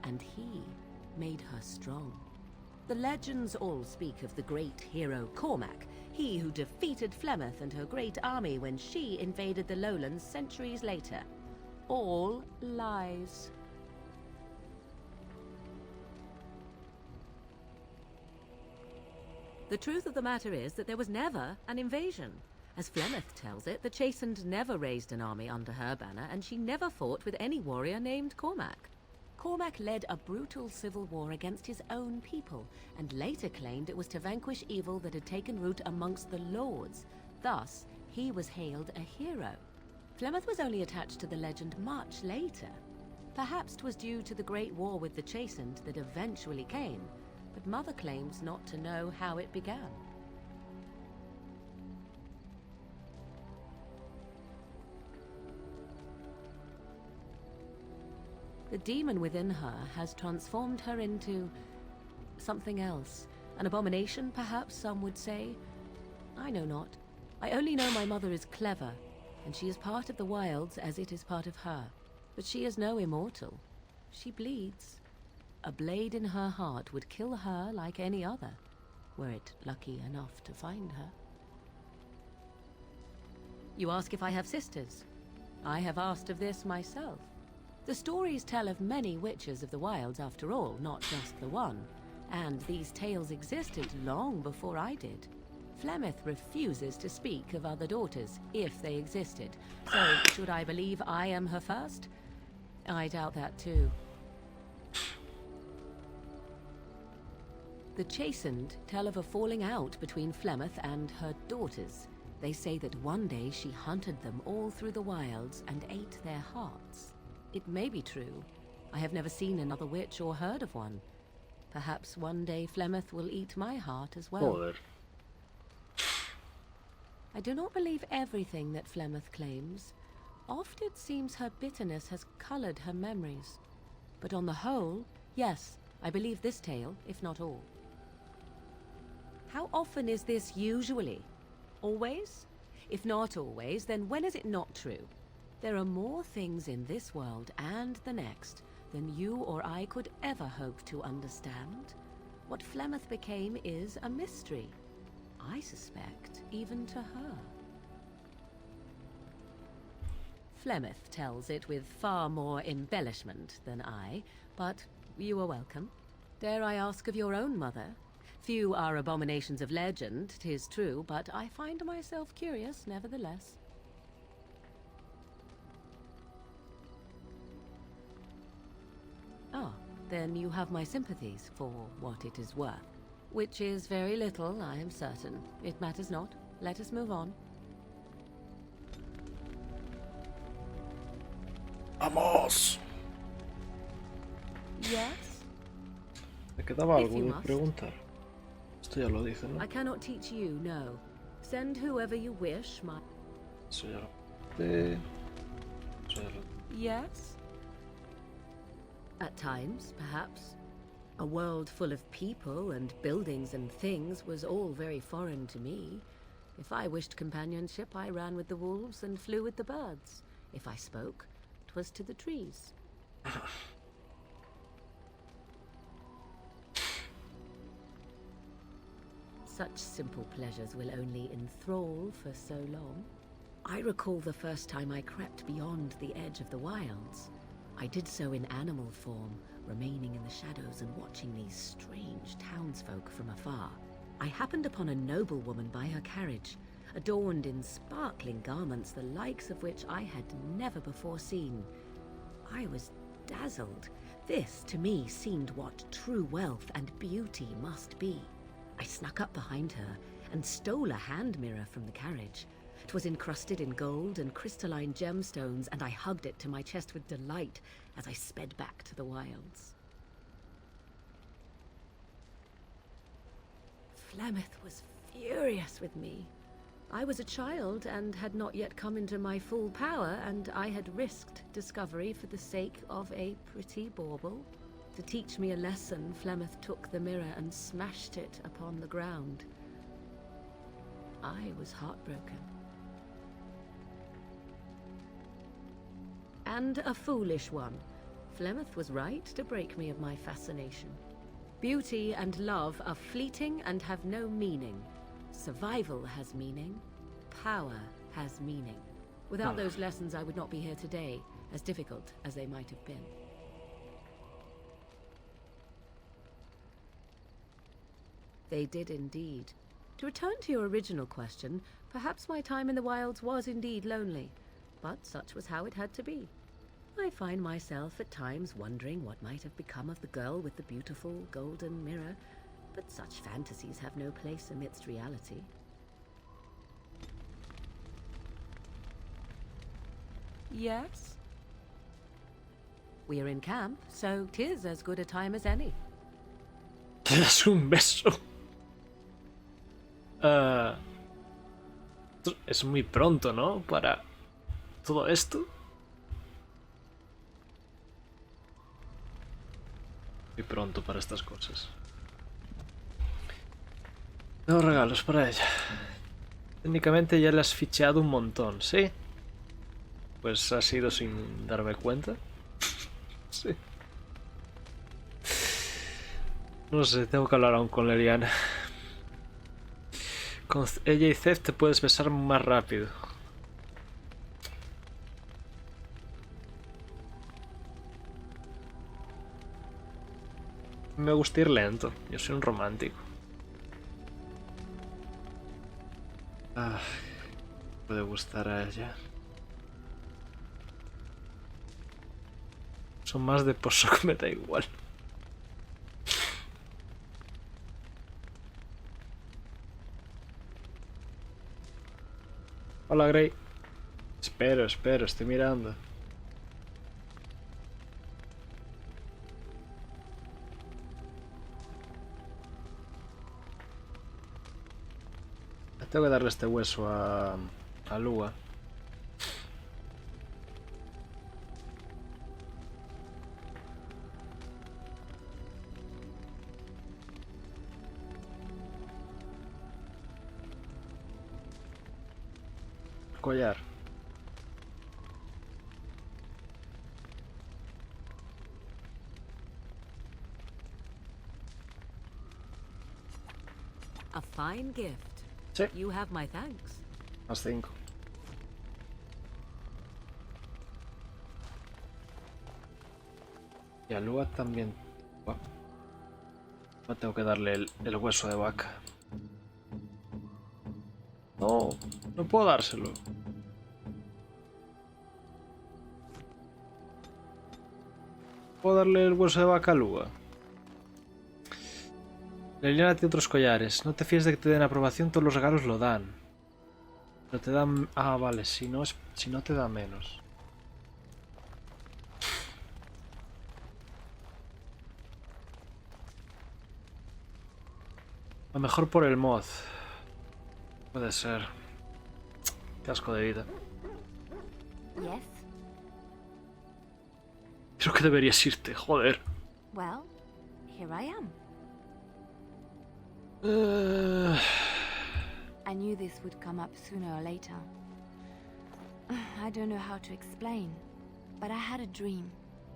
and he made her strong. The legends all speak of the great hero Cormac, he who defeated Flemeth and her great army when she invaded the lowlands centuries later. All lies. The truth of the matter is that there was never an invasion. As Flemeth tells it, the Chastened never raised an army under her banner, and she never fought with any warrior named Cormac. Cormac led a brutal civil war against his own people, and later claimed it was to vanquish evil that had taken root amongst the lords. Thus, he was hailed a hero. Flemeth was only attached to the legend much later. Perhaps 'twas due to the great war with the Chastened that eventually came, but Mother claims not to know how it began. The demon within her has transformed her into something else. An abomination, perhaps some would say. I know not. I only know my mother is clever, and she is part of the wilds as it is part of her. But she is no immortal. She bleeds. A blade in her heart would kill her like any other, were it lucky enough to find her. You ask if I have sisters. I have asked of this myself. The stories tell of many witches of the wilds after all, not just the one, And these tales existed long before I did. Flemeth refuses to speak of other daughters, if they existed. So, should I believe I am her first? I doubt that too. The Chastened tell of a falling out between Flemeth and her daughters. They say that one day she hunted them all through the wilds and ate their hearts. It may be true. I have never seen another witch or heard of one. Perhaps one day Flemeth will eat my heart as well. Joder. I do not believe everything that Flemeth claims. Oft it seems her bitterness has colored her memories. But on the whole, yes, I believe this tale, if not all. How often is this usually? Always? If not always, then when is it not true? There are more things in this world and the next than you or I could ever hope to understand. What Flemeth became is a mystery. I suspect, even to her. Flemeth tells it with far more embellishment than I, but you are welcome. Dare I ask of your own mother? Few are abominations of legend, 'tis true, but I find myself curious nevertheless. Ah, then you have my sympathies for what it is worth. Which is very little, I am certain. It matters not. Let us move on. ¡Vamos! Yes? Me quedaba If algo you de must. preguntar. Esto ya lo dice, ¿no? I cannot teach you, no. Send whoever you wish, my... Eso ya lo... Eso ya lo... Yes? At times, perhaps. A world full of people and buildings and things was all very foreign to me. If I wished companionship, I ran with the wolves and flew with the birds. If I spoke, 'twas to the trees. Such simple pleasures will only enthrall for so long. I recall the first time I crept beyond the edge of the wilds. I did so in animal form, remaining in the shadows and watching these strange townsfolk from afar. I happened upon a noblewoman by her carriage, adorned in sparkling garments the likes of which I had never before seen. I was dazzled. This, to me, seemed what true wealth and beauty must be. I snuck up behind her and stole a hand mirror from the carriage. 'Twas encrusted in gold and crystalline gemstones, and I hugged it to my chest with delight as I sped back to the wilds. Flemeth was furious with me. I was a child and had not yet come into my full power, and I had risked discovery for the sake of a pretty bauble. To teach me a lesson, Flemeth took the mirror and smashed it upon the ground. I was heartbroken. And a foolish one. Flemeth was right to break me of my fascination. Beauty and love are fleeting and have no meaning. Survival has meaning. Power has meaning. Without those lessons, I would not be here today, as difficult as they might have been. They did indeed. To return to your original question, perhaps my time in the wilds was indeed lonely, but such was how it had to be. I find myself at times wondering what might have become of the girl with the beautiful golden mirror, but such fantasies have no place amidst reality. Yes? We are in camp, so 'tis as good a time as any. Te das un beso. Es muy pronto, ¿no? Para todo esto. Muy pronto para estas cosas. Tengo regalos para ella. Técnicamente ya le has ficheado un montón, ¿sí? Pues ha sido sin darme cuenta. Sí. No sé, tengo que hablar aún con Leliana. Con ella y Zef te puedes besar más rápido. Me gusta ir lento. Yo soy un romántico. Ah, puede gustar a ella. Son más de pozo que me da igual. Hola, Grey. Espero, estoy mirando. Tengo que darle este hueso a Lua. Collar. A fine gift. Sí. You have my thanks. Más 5. Y a Lua también. No tengo que darle el hueso de vaca. No, no puedo dárselo. ¿Puedo darle el hueso de vaca a Lua? Liliana tiene otros collares. No te fíes de que te den aprobación, todos los regalos lo dan. Pero te dan... Ah, vale, si no te da menos. A lo mejor por el mod. Puede ser. Qué asco de vida. Yes? Creo que deberías irte, joder. Well, here I am. I knew this would come up sooner or later. I don't know how to explain, but I had a dream.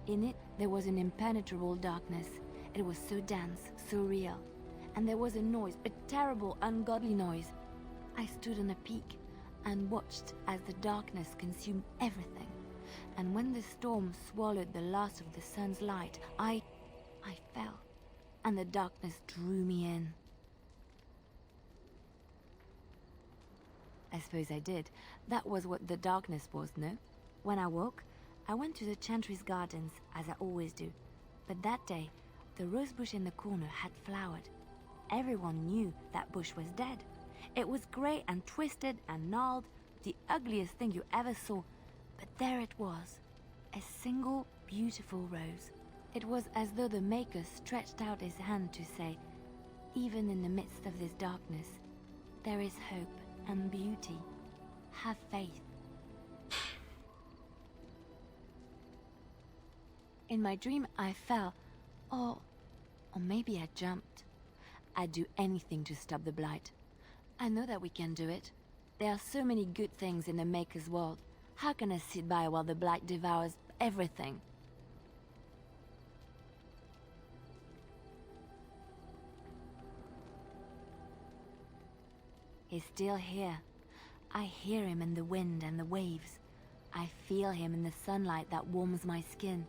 In it, there was an impenetrable darkness. It was so dense, so real. And there was a noise, a terrible, ungodly noise. I stood on a peak and watched as the darkness consumed everything. And when the storm swallowed the last of the sun's light, I fell, and the darkness drew me in. I suppose I did. That was what the darkness was, no? When I woke, I went to the Chantry's gardens, as I always do. But that day, the rosebush in the corner had flowered. Everyone knew that bush was dead. It was grey and twisted and gnarled, the ugliest thing you ever saw. But there it was, a single beautiful rose. It was as though the Maker stretched out his hand to say, even in the midst of this darkness, there is hope and beauty. Have faith. In my dream, I fell, or maybe I jumped. I'd do anything to stop the blight. I know that we can do it. There are so many good things in the Maker's world. How can I sit by while the blight devours everything? He's still here. I hear him in the wind and the waves. I feel him in the sunlight that warms my skin.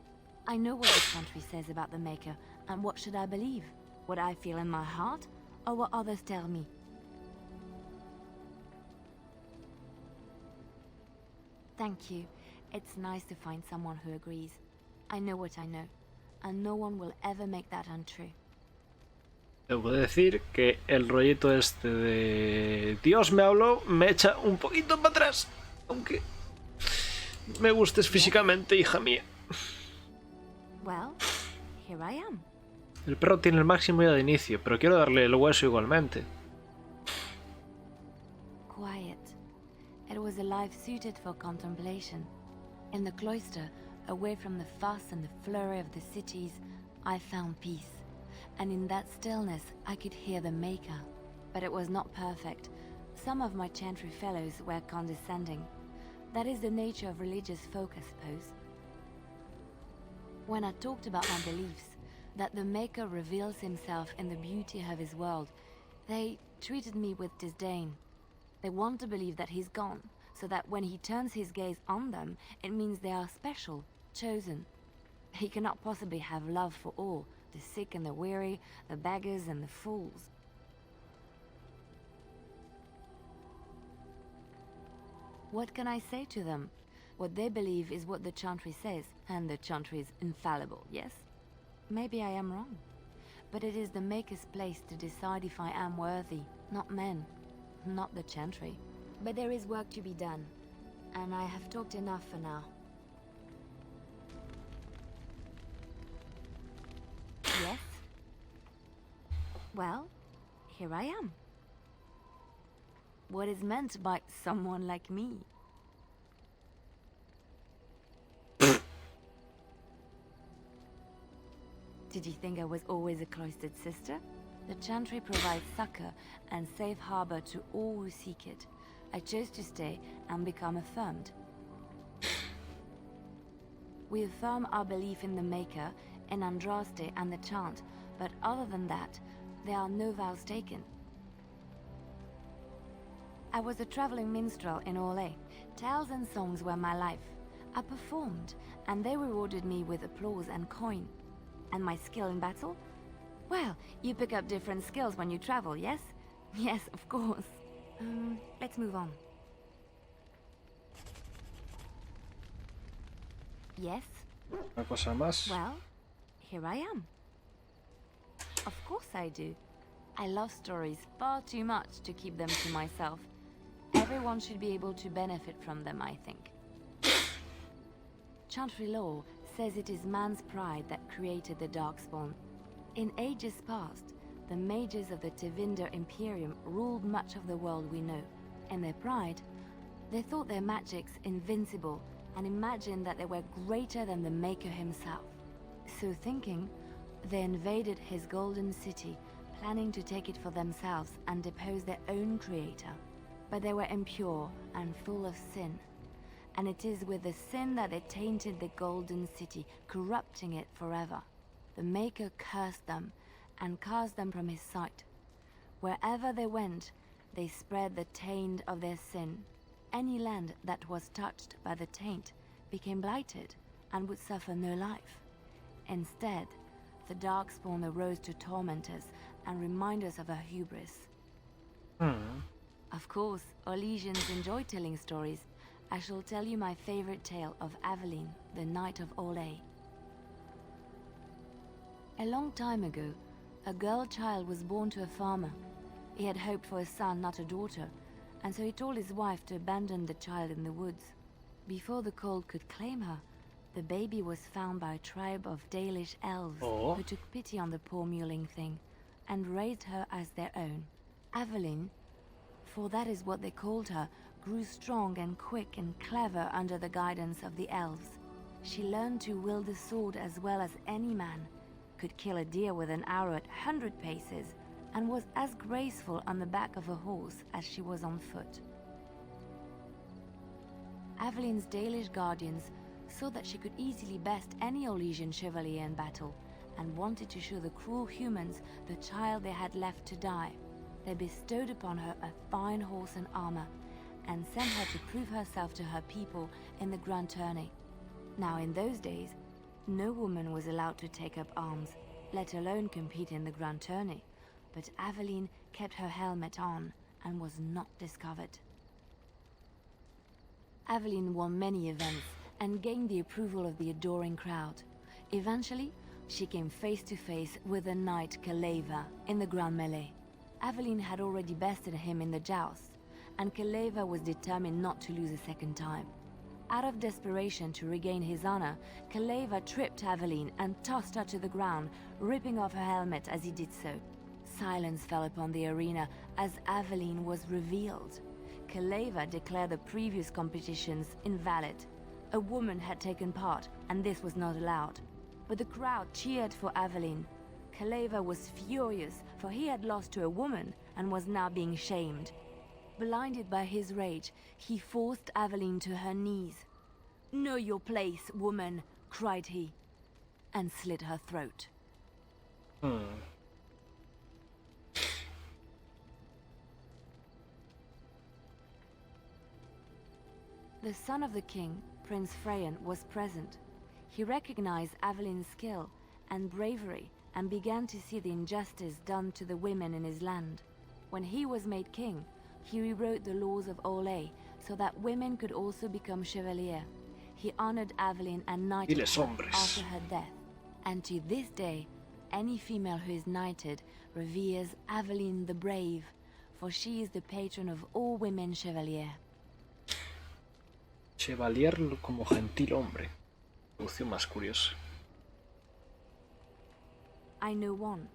I know what the country says about the Maker, and what should I believe? What I feel in my heart, or what others tell me? Thank you. It's nice to find someone who agrees. I know what I know, and no one will ever make that untrue. Debo decir que el rollito este de Dios me habló me echa un poquito para atrás, aunque me gustes físicamente, hija mía. Well, here I am. El perro tiene el máximo ya de inicio, pero quiero darle el hueso igualmente. Quiet. It was a life suited for contemplation. In the cloister, away from the fuss and the flurry of the cities, I found peace. And in that stillness, I could hear the Maker. But it was not perfect. Some of my chantry fellows were condescending. That is the nature of religious folk, I suppose. When I talked about my beliefs, that the Maker reveals himself in the beauty of his world, they treated me with disdain. They want to believe that he's gone, so that when he turns his gaze on them, it means they are special, chosen. He cannot possibly have love for all, the sick and the weary, the beggars and the fools. What can I say to them? What they believe is what the Chantry says, and the Chantry is infallible, yes? Maybe I am wrong. But it is the Maker's place to decide if I am worthy, not men, not the Chantry. But there is work to be done, and I have talked enough for now. Yes? Well, here I am. What is meant by someone like me? Did you think I was always a cloistered sister? The Chantry provides succor and safe harbor to all who seek it. I chose to stay and become affirmed. We affirm our belief in the Maker, in Andraste and the chant, but other than that, there are no vows taken. I was a traveling minstrel in Orlais. Tales and songs were my life. I performed, and they rewarded me with applause and coin. And my skill in battle? Well, you pick up different skills when you travel, yes? Yes, of course. Let's move on. Yes? Una cosa más. Well, here I am. Of course I do. I love stories far too much to keep them to myself. Everyone should be able to benefit from them, I think. Chantry law says it is man's pride that created the Darkspawn. In ages past, the mages of the Tevinder Imperium ruled much of the world we know. In their pride, they thought their magics invincible and imagined that they were greater than the Maker himself. So thinking, they invaded his golden city, planning to take it for themselves and depose their own creator. But they were impure and full of sin. And it is with the sin that they tainted the golden city, corrupting it forever. The Maker cursed them and cast them from his sight. Wherever they went, they spread the taint of their sin. Any land that was touched by the taint became blighted and would suffer no life. Instead, the Darkspawn arose to torment us and remind us of our hubris. Of course, Orlesians enjoy telling stories. I shall tell you my favorite tale of Aveline, the Knight of Orlais. A long time ago, a girl child was born to a farmer. He had hoped for a son, not a daughter, and so he told his wife to abandon the child in the woods. Before the cold could claim her, the baby was found by a tribe of Dalish elves who took pity on the poor mewling thing and raised her as their own. Aveline, for that is what they called her, grew strong and quick and clever under the guidance of the elves. She learned to wield the sword as well as any man, could kill a deer with an arrow at 100 paces, and was as graceful on the back of a horse as she was on foot. Aveline's Dalish guardians saw that she could easily best any Orlesian chevalier in battle, and wanted to show the cruel humans the child they had left to die. They bestowed upon her a fine horse and armor, and sent her to prove herself to her people in the grand tourney. Now in those days, no woman was allowed to take up arms, let alone compete in the grand tourney, but Aveline kept her helmet on and was not discovered. Aveline won many events and gained the approval of the adoring crowd. Eventually, she came face to face with the knight Kaleva in the grand melee. Aveline had already bested him in the joust, and Kaleva was determined not to lose a second time. Out of desperation to regain his honor, Kaleva tripped Aveline and tossed her to the ground, ripping off her helmet as he did so. Silence fell upon the arena as Aveline was revealed. Kaleva declared the previous competitions invalid. A woman had taken part, and this was not allowed. But the crowd cheered for Aveline. Kaleva was furious, for he had lost to a woman and was now being shamed. Blinded by his rage, he forced Aveline to her knees. "Know your place, woman," cried he, and slit her throat. The son of the king, Prince Freyan, was present. He recognized Avelin's skill and bravery and began to see the injustice done to the women in his land. When he was made king, he rewrote the laws of Orlais so that women could also become chevalier. He honored Aveline and knighted her after her death. And to this day, any female who is knighted reveres Aveline the Brave, for she is the patron of all women chevalier. Chevalier como gentil hombre. Traducción más curiosa. I know one,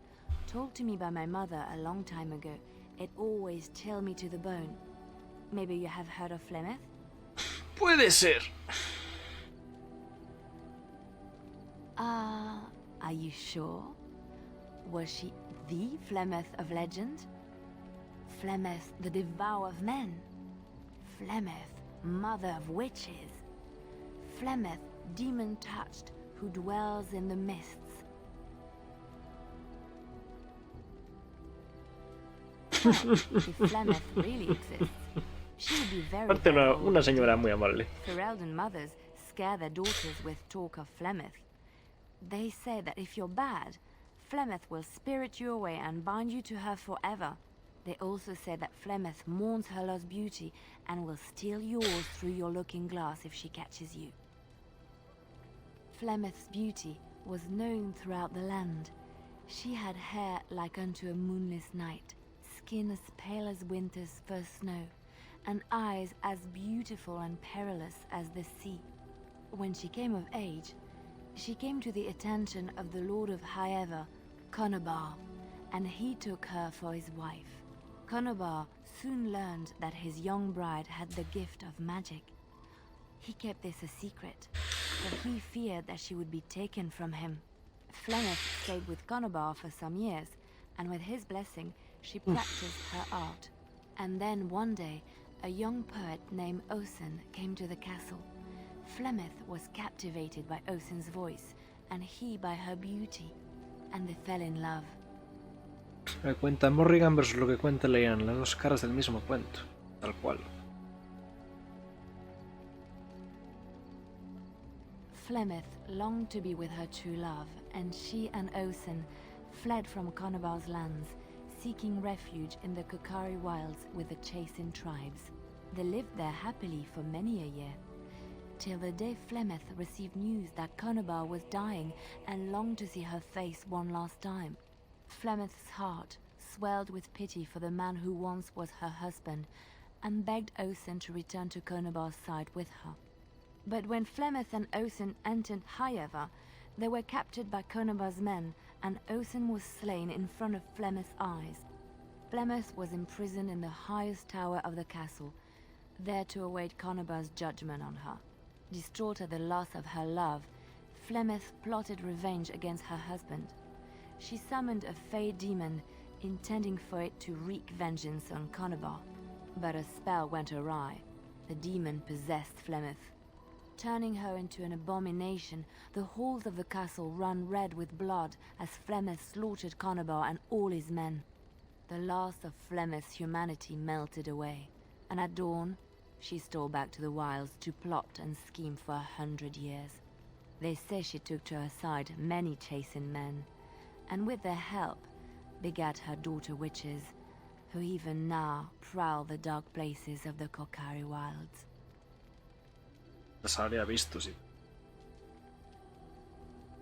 told to me by my mother a long time ago. It always chilled me to the bone. Maybe you have heard of Flemeth? Puede ser. Are you sure? Was she the Flemeth of legend? Flemeth, the devourer of men? Flemeth, mother of witches? Flemeth, demon-touched, who dwells in the mists? Well, if Flemeth really exists, she would be very una señora muy amable. Ferelden mothers scare their daughters with talk of Flemeth. They say that if you're bad, Flemeth will spirit you away and bind you to her forever. They also say that Flemeth mourns her lost beauty and will steal yours through your looking glass if she catches you. Flemeth's beauty was known throughout the land. She had hair like unto a moonless night, skin as pale as winter's first snow, and eyes as beautiful and perilous as the sea. When she came of age, she came to the attention of the Lord of Highever, Conobar, and he took her for his wife. Conobar soon learned that his young bride had the gift of magic. He kept this a secret, but he feared that she would be taken from him. Flemeth stayed with Conobar for some years, and with his blessing, she practiced her art. And then one day, a young poet named Osen came to the castle. Flemeth was captivated by Osen's voice, and he by her beauty, and they fell in love. Cuenta Morrigan versus lo que cuenta Leanne, las dos caras del mismo cuento, tal cual. Flemeth longed to be with her true love, and she and Osen fled from Conobar's lands, seeking refuge in the Kokari wilds with the Chasing tribes. They lived there happily for many a year, till the day Flemeth received news that Conobar was dying and longed to see her face one last time. Flemeth's heart swelled with pity for the man who once was her husband, and begged Osen to return to Conobar's side with her. But when Flemeth and Osen entered Highever, they were captured by Conobar's men, and Osen was slain in front of Flemeth's eyes. Flemeth was imprisoned in the highest tower of the castle, there to await Conobar's judgment on her. Distraught at the loss of her love, Flemeth plotted revenge against her husband. She summoned a fey demon, intending for it to wreak vengeance on Conobar. But a spell went awry. The demon possessed Flemeth. Turning her into an abomination, the halls of the castle ran red with blood as Flemeth slaughtered Conobar and all his men. The last of Flemeth's humanity melted away, and at dawn, she stole back to the wilds to plot and scheme for 100 years. They say she took to her side many Chasing men, and with their help, begat her daughter witches, who even now prowl the dark places of the Kokari wilds. Las habría visto, sí.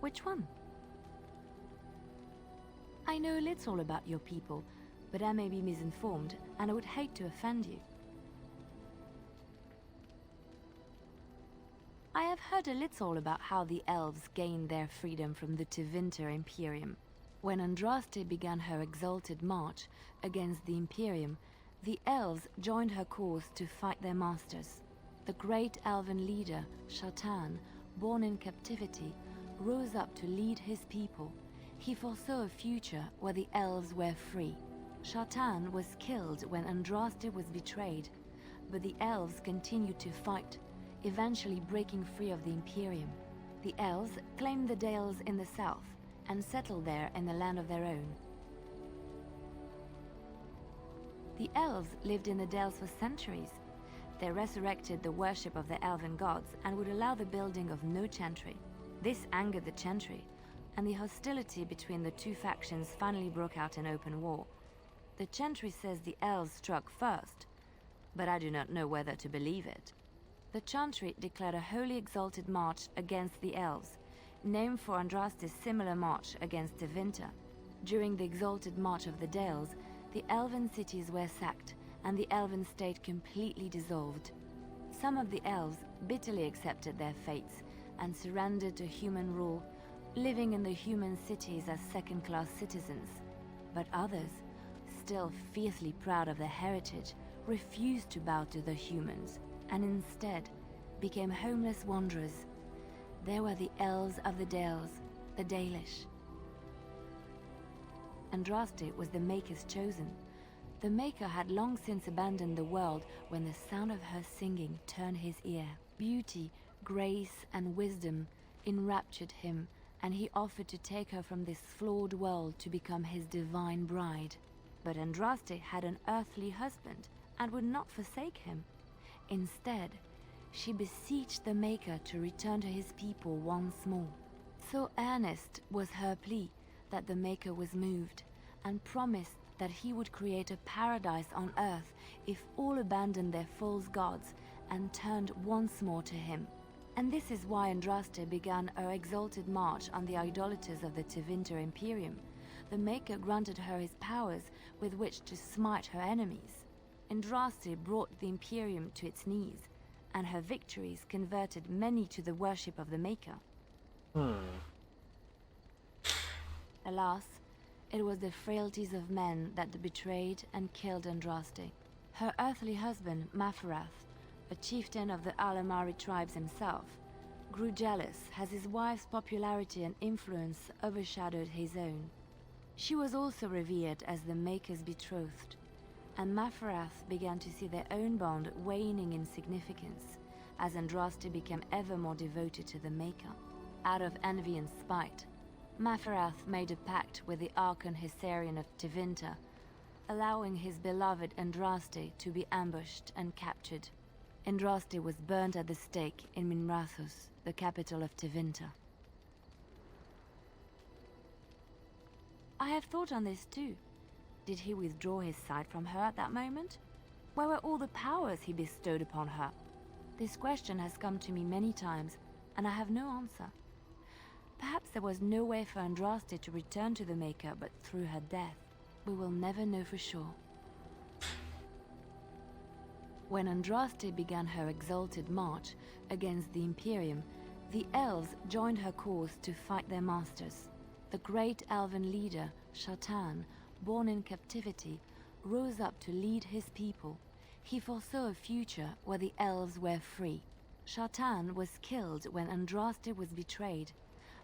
Which one? I know a little about your people, but I may be misinformed, and I would hate to offend you. I have heard a little about how the elves gained their freedom from the Tevinter Imperium. When Andraste began her exalted march against the Imperium, the elves joined her cause to fight their masters. The great elven leader, Shatan, born in captivity, rose up to lead his people. He foresaw a future where the elves were free. Shatan was killed when Andraste was betrayed, but the elves continued to fight, eventually breaking free of the Imperium. The elves claimed the Dales in the south and settled there in the land of their own. The elves lived in the Dales for centuries. They resurrected the worship of the elven gods and would allow the building of no chantry. This angered the Chantry, and the hostility between the two factions finally broke out in open war. The Chantry says the elves struck first, but I do not know whether to believe it. The Chantry declared a holy exalted march against the elves, named for Andraste's similar march against Tevinter. During the exalted march of the Dales, the elven cities were sacked, and the elven state completely dissolved. Some of the elves bitterly accepted their fates and surrendered to human rule, living in the human cities as second-class citizens. But others, still fiercely proud of their heritage, refused to bow to the humans, and instead became homeless wanderers. There were the elves of the Dales, the Dalish. Andraste was the Maker's chosen. The Maker had long since abandoned the world when the sound of her singing turned his ear. Beauty, grace, and wisdom enraptured him, and he offered to take her from this flawed world to become his divine bride. But Andraste had an earthly husband and would not forsake him. Instead, she beseeched the Maker to return to his people once more. So earnest was her plea that the Maker was moved, and promised that he would create a paradise on earth if all abandoned their false gods and turned once more to him. And this is why Andraste began her exalted march on the idolaters of the Tevinter Imperium. The Maker granted her his powers with which to smite her enemies. Andraste brought the Imperium to its knees, and her victories converted many to the worship of the Maker. Alas, it was the frailties of men that betrayed and killed Andraste. Her earthly husband, Maferath, a chieftain of the Alamari tribes himself, grew jealous as his wife's popularity and influence overshadowed his own. She was also revered as the Maker's betrothed, and Maferath began to see their own bond waning in significance as Andraste became ever more devoted to the Maker. Out of envy and spite, Maferath made a pact with the Archon Hysarian of Tevinter, allowing his beloved Andraste to be ambushed and captured. Andraste was burnt at the stake in Minrathous, the capital of Tevinter. I have thought on this too. Did he withdraw his sight from her at that moment? Where were all the powers he bestowed upon her? This question has come to me many times, and I have no answer. Perhaps there was no way for Andraste to return to the Maker but through her death. We will never know for sure. When Andraste began her exalted march against the Imperium, the elves joined her cause to fight their masters. The great elven leader, Shatan, born in captivity, rose up to lead his people. He foresaw a future where the elves were free. Shatan was killed when Andraste was betrayed,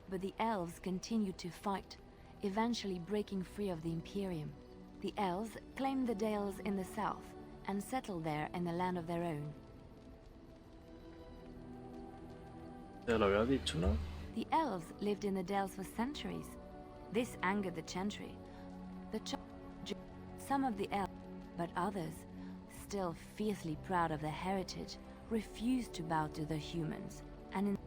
but the elves continued to fight, eventually breaking free of the Imperium. The elves claimed the Dales in the south and settled there in the land of their own. Ya lo había dicho, ¿no? The elves lived in the Dales for centuries. This angered the Chantry. Some of the elves, but others, still fiercely proud of their heritage, refused to bow to the humans, and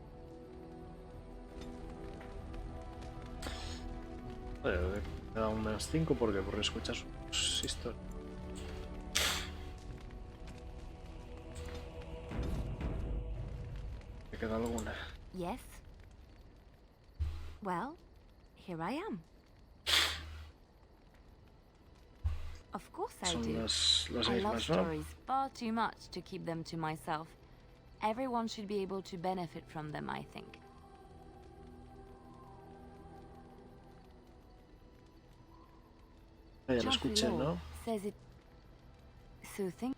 Me da un -5 porque por escuchar sus historias. ¿Me queda alguna? Yes. Well, here I am. Of course I Son do. las I love mismas, ¿no? stories far too much to keep them to myself. Everyone should be able to benefit from them, I think. Ya lo escuché, Law ¿no? says it. So think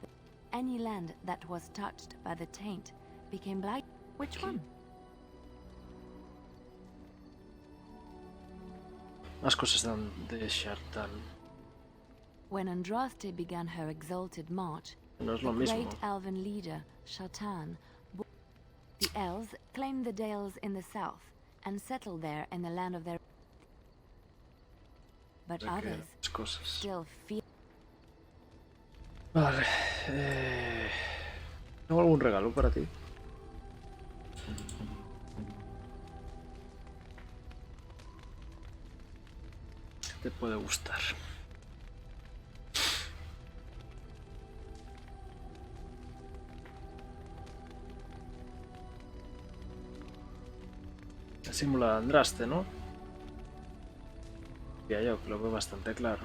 that any land that was touched by the taint became blight. Which one? Más cosas dan de Shartan. When Andraste began her exalted march, No es the lo mismo. great elven leader, Shatan, the elves claimed the Dales in the south and settled there in the land of their... But O sea que others las cosas. still feel... Vale. ¿Tengo algún regalo para ti? te puede gustar. El símbolo de Andraste, ¿no? Ya yo, que lo veo bastante claro.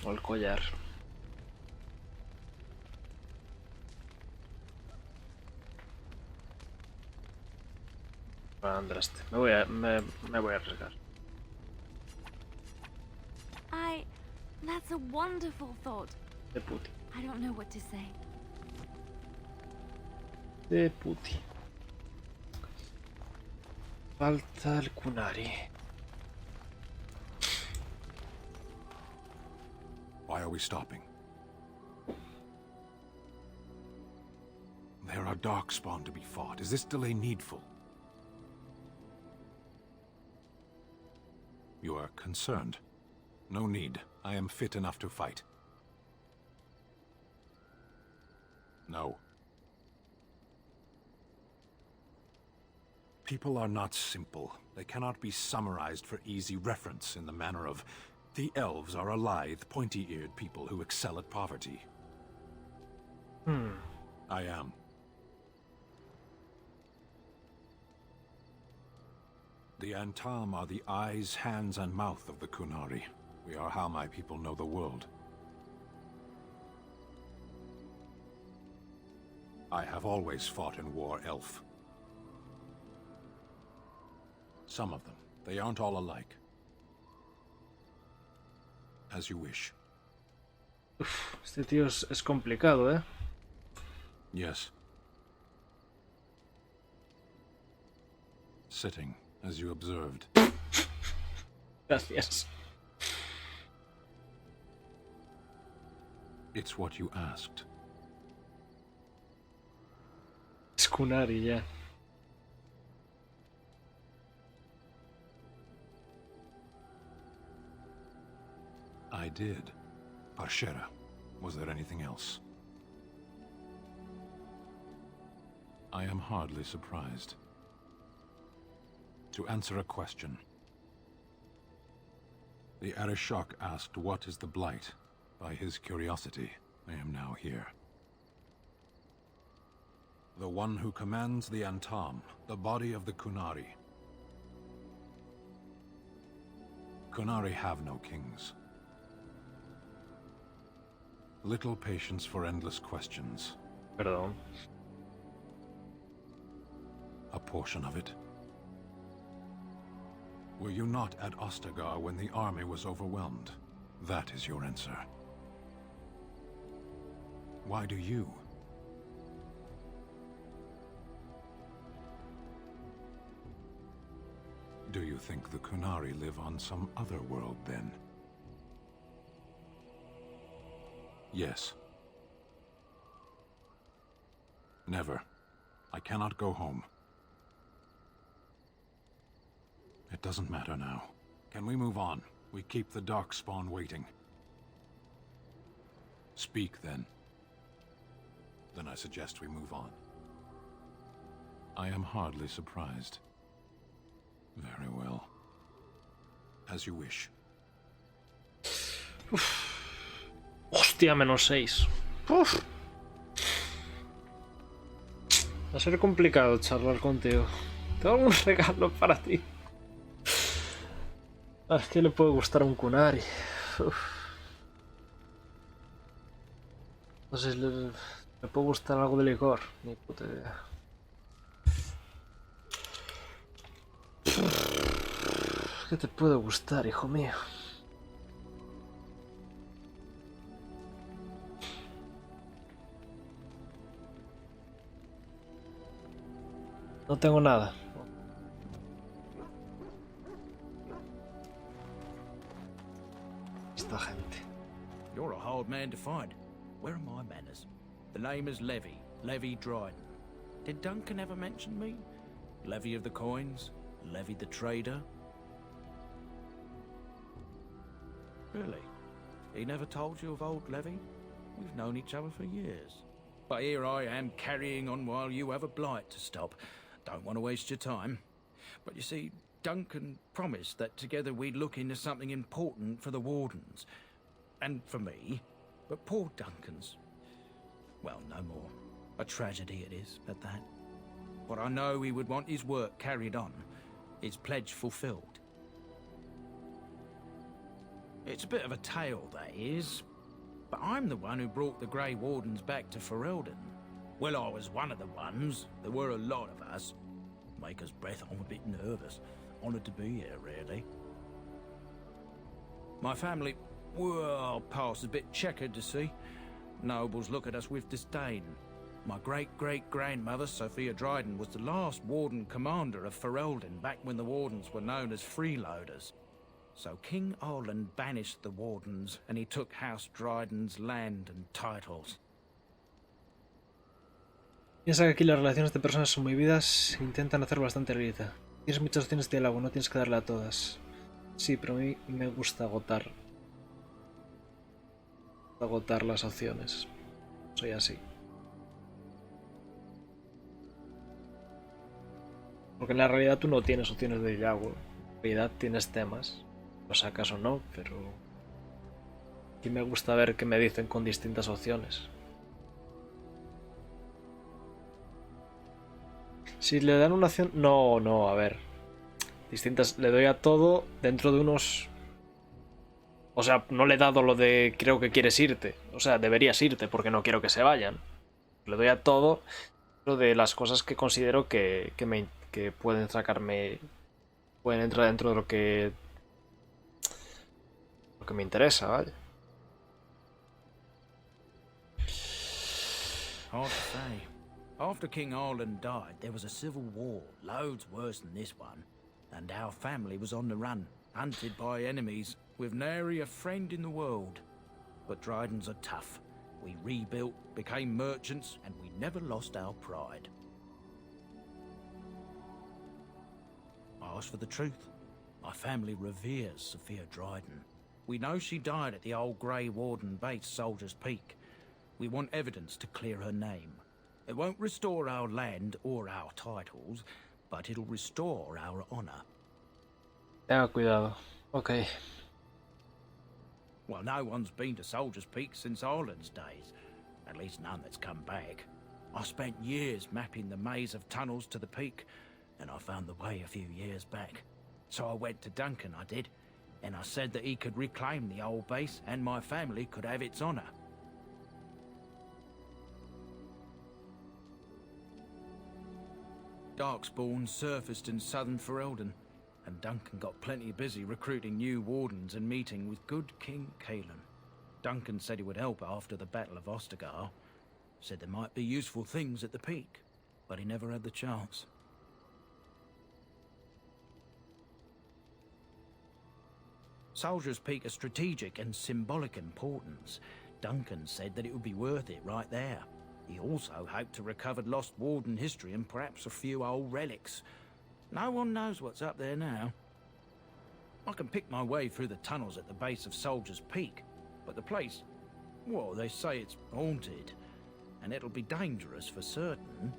O el collar. Para Andraste. Me voy a arriesgar. That's a wonderful thought. De puti. I don't know what to say. De puti. Falta el Kunari. Why are we stopping? There are darkspawn to be fought. Is this delay needful? You are concerned. No need. I am fit enough to fight. No. People are not simple. They cannot be summarized for easy reference in the manner of the elves are a lithe, pointy-eared people who excel at poverty. I am. The Antam are the eyes, hands, and mouth of the Kunari. We are how my people know the world. I have always fought in war, elf. Some of them. They aren't all alike. As you wish. Uf, este tío es complicado, ¿eh? Yes. Sitting, as you observed. Gracias. It's what you asked. Es Kunari, ya. I did. Parshera. Was there anything else? I am hardly surprised. To answer a question. The Arishok asked what is the Blight. By his curiosity, I am now here. The one who commands the Antam, the body of the Kunari. Kunari have no kings. Little patience for endless questions. Perdón. A portion of it. Were you not at Ostagar when the army was overwhelmed? That is your answer. Why do you? Do you think the Kunari live on some other world, then? Yes. Never. I cannot go home. It doesn't matter now. Can we move on? We keep the Darkspawn waiting. Speak, then. Then I suggest we move on. I am hardly surprised. Very well. As you wish. Hostia, -6. Uf. Va a ser complicado charlar contigo. Tengo un regalo para ti. Ah, es que le puede gustar a un Kunari. Uf. No sé si le puede gustar algo de licor. Ni puta idea. ¿Qué te puede gustar, hijo mío? No tengo nada. Esta gente. You're a hard man to find. Where are my manners? The name is Levy. Levy Dryden. Did Duncan ever mention me? Levy of the coins? Levy the trader? Really? He never told you of old Levy? We've known each other for years. But here I am carrying on while you have a blight to stop. Don't want to waste your time. But you see, Duncan promised that together we'd look into something important for the Wardens. And for me. But poor Duncan's... well, no more. A tragedy it is, at that. But I know he would want his work carried on. His pledge fulfilled. It's a bit of a tale, that is. But I'm the one who brought the Grey Wardens back to Ferelden. Well, I was one of the ones. There were a lot of us. Maker's breath, I'm a bit nervous. Honoured to be here, really. My family, well, past a bit checkered to see. Nobles look at us with disdain. My great-great-grandmother, Sophia Dryden, was the last Warden Commander of Ferelden back when the Wardens were known as freeloaders. So King Orland banished the Wardens, and he took House Dryden's land and titles. Piensa que aquí las relaciones de personas son muy vidas e intentan hacer bastante realidad. Tienes muchas opciones de diálogo, no tienes que darle a todas. Sí, pero a mí me gusta agotar las opciones. Soy así. Porque en la realidad tú no tienes opciones de diálogo. En realidad tienes temas. Lo sacas o no, pero... aquí me gusta ver qué me dicen con distintas opciones. Si le dan una opción... no, a ver. Distintas... le doy a todo dentro de unos... o sea, no le he dado lo de creo que quieres irte. O sea, deberías irte porque no quiero que se vayan. Le doy a todo lo de las cosas que considero que pueden sacarme... pueden entrar dentro de lo que me interesa, ¿vale? Hard to say. After King Orland died, there was a civil war, loads worse than this one. And our family was on the run, hunted by enemies, with nary a friend in the world. But Drydens are tough. We rebuilt, became merchants, and we never lost our pride. I asked for the truth. My family reveres Sophia Dryden. We know she died at the old Grey Warden base, Soldier's Peak. We want evidence to clear her name. It won't restore our land or our titles, but it'll restore our honor. Tenga cuidado. Okay. Well, no one's been to Soldier's Peak since Orland's days. At least none that's come back. I spent years mapping the maze of tunnels to the peak, and I found the way a few years back. So I went to Duncan, I did, and I said that he could reclaim the old base and my family could have its honor. Darkspawn surfaced in southern Ferelden, and Duncan got plenty busy recruiting new wardens and meeting with good King Cailan. Duncan said he would help after the Battle of Ostergar. Said there might be useful things at the peak, but he never had the chance. Soldier's Peak is strategic and symbolic importance. Duncan said that it would be worth it right there. He also hoped to recover lost Warden history and perhaps a few old relics. No one knows what's up there now. I can pick my way through the tunnels at the base of Soldier's Peak, but the place, well, they say it's haunted, and it'll be dangerous for certain.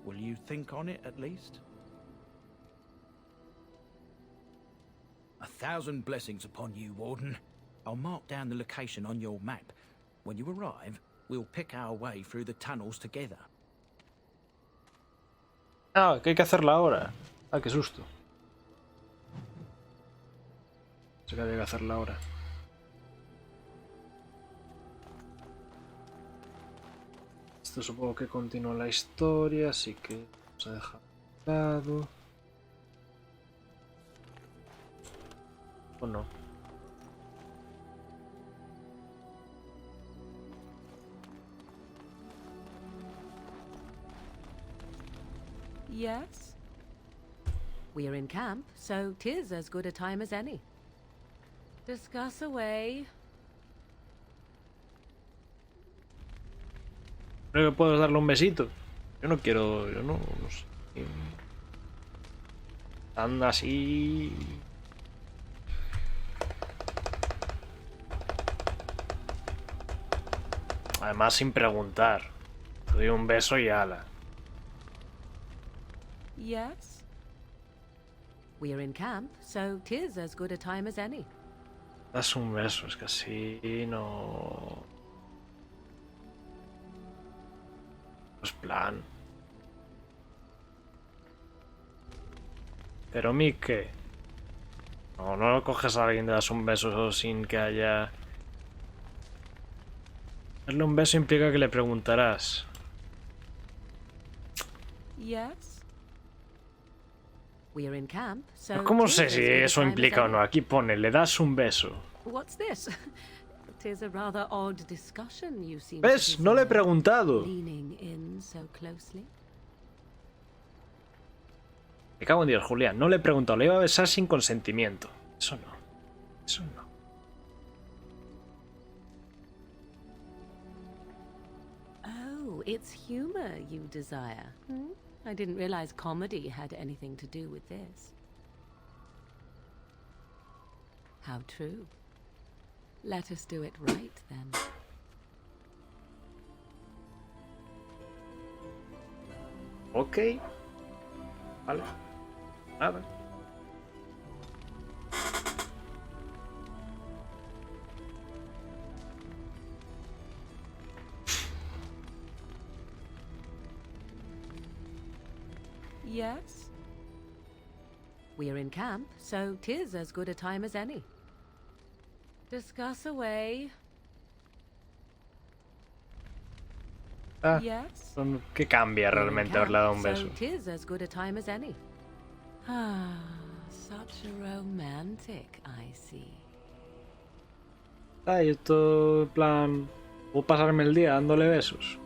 Will you think on it at least? 1,000 blessings upon you, Warden. I'll mark down the location on your map. When you arrive, we'll pick our way through the tunnels together. Ah, que hay que hacerla ahora. Ah, qué susto. Sé que había que hacerla ahora. Esto supongo que continúa la historia, así que vamos a dejar de lado. ¿O no? Yes? We are in camp, so 'tis as good a time as any. Discuss away. Creo que puedes darle un besito. Yo no quiero... yo no sé. Tan así... Además sin preguntar. Te doy un beso y ala. Yes? We're in camp, so 'tis as good a time as any. Das un beso, es que así no... Pues plan. Pero mi qué. No, no coges a alguien y le das un beso sin que haya... Darle un beso implica que le preguntarás. Yes. We're in camp, so Pero ¿cómo 'tis sé as si good a eso time as implica o any. no? Aquí pone, le das un beso. What's this? Tis a rather odd discussion you seem ¿Ves? to No le he desire, preguntado. leaning in so closely. Me cago en Dios, Julián. No le he preguntado. Le iba a besar sin consentimiento. Eso no. Eso no. Oh, it's humor you desire. Hmm? I didn't realize comedy had anything to do with this. How true. Let us do it right, then. Ok. Vale. Nada. Yes? We're in camp, so 'tis as good a time as any. Discuss away. Ah, Yes? ¿qué cambia realmente haberle dado un beso? So 'tis as good a time as any. Ah, such a romantic, I see. Ah, y esto, en plan... ¿Puedo pasarme el día dándole besos?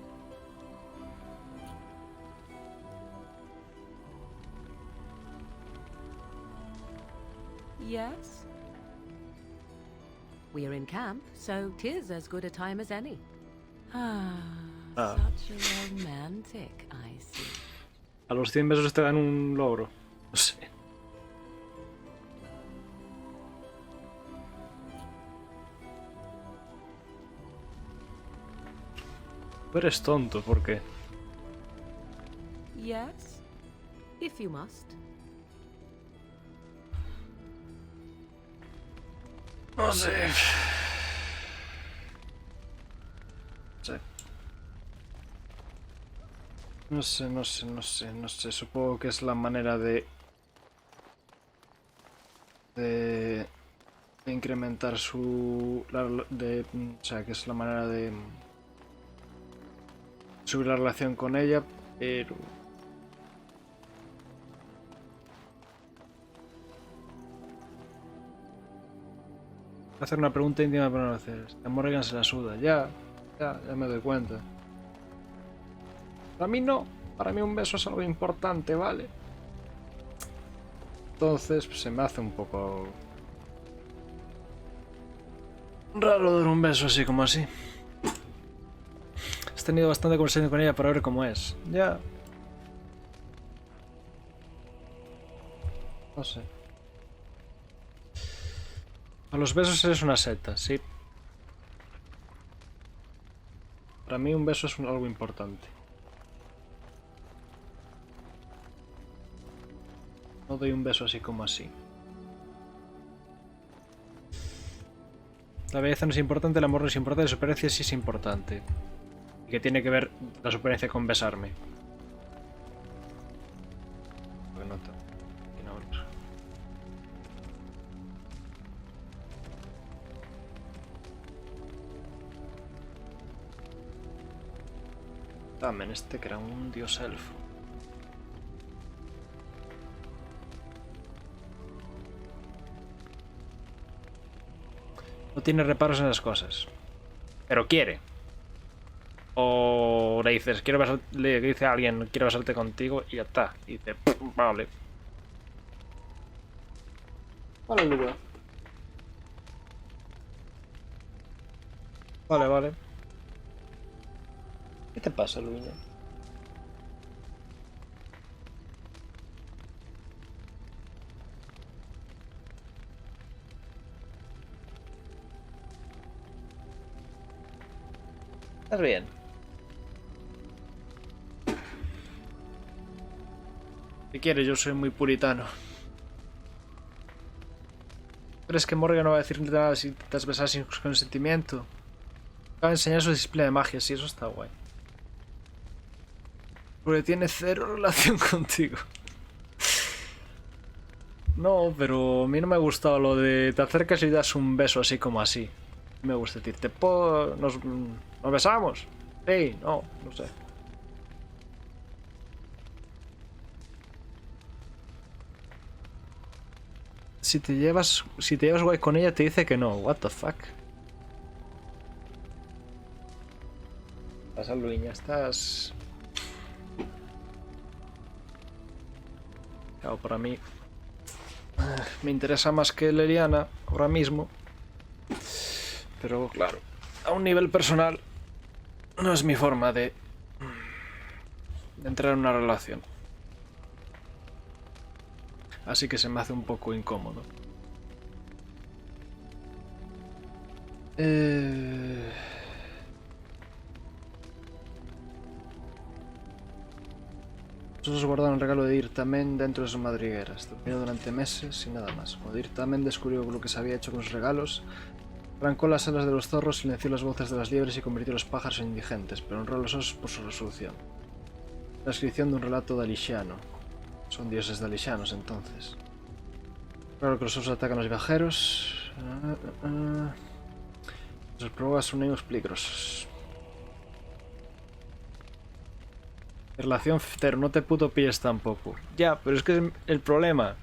Yes? We're in camp, so 'tis as good a time as any. Ah, such a romantic, I see. A los 100 besos te dan un logro. No sé. Tú eres tonto, ¿por qué? Yes? If you must. No sé. No sé. Supongo que es la manera de incrementar su... o sea, que es la manera de subir la relación con ella, pero... Hacer una pregunta íntima para no hacer. A Morrigan se la suda. Ya me doy cuenta. Para mí no. Para mí un beso es algo importante, ¿vale? Entonces pues, se me hace un poco... raro dar un beso así como así. Has tenido bastante conversación con ella para ver cómo es. Ya. No sé. A los besos eres una seta, sí. Para mí un beso es algo importante. No doy un beso así como así. La belleza no es importante, el amor no es importante, la supervivencia sí es importante. ¿Y qué tiene que ver la supervivencia con besarme? También este que era un dios elfo. No tiene reparos en las cosas. Pero quiere. O le dices, le dice a alguien, quiero besarte contigo y ya está. Y dice, vale. Vale, Luga. Vale. ¿Qué te pasa, Luña? ¿Estás bien? ¿Qué quieres? Yo soy muy puritano. ¿Crees que Morrigan no va a decirte nada si intentas besar sin consentimiento? Acaba de enseñar su disciplina de magia, sí, eso está guay. Porque tiene cero relación contigo. No, pero a mí no me ha gustado lo de te acercas y das un beso así como así. Me gusta decirte, ¿nos besamos? Sí, no sé. Si te llevas guay con ella te dice que no. What the fuck. Pasa, Luiña, estás... Claro, para mí me interesa más que Leliana ahora mismo. Pero claro, a un nivel personal no es mi forma de entrar en una relación. Así que se me hace un poco incómodo. Nosotros guardaron el regalo de Irtamen dentro de sus madrigueras. Durmió durante meses y nada más. Cuando Irtamen descubrió lo que se había hecho con sus regalos, arrancó las alas de los zorros, silenció las voces de las liebres y convirtió a los pájaros en indigentes, pero honró a los osos por su resolución. La descripción de un relato dalishiano. Son dioses dalishianos, entonces. Claro que los osos atacan a los viajeros. Sus pruebas son unos peligrosos. Relación cero, no te puto pilles tampoco. Ya, pero es que el problema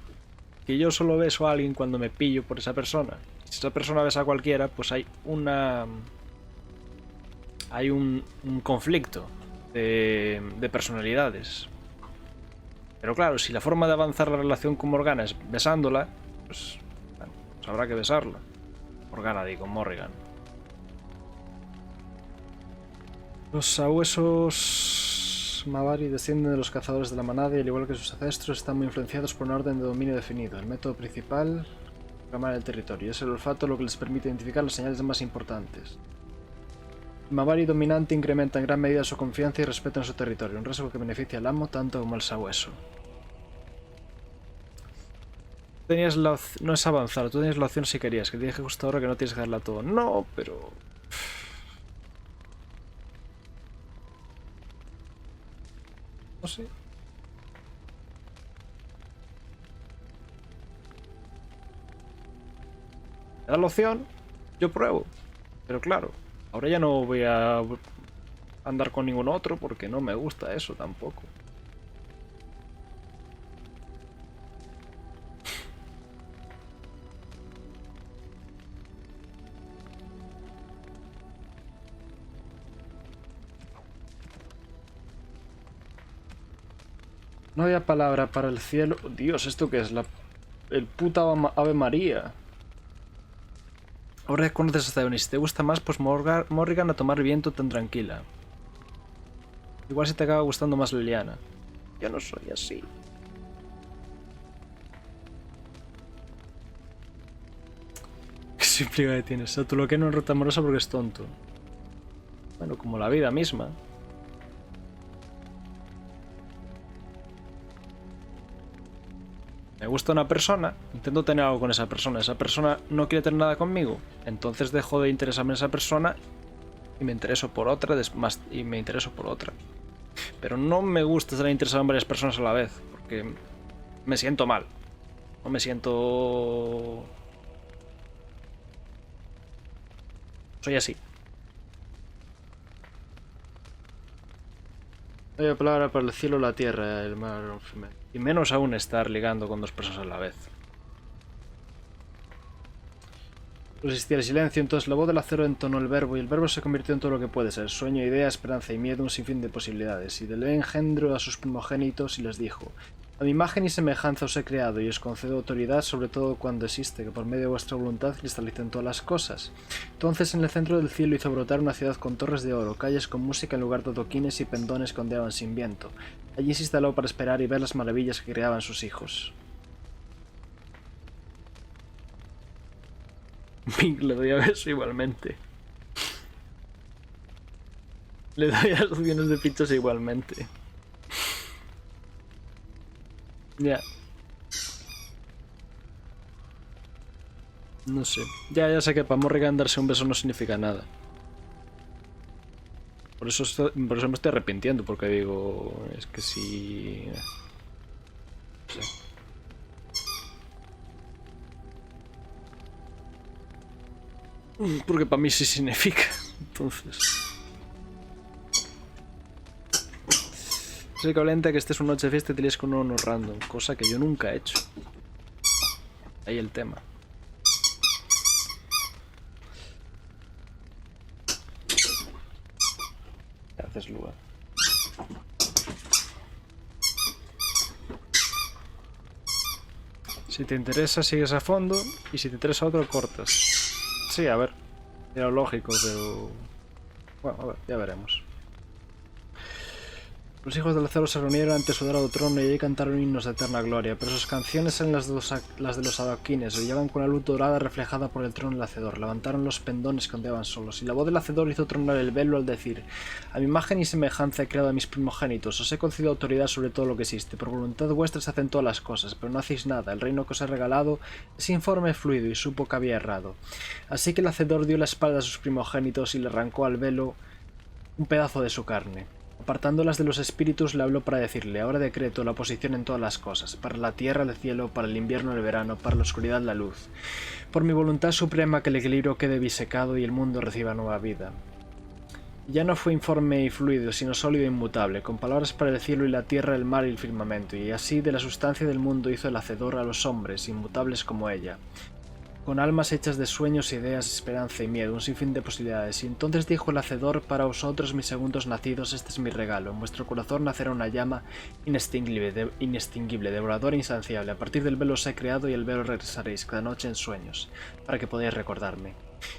que yo solo beso a alguien cuando me pillo por esa persona. Si esa persona besa a cualquiera, pues hay un conflicto de personalidades. Pero claro, si la forma de avanzar la relación con Morgana es besándola, pues, bueno, pues habrá que besarla. Morgana, digo, Morrigan. Los sabuesos Mavari descienden de los cazadores de la manada y al igual que sus ancestros están muy influenciados por un orden de dominio definido. El método principal, programar el territorio. Es el olfato lo que les permite identificar las señales más importantes. El Mavari dominante incrementa en gran medida su confianza y respeto en su territorio, un rasgo que beneficia al amo tanto como al sabueso. No es avanzar, tú tenías la opción si querías, que te dije justo ahora que no tienes que darla todo. No, pero... No sé. ¿Me da la opción? Yo pruebo. Pero claro, ahora ya no voy a andar con ningún otro porque no me gusta eso tampoco. No había palabra para el cielo. Dios, ¿esto qué es? El puta Ave María. Ahora que conoces a Theon y si te gusta más, pues Morrigan a tomar viento tan tranquila. Igual si te acaba gustando más Liliana. Yo no soy así. ¿Qué simplicidad que tienes? O sea, tú lo que no es rota amorosa porque es tonto. Bueno, como la vida misma. Me gusta una persona, intento tener algo con esa persona no quiere tener nada conmigo, entonces dejo de interesarme en esa persona y me intereso por otra, Pero no me gusta estar interesado en varias personas a la vez, porque me siento mal. No me siento... Soy así. No hay palabra para el cielo, la tierra, el mar... Y menos aún estar ligando con dos personas a la vez. Resistía el silencio, entonces la voz del acero entonó el verbo y el verbo se convirtió en todo lo que puede ser. Sueño, idea, esperanza y miedo, un sinfín de posibilidades. Y del engendro a sus primogénitos y les dijo: a mi imagen y semejanza os he creado y os concedo autoridad sobre todo cuando existe, que por medio de vuestra voluntad cristalicen todas las cosas. Entonces en el centro del cielo hizo brotar una ciudad con torres de oro, calles con música en lugar de adoquines y pendones que ondeaban sin viento. Allí se instaló para esperar y ver las maravillas que creaban sus hijos. Pink, le doy a beso igualmente. Le doy a las opciones de pichos igualmente. Ya. No sé. Ya sé que para Morrigan darse un beso no significa nada. Por eso me estoy arrepintiendo, porque digo... Es que si... No sé. Porque para mí sí significa. Entonces... Es equivalente a que estés una noche de fiesta y te líes con uno random, cosa que yo nunca he hecho. Ahí el tema. ¿Qué haces, lugar? Si te interesa, sigues a fondo, y si te interesa otro, cortas. Sí, a ver. Era lógico, pero... Bueno, a ver, ya veremos. Los hijos del acero se reunieron ante su dorado trono y allí cantaron himnos de eterna gloria, pero sus canciones eran las de los adoquines, brillaban con la luz dorada reflejada por el trono del hacedor, levantaron los pendones que ondeaban solos, y la voz del hacedor hizo tronar el velo al decir: a mi imagen y semejanza he creado a mis primogénitos, os he concedido autoridad sobre todo lo que existe, por voluntad vuestra se hacen todas las cosas, pero no hacéis nada, el reino que os he regalado es informe fluido y supo que había errado. Así que el hacedor dio la espalda a sus primogénitos y le arrancó al velo un pedazo de su carne. Apartándolas de los espíritus le habló para decirle: ahora decreto la oposición en todas las cosas, para la tierra el cielo, para el invierno el verano, para la oscuridad la luz. Por mi voluntad suprema que el equilibrio quede bisecado y el mundo reciba nueva vida. Ya no fue informe y fluido, sino sólido e inmutable, con palabras para el cielo y la tierra, el mar y el firmamento, y así de la sustancia del mundo hizo el hacedor a los hombres, inmutables como ella. Con almas hechas de sueños, ideas, esperanza y miedo, un sinfín de posibilidades. Y entonces dijo el hacedor: para vosotros, mis segundos nacidos, este es mi regalo. En vuestro corazón nacerá una llama inextinguible, devoradora e insaciable. A partir del velo os he creado y el velo regresaréis cada noche en sueños, para que podáis recordarme.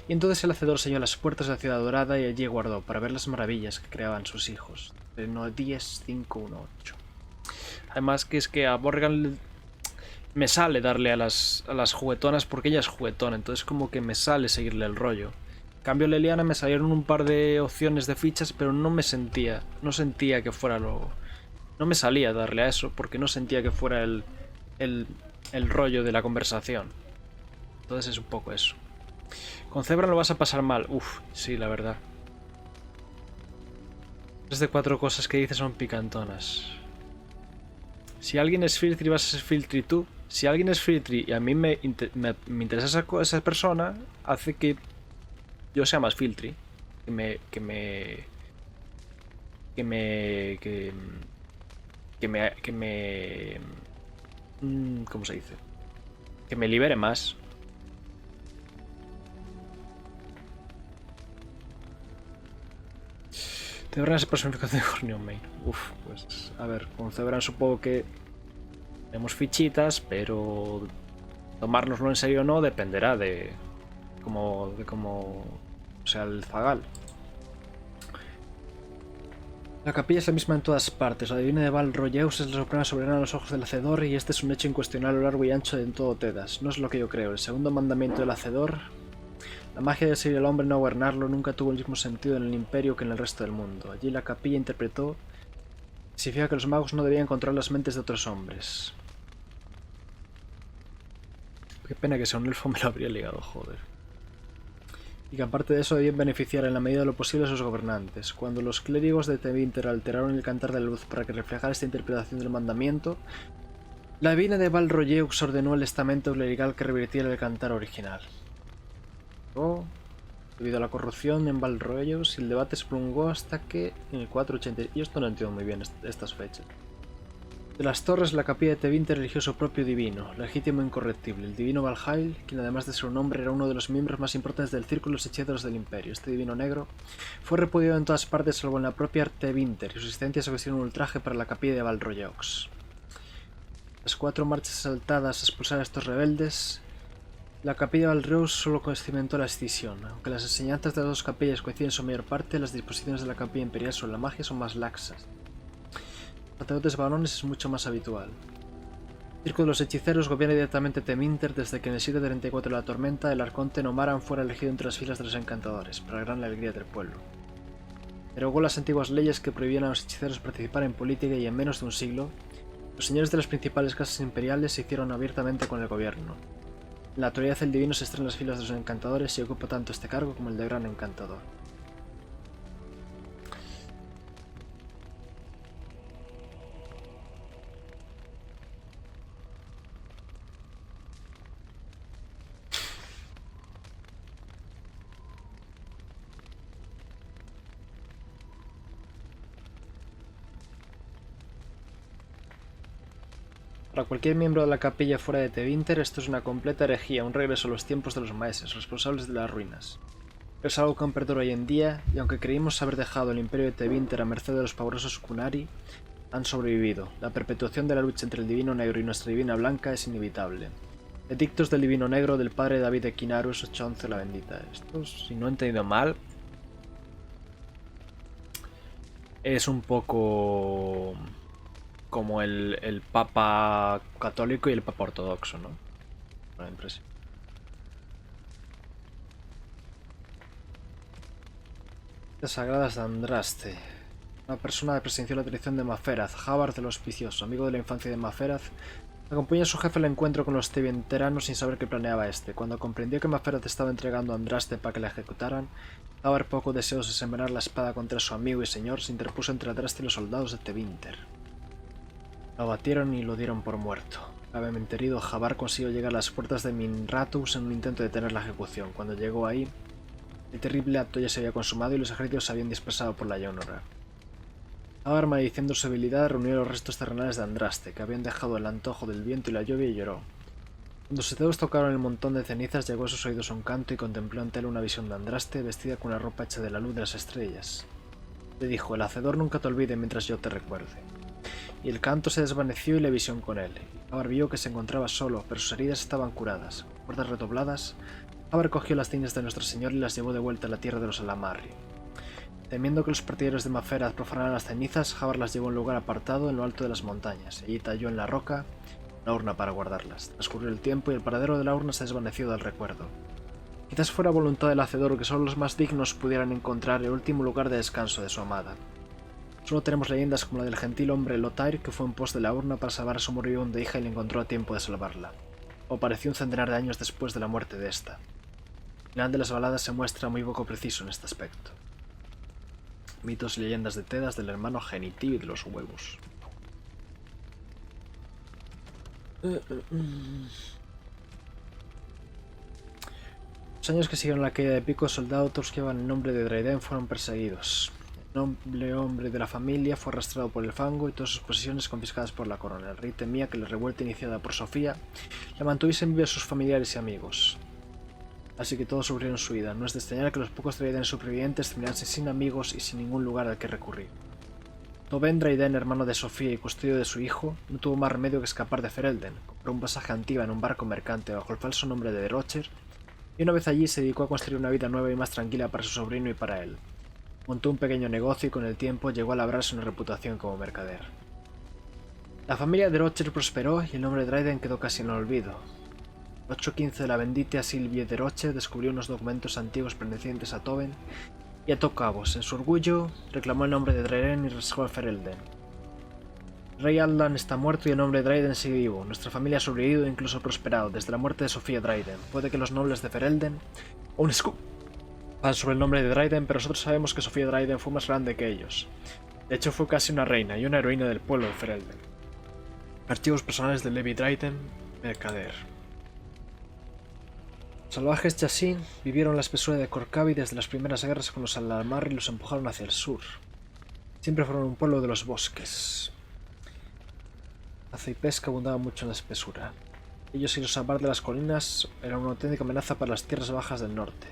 Y entonces el hacedor selló las puertas de la ciudad dorada y allí guardó, para ver las maravillas que creaban sus hijos. 10, 5, 1, 8. Además que es que a Morgan... me sale darle a las juguetonas porque ella es juguetona, entonces como que me sale seguirle el rollo. En cambio Leliana me salieron un par de opciones de fichas, pero no sentía que fuera lo... No me salía darle a eso porque no sentía que fuera el rollo de la conversación. Entonces es un poco eso. Con Zebra lo vas a pasar mal. Uf, sí, la verdad. 3 de 4 cosas que dices son picantonas. Si alguien es filtry, vas a ser filtry tú. Si alguien es filtry y a mí me interesa esa persona, hace que yo sea más filtry. ¿Cómo se dice? Que me libere más. Zebran es personificación de Hornion Main. Uf, pues a ver, con Zebran supongo que tenemos fichitas, pero tomárnoslo en serio o no dependerá de cómo sea el zagal. La capilla es la misma en todas partes. La divina de Val Royeus es la suprema soberana a los ojos del hacedor y este es un hecho incuestionable a lo largo y ancho de todo Tedas. No es lo que yo creo. El segundo mandamiento del hacedor... La magia de ser el hombre no gobernarlo nunca tuvo el mismo sentido en el imperio que en el resto del mundo. Allí la capilla interpretó que significa que los magos no debían controlar las mentes de otros hombres. Qué pena que sea un elfo, me lo habría ligado, joder. Y que aparte de eso debían beneficiar en la medida de lo posible a sus gobernantes. Cuando los clérigos de Tevinter alteraron el cantar de la luz para que reflejara esta interpretación del mandamiento, la divina de Val Royeux ordenó el estamento clerical que revirtiera el cantar original. Debido a la corrupción en Val Royeux, el debate se prolongó hasta que en el 480... Y esto no entiendo muy bien estas fechas. De las torres, la capilla de Tevinter eligió su propio divino, legítimo e incorruptible, el divino Valhail, quien además de ser un hombre era uno de los miembros más importantes del círculo de los hechiceros del imperio. Este divino negro fue repudiado en todas partes salvo en la propia Tevinter, y su existencia se convirtió en un ultraje para la capilla de Val Royeux. Las 4 marchas asaltadas a expulsar a estos rebeldes, la capilla de Val Royeux solo cimentó la escisión. Aunque las enseñanzas de las dos capillas coinciden en su mayor parte, las disposiciones de la capilla imperial sobre la magia son más laxas. Sacerdotes varones es mucho más habitual. El círculo de los hechiceros gobierna directamente Tevinter desde que en el siglo 34 de la tormenta el arconte Nomaran fuera elegido entre las filas de los encantadores, para gran alegría del pueblo. Derogó las antiguas leyes que prohibían a los hechiceros participar en política y en menos de un siglo, los señores de las principales casas imperiales se hicieron abiertamente con el gobierno. En la actualidad el divino se estrena en las filas de los encantadores y ocupa tanto este cargo como el de gran encantador. Para cualquier miembro de la capilla fuera de Tevinter, esto es una completa herejía, un regreso a los tiempos de los maeses, responsables de las ruinas. Es algo que aún perdura hoy en día, y aunque creímos haber dejado el imperio de Tevinter a merced de los pavorosos Kunari, han sobrevivido. La perpetuación de la lucha entre el divino negro y nuestra divina blanca es inevitable. Edictos del divino negro del padre David de Kinarus 811 la bendita. Esto, si no he entendido mal, es un poco como el papa católico y el papa ortodoxo, ¿no? La impresión. Las sagradas de Andraste. Una persona presenció la traición de Maferaz, Havard el auspicioso, amigo de la infancia de Maferaz, acompañó a su jefe al encuentro con los tevinteranos sin saber qué planeaba este. Cuando comprendió que Maferaz estaba entregando a Andraste para que la ejecutaran, Havard, poco deseoso de sembrar la espada contra su amigo y señor, se interpuso entre Andraste y los soldados de Tevinter. Lo abatieron y lo dieron por muerto. Gravemente herido, Havard consiguió llegar a las puertas de Minratus en un intento de detener la ejecución. Cuando llegó ahí, el terrible acto ya se había consumado y los ejércitos se habían dispersado por la llanura. Havard, maldiciendo su habilidad, reunió los restos terrenales de Andraste, que habían dejado el antojo del viento y la lluvia, y lloró. Cuando sus dedos tocaron el montón de cenizas, llegó a sus oídos un canto y contempló ante él una visión de Andraste, vestida con una ropa hecha de la luz de las estrellas. Le dijo: el hacedor nunca te olvide mientras yo te recuerde. Y el canto se desvaneció y la visión con él. Havard vio que se encontraba solo, pero sus heridas estaban curadas. Con cuerdas redobladas, Havard cogió las ciñas de Nuestro Señor y las llevó de vuelta a la tierra de los Alamarri. Temiendo que los partidarios de Maferaz profanaran las cenizas, Havard las llevó a un lugar apartado en lo alto de las montañas, y allí talló en la roca una urna para guardarlas. Transcurrió el tiempo y el paradero de la urna se desvaneció del recuerdo. Quizás fuera voluntad del hacedor que solo los más dignos pudieran encontrar el último lugar de descanso de su amada. Solo tenemos leyendas como la del gentil hombre Lothering, que fue en pos de la urna para salvar a su moribunda hija y le encontró a tiempo de salvarla. O apareció un centenar de años después de la muerte de esta. El final de las baladas se muestra muy poco preciso en este aspecto. Mitos y leyendas de Tedas, del hermano genitivo y de los huevos. Los años que siguieron la caída de Pico, soldados que llevan el nombre de Draiden fueron perseguidos. El noble hombre de la familia fue arrastrado por el fango y todas sus posesiones confiscadas por la corona. El rey temía que la revuelta iniciada por Sofía la mantuviesen vivos sus familiares y amigos. Así que todos sufrieron su huida. No es de extrañar que los pocos Draiden supervivientes terminasen sin amigos y sin ningún lugar al que recurrir. Toben Draiden, hermano de Sofía y custodio de su hijo, no tuvo más remedio que escapar de Ferelden. Compró un pasaje Antigua en un barco mercante bajo el falso nombre de Rocher, y una vez allí se dedicó a construir una vida nueva y más tranquila para su sobrino y para él. Montó un pequeño negocio y con el tiempo llegó a labrarse una reputación como mercader. La familia de Rocher prosperó y el nombre de Draiden quedó casi en el olvido. 815 de la bendita Sylvie de Rocher descubrió unos documentos antiguos pertenecientes a Toben y ató cabos. En su orgullo reclamó el nombre de Draiden y rasgó a Ferelden. El rey Aldan está muerto y el nombre de Draiden sigue vivo. Nuestra familia ha sobrevivido e incluso prosperado desde la muerte de Sofía Draiden. Puede que los nobles de Ferelden aún escupan sobre el nombre de Draiden, pero nosotros sabemos que Sofía Draiden fue más grande que ellos. De hecho, fue casi una reina y una heroína del pueblo de Ferelden. Archivos personales de Levi Draiden, mercader. Los salvajes Chassin vivieron la espesura de Corcavi desde las primeras guerras con los Alamarri y los empujaron hacia el sur. Siempre fueron un pueblo de los bosques. Caza y pesca abundaban mucho en la espesura. Ellos y los Avar de las colinas eran una auténtica amenaza para las tierras bajas del norte.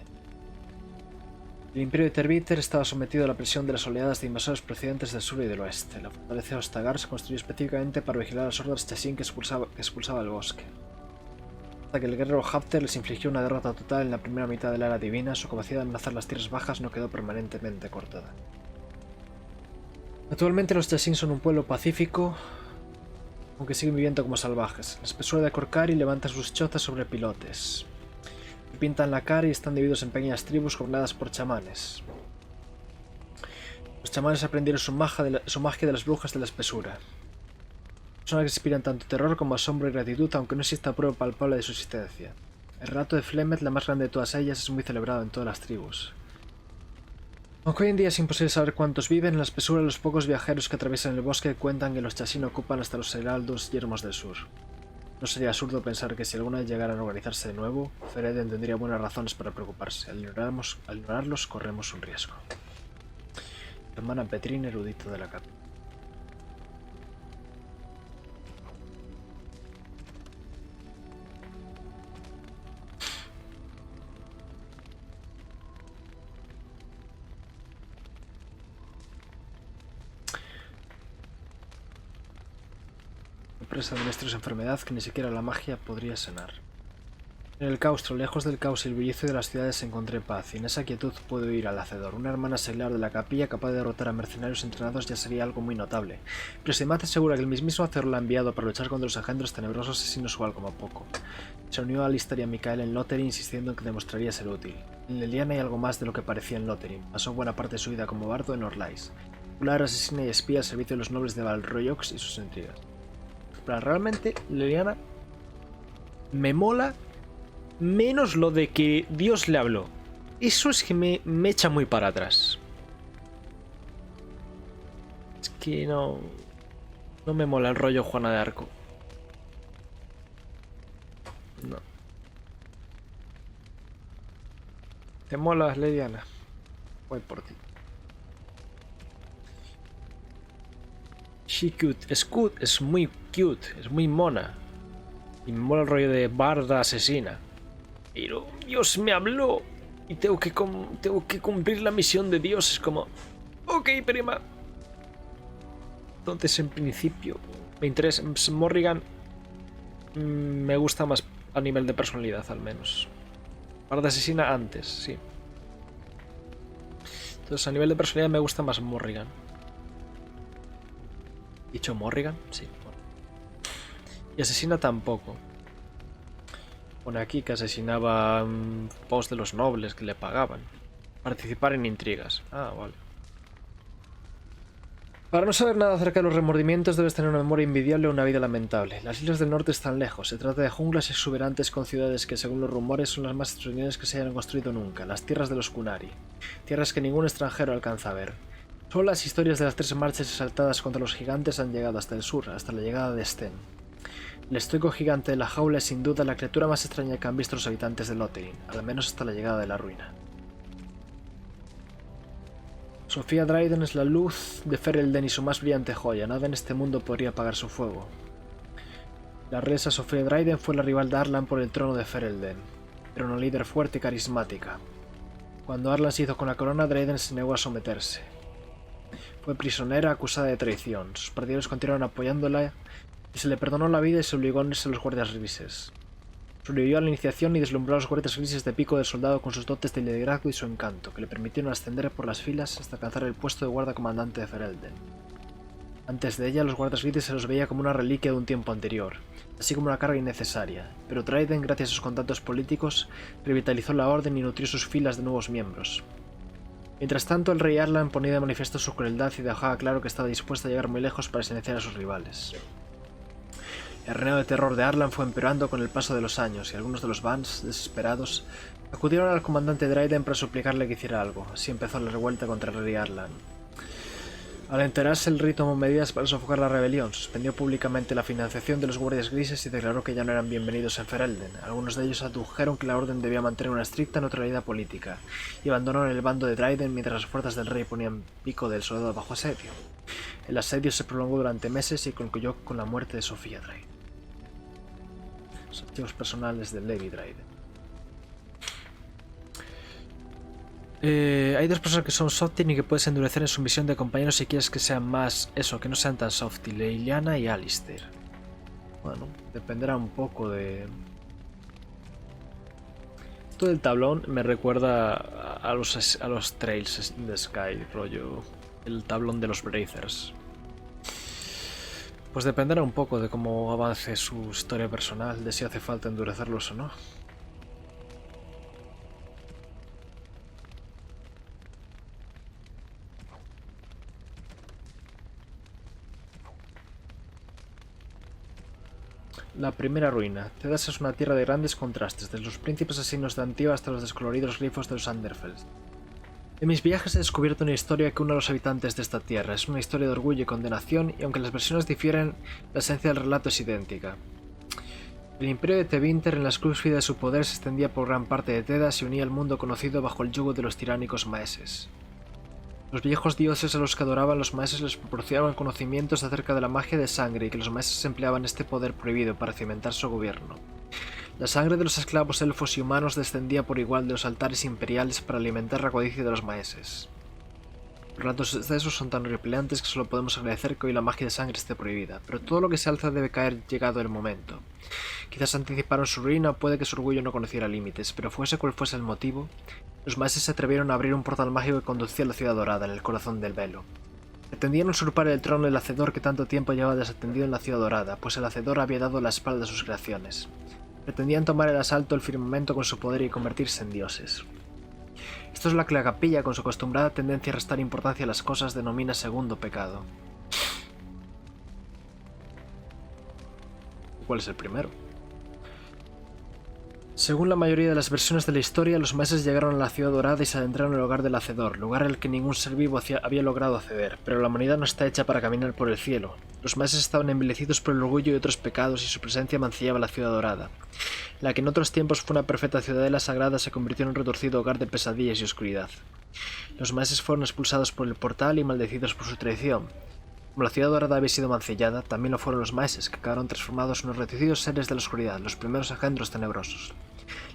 El imperio de Tevinter estaba sometido a la presión de las oleadas de invasores procedentes del sur y del oeste. La fortaleza de Ostagar se construyó específicamente para vigilar a las hordas Chassin que expulsaba el bosque. Hasta que el guerrero Hafter les infligió una derrota total en la primera mitad de la era divina, su capacidad de amenazar las tierras bajas no quedó permanentemente cortada. Actualmente los Chassin son un pueblo pacífico, aunque siguen viviendo como salvajes. La espesura de Corcari levanta sus chozas sobre pilotes. Pintan la cara y están divididos en pequeñas tribus gobernadas por chamanes. Los chamanes aprendieron su magia de las brujas de la espesura. Personas que inspiran tanto terror como asombro y gratitud, aunque no exista prueba palpable de su existencia. El relato de Flemet, la más grande de todas ellas, es muy celebrado en todas las tribus. Aunque hoy en día es imposible saber cuántos viven, en la espesura los pocos viajeros que atraviesan el bosque cuentan que los Chassin ocupan hasta los heraldos yermos del sur. No sería absurdo pensar que si alguna vez llegaran a organizarse de nuevo, Ferelden tendría buenas razones para preocuparse. Al ignorarlos, corremos un riesgo. Hermana Petrín, erudito de la capa. Presa de una estrés enfermedad que ni siquiera la magia podría sanar. En el claustro, lejos del caos y el bullicio de las ciudades, encontré paz, y en esa quietud pude oír al hacedor. Una hermana seglar de la capilla capaz de derrotar a mercenarios entrenados ya sería algo muy notable, pero si me hace segura que el mismísimo hacedor la ha enviado para luchar contra los engendros tenebrosos es inusual como poco. Se unió a Alistair y a Micael en Lothering insistiendo en que demostraría ser útil. En Leliana hay algo más de lo que parecía en Lothering. Pasó buena parte de su vida como bardo en Orlais. Popular asesina y espía al servicio de los nobles de Valroyox y sus intrigas. Pero realmente, Leliana me mola menos lo de que Dios le habló. Eso es que me echa muy para atrás. Es que no me mola el rollo Juana de Arco. No. ¿Te mola, Leliana? Voy por ti. She cute. Scoot es muy cute, es muy mona. Y me mola el rollo de barda asesina. Pero Dios me habló y tengo que cumplir la misión de Dios. Es como, ok, prima. Entonces, en principio, me interesa. Morrigan me gusta más a nivel de personalidad, al menos. Barda asesina antes, sí. Entonces, a nivel de personalidad me gusta más Morrigan. ¿Dicho Morrigan? Sí. Y asesina tampoco. Pone aquí que asesinaba post de los nobles que le pagaban. Participar en intrigas. Ah, vale. Para no saber nada acerca de los remordimientos debes tener una memoria invidiable o una vida lamentable. Las islas del norte están lejos. Se trata de junglas exuberantes con ciudades que, según los rumores, son las más extraordinarias que se hayan construido nunca. Las tierras de los Kunari. Tierras que ningún extranjero alcanza a ver. Solo las historias de las 3 marchas exaltadas contra los gigantes han llegado hasta el sur, hasta la llegada de Sten. El estoico gigante de la jaula es sin duda la criatura más extraña que han visto los habitantes de Lothering, al menos hasta la llegada de la ruina. Sofía Dryden es la luz de Ferelden y su más brillante joya. Nada en este mundo podría apagar su fuego. La reina Sofía Dryden fue la rival de Arlan por el trono de Ferelden. Era una líder fuerte y carismática. Cuando Arlan se hizo con la corona, Dryden se negó a someterse. Fue prisionera acusada de traición. Sus partidarios continuaron apoyándola y se le perdonó la vida y se obligó a unirse a los guardias grises. Sobrevivió a la iniciación y deslumbró a los guardias grises de pico del soldado con sus dotes de liderazgo y su encanto, que le permitieron ascender por las filas hasta alcanzar el puesto de guarda comandante de Ferelden. Antes de ella, los guardias grises se los veía como una reliquia de un tiempo anterior, así como una carga innecesaria, pero Dryden, gracias a sus contactos políticos, revitalizó la orden y nutrió sus filas de nuevos miembros. Mientras tanto, el rey Arlan ponía de manifiesto su crueldad y dejaba claro que estaba dispuesto a llegar muy lejos para silenciar a sus rivales. El reinado de terror de Arlan fue empeorando con el paso de los años, y algunos de los Bans, desesperados, acudieron al comandante Dryden para suplicarle que hiciera algo. Así empezó la revuelta contra el rey Arlan. Al enterarse, el rey tomó medidas para sofocar la rebelión, suspendió públicamente la financiación de los guardias grises y declaró que ya no eran bienvenidos en Ferelden. Algunos de ellos adujeron que la orden debía mantener una estricta neutralidad política, y abandonaron el bando de Dryden mientras las fuerzas del rey ponían pico del soldado bajo asedio. El asedio se prolongó durante meses y concluyó con la muerte de Sofía Dryden. Los archivos personales de Levi Dryden. Hay 2 personas que son softy y que puedes endurecer en su misión de compañeros si quieres que sean más eso, que no sean tan softy. Liliana y Alistair. Bueno, dependerá un poco de... Esto del tablón me recuerda a los Trails de Sky, rollo. El tablón de los Brazers. Pues dependerá un poco de cómo avance su historia personal, de si hace falta endurecerlos o no. La primera ruina. Tedas es una tierra de grandes contrastes, desde los príncipes asesinos de Antigua hasta los descoloridos glifos de los Anderfels. En mis viajes he descubierto una historia que une a los habitantes de esta tierra. Es una historia de orgullo y condenación, y aunque las versiones difieren, la esencia del relato es idéntica. El imperio de Tevinter, en la cúspide de su poder, se extendía por gran parte de Tedas y unía el mundo conocido bajo el yugo de los tiránicos maeses. Los viejos dioses a los que adoraban los maeses les proporcionaban conocimientos acerca de la magia de sangre y que los maeses empleaban este poder prohibido para cimentar su gobierno. La sangre de los esclavos elfos y humanos descendía por igual de los altares imperiales para alimentar la codicia de los maeses. Los relatos de esos son tan horripilantes que solo podemos agradecer que hoy la magia de sangre esté prohibida, pero todo lo que se alza debe caer llegado el momento. Quizás anticiparon su ruina o puede que su orgullo no conociera límites, pero fuese cual fuese el motivo, los maeses se atrevieron a abrir un portal mágico que conducía a la ciudad dorada, en el corazón del velo. Pretendían usurpar el trono del hacedor que tanto tiempo llevaba desatendido en la ciudad dorada, pues el hacedor había dado la espalda a sus creaciones. Pretendían tomar el asalto el firmamento con su poder y convertirse en dioses. Esto es lo que la capilla, con su acostumbrada tendencia a restar importancia a las cosas, denomina segundo pecado. ¿Cuál es el primero? Según la mayoría de las versiones de la historia, los maeses llegaron a la ciudad dorada y se adentraron en el hogar del hacedor, lugar al que ningún ser vivo había logrado acceder, pero la humanidad no está hecha para caminar por el cielo. Los maeses estaban envilecidos por el orgullo y otros pecados y su presencia mancillaba la ciudad dorada. La que en otros tiempos fue una perfecta ciudadela sagrada se convirtió en un retorcido hogar de pesadillas y oscuridad. Los maeses fueron expulsados por el portal y maldecidos por su traición. Como la ciudad dorada había sido mancillada, también lo fueron los maeses, que acabaron transformados en unos retorcidos seres de la oscuridad, los primeros engendros tenebrosos.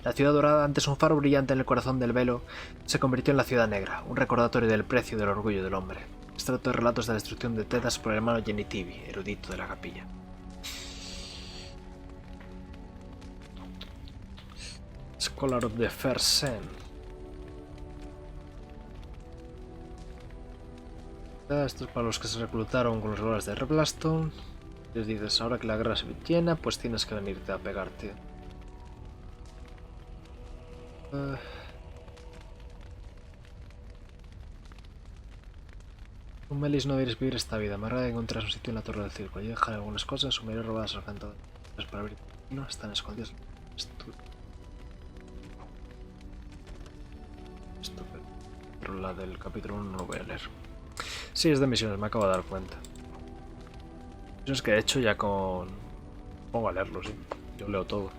La ciudad dorada, antes un faro brillante en el corazón del velo, se convirtió en la ciudad negra, un recordatorio del precio y del orgullo del hombre. Extracto de relatos de la destrucción de Tedas por el hermano Genitivi, erudito de la capilla. Scholar of the First Sen. Esto es para los que se reclutaron con los valores de Reblaston. Les dices, ahora que la guerra se llena, pues tienes que venirte a pegarte. Un Melis no debes vivir esta vida. Me agrada encontrar un sitio en la torre del circo. Allí dejar algunas cosas, sumiré robadas al canto. Para abrir. No, están escondidos. Estúpido. Pero la del capítulo 1 no lo voy a leer. Sí, es de misiones, me acabo de dar cuenta. Misiones que he hecho ya con... Pongo a leerlo, sí. Yo leo todo.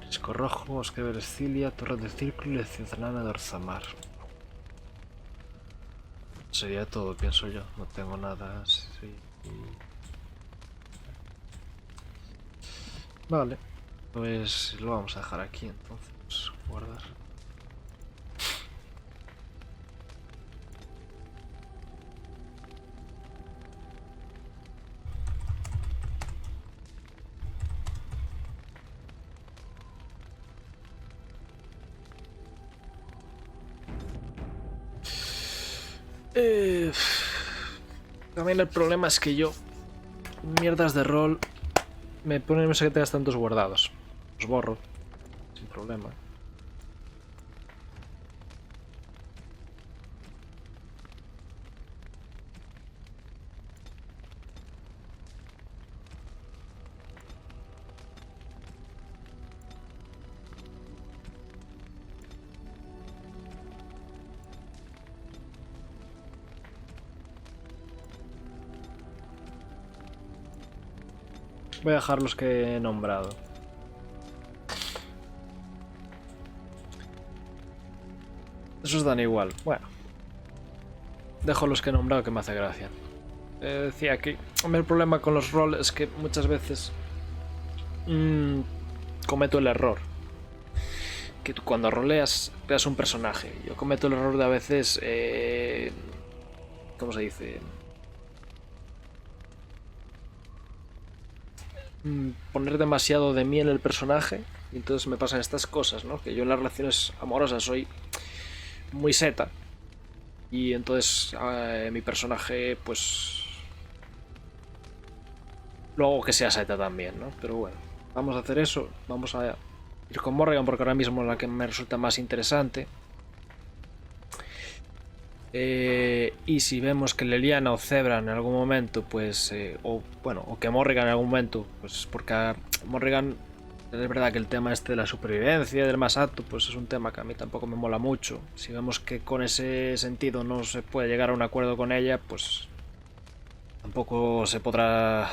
Risco rojo, bosque de Verescilia, torre del círculo y ciudadana de Orzamar. Sería todo, pienso yo. No tengo nada así. Vale. Pues lo vamos a dejar aquí entonces. Guardar. También el problema es que yo, mierdas de rol, me pone no sé que tengas tantos guardados. Los borro, sin problema. Voy a dejar los que he nombrado. Esos dan igual. Bueno. Dejo los que he nombrado que me hace gracia. Decía que el problema con los roles es que muchas veces cometo el error. Que tú cuando roleas creas un personaje. Yo cometo el error de a veces... ¿cómo se dice? Poner demasiado de mí en el personaje y entonces me pasan estas cosas, ¿no? Que yo en las relaciones amorosas soy muy seta y entonces mi personaje pues Luego que sea Saeta también, ¿no? Pero bueno, vamos a hacer eso. Vamos a ir con Morrigan porque ahora mismo es la que me resulta más interesante. Y si vemos que Leliana o Zebra en algún momento, pues, o que Morrigan en algún momento, pues porque a Morrigan es verdad que el tema este de la supervivencia, del más apto, pues es un tema que a mí tampoco me mola mucho. Si vemos que con ese sentido no se puede llegar a un acuerdo con ella, pues tampoco se podrá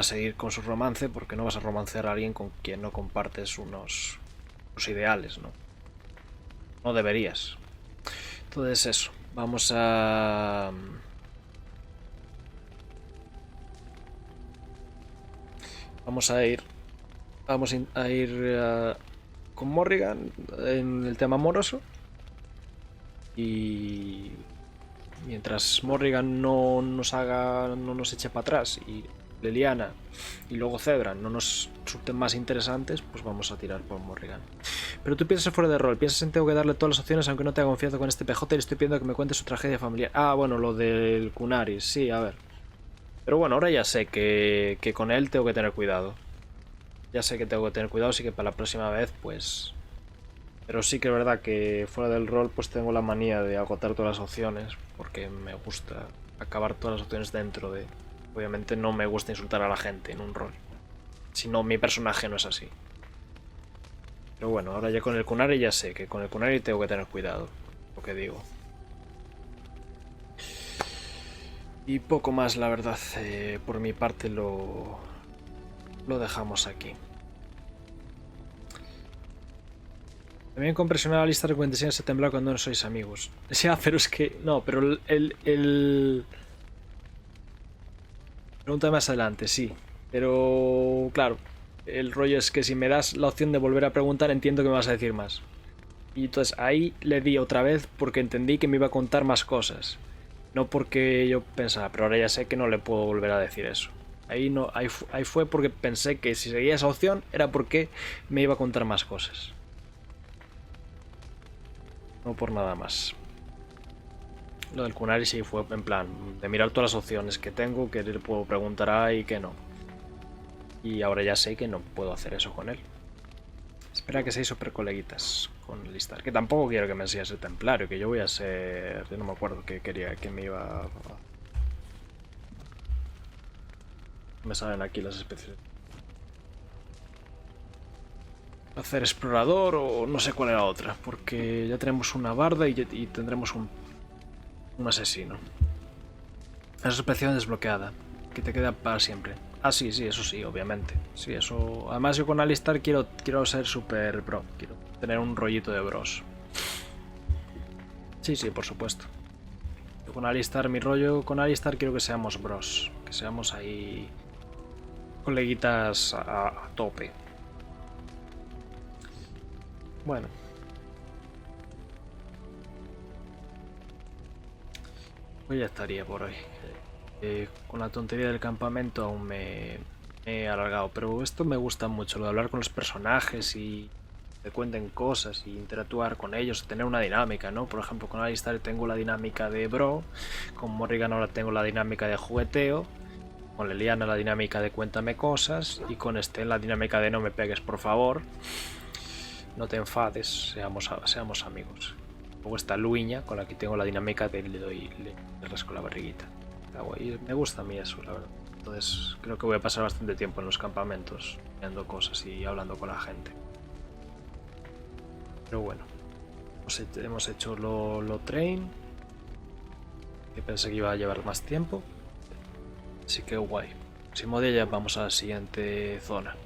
seguir con su romance, porque no vas a romancear a alguien con quien no compartes unos ideales, ¿no? No deberías. Entonces eso. Vamos a ir con Morrigan en el tema amoroso, y mientras Morrigan no nos eche para atrás y Leliana y luego Zebra no nos resulten más interesantes, pues vamos a tirar por Morrigan. Pero tú piensas fuera de rol, piensas en tengo que darle todas las opciones aunque no tenga confianza con este PJ y le estoy pidiendo que me cuente su tragedia familiar. Ah, bueno, lo del Kunaris, sí, a ver. Pero bueno, ahora ya sé que con él tengo que tener cuidado. Ya sé que tengo que tener cuidado, así que para la próxima vez, pues... Pero sí que es verdad que fuera del rol pues tengo la manía de agotar todas las opciones, porque me gusta acabar todas las opciones dentro de... Obviamente no me gusta insultar a la gente en un rol. Si no, mi personaje no es así. Pero bueno, ahora ya con el Kunari ya sé que con el Kunari tengo que tener cuidado, lo que digo. Y poco más, la verdad, por mi parte lo dejamos aquí. También con presionar la lista de recomendaciones se temblar cuando no sois amigos. Ya, pero es que... No, pero Pregunta más adelante, sí. Pero... Claro. El rollo es que si me das la opción de volver a preguntar, entiendo que me vas a decir más. Y entonces ahí le di otra vez porque entendí que me iba a contar más cosas. No porque yo pensaba, pero ahora ya sé que no le puedo volver a decir eso. Ahí fue porque pensé que si seguía esa opción era porque me iba a contar más cosas. No por nada más. Lo del Kunari sí fue en plan de mirar todas las opciones que tengo, que le puedo preguntar a y que no. Y ahora ya sé que no puedo hacer eso con él. Espera que seáis super coleguitas con Listar. Que tampoco quiero que me enseñes el templario, que yo voy a ser... Yo no me acuerdo qué quería, que me iba a... Me salen aquí las especies. Hacer explorador o no sé cuál era otra, porque ya tenemos una barda y tendremos un asesino. Esa especie desbloqueada, que te queda para siempre. Ah, sí, eso sí, obviamente. Sí, eso. Además, yo con Alistar quiero ser super bro. Quiero tener un rollito de bros. Sí, por supuesto. Yo con Alistar, mi rollo con Alistar quiero que seamos bros. Que seamos ahí coleguitas a tope. Bueno. Pues ya estaría por hoy. Con la tontería del campamento aún me he alargado, pero esto me gusta mucho, lo de hablar con los personajes y te cuenten cosas y interactuar con ellos, tener una dinámica, ¿no? Por ejemplo, con Alistar tengo la dinámica de bro, con Morrigan ahora tengo la dinámica de jugueteo, con Leliana la dinámica de cuéntame cosas y con la dinámica de no me pegues por favor, no te enfades, seamos amigos. Luego está Luiña, con la que tengo la dinámica de le rasco la barriguita. Y me gusta a mí eso, la verdad. Entonces creo que voy a pasar bastante tiempo en los campamentos viendo cosas y hablando con la gente. Pero bueno, hemos hecho Lothering, que pensé que iba a llevar más tiempo. Así que guay. Sin modo ya vamos a la siguiente zona.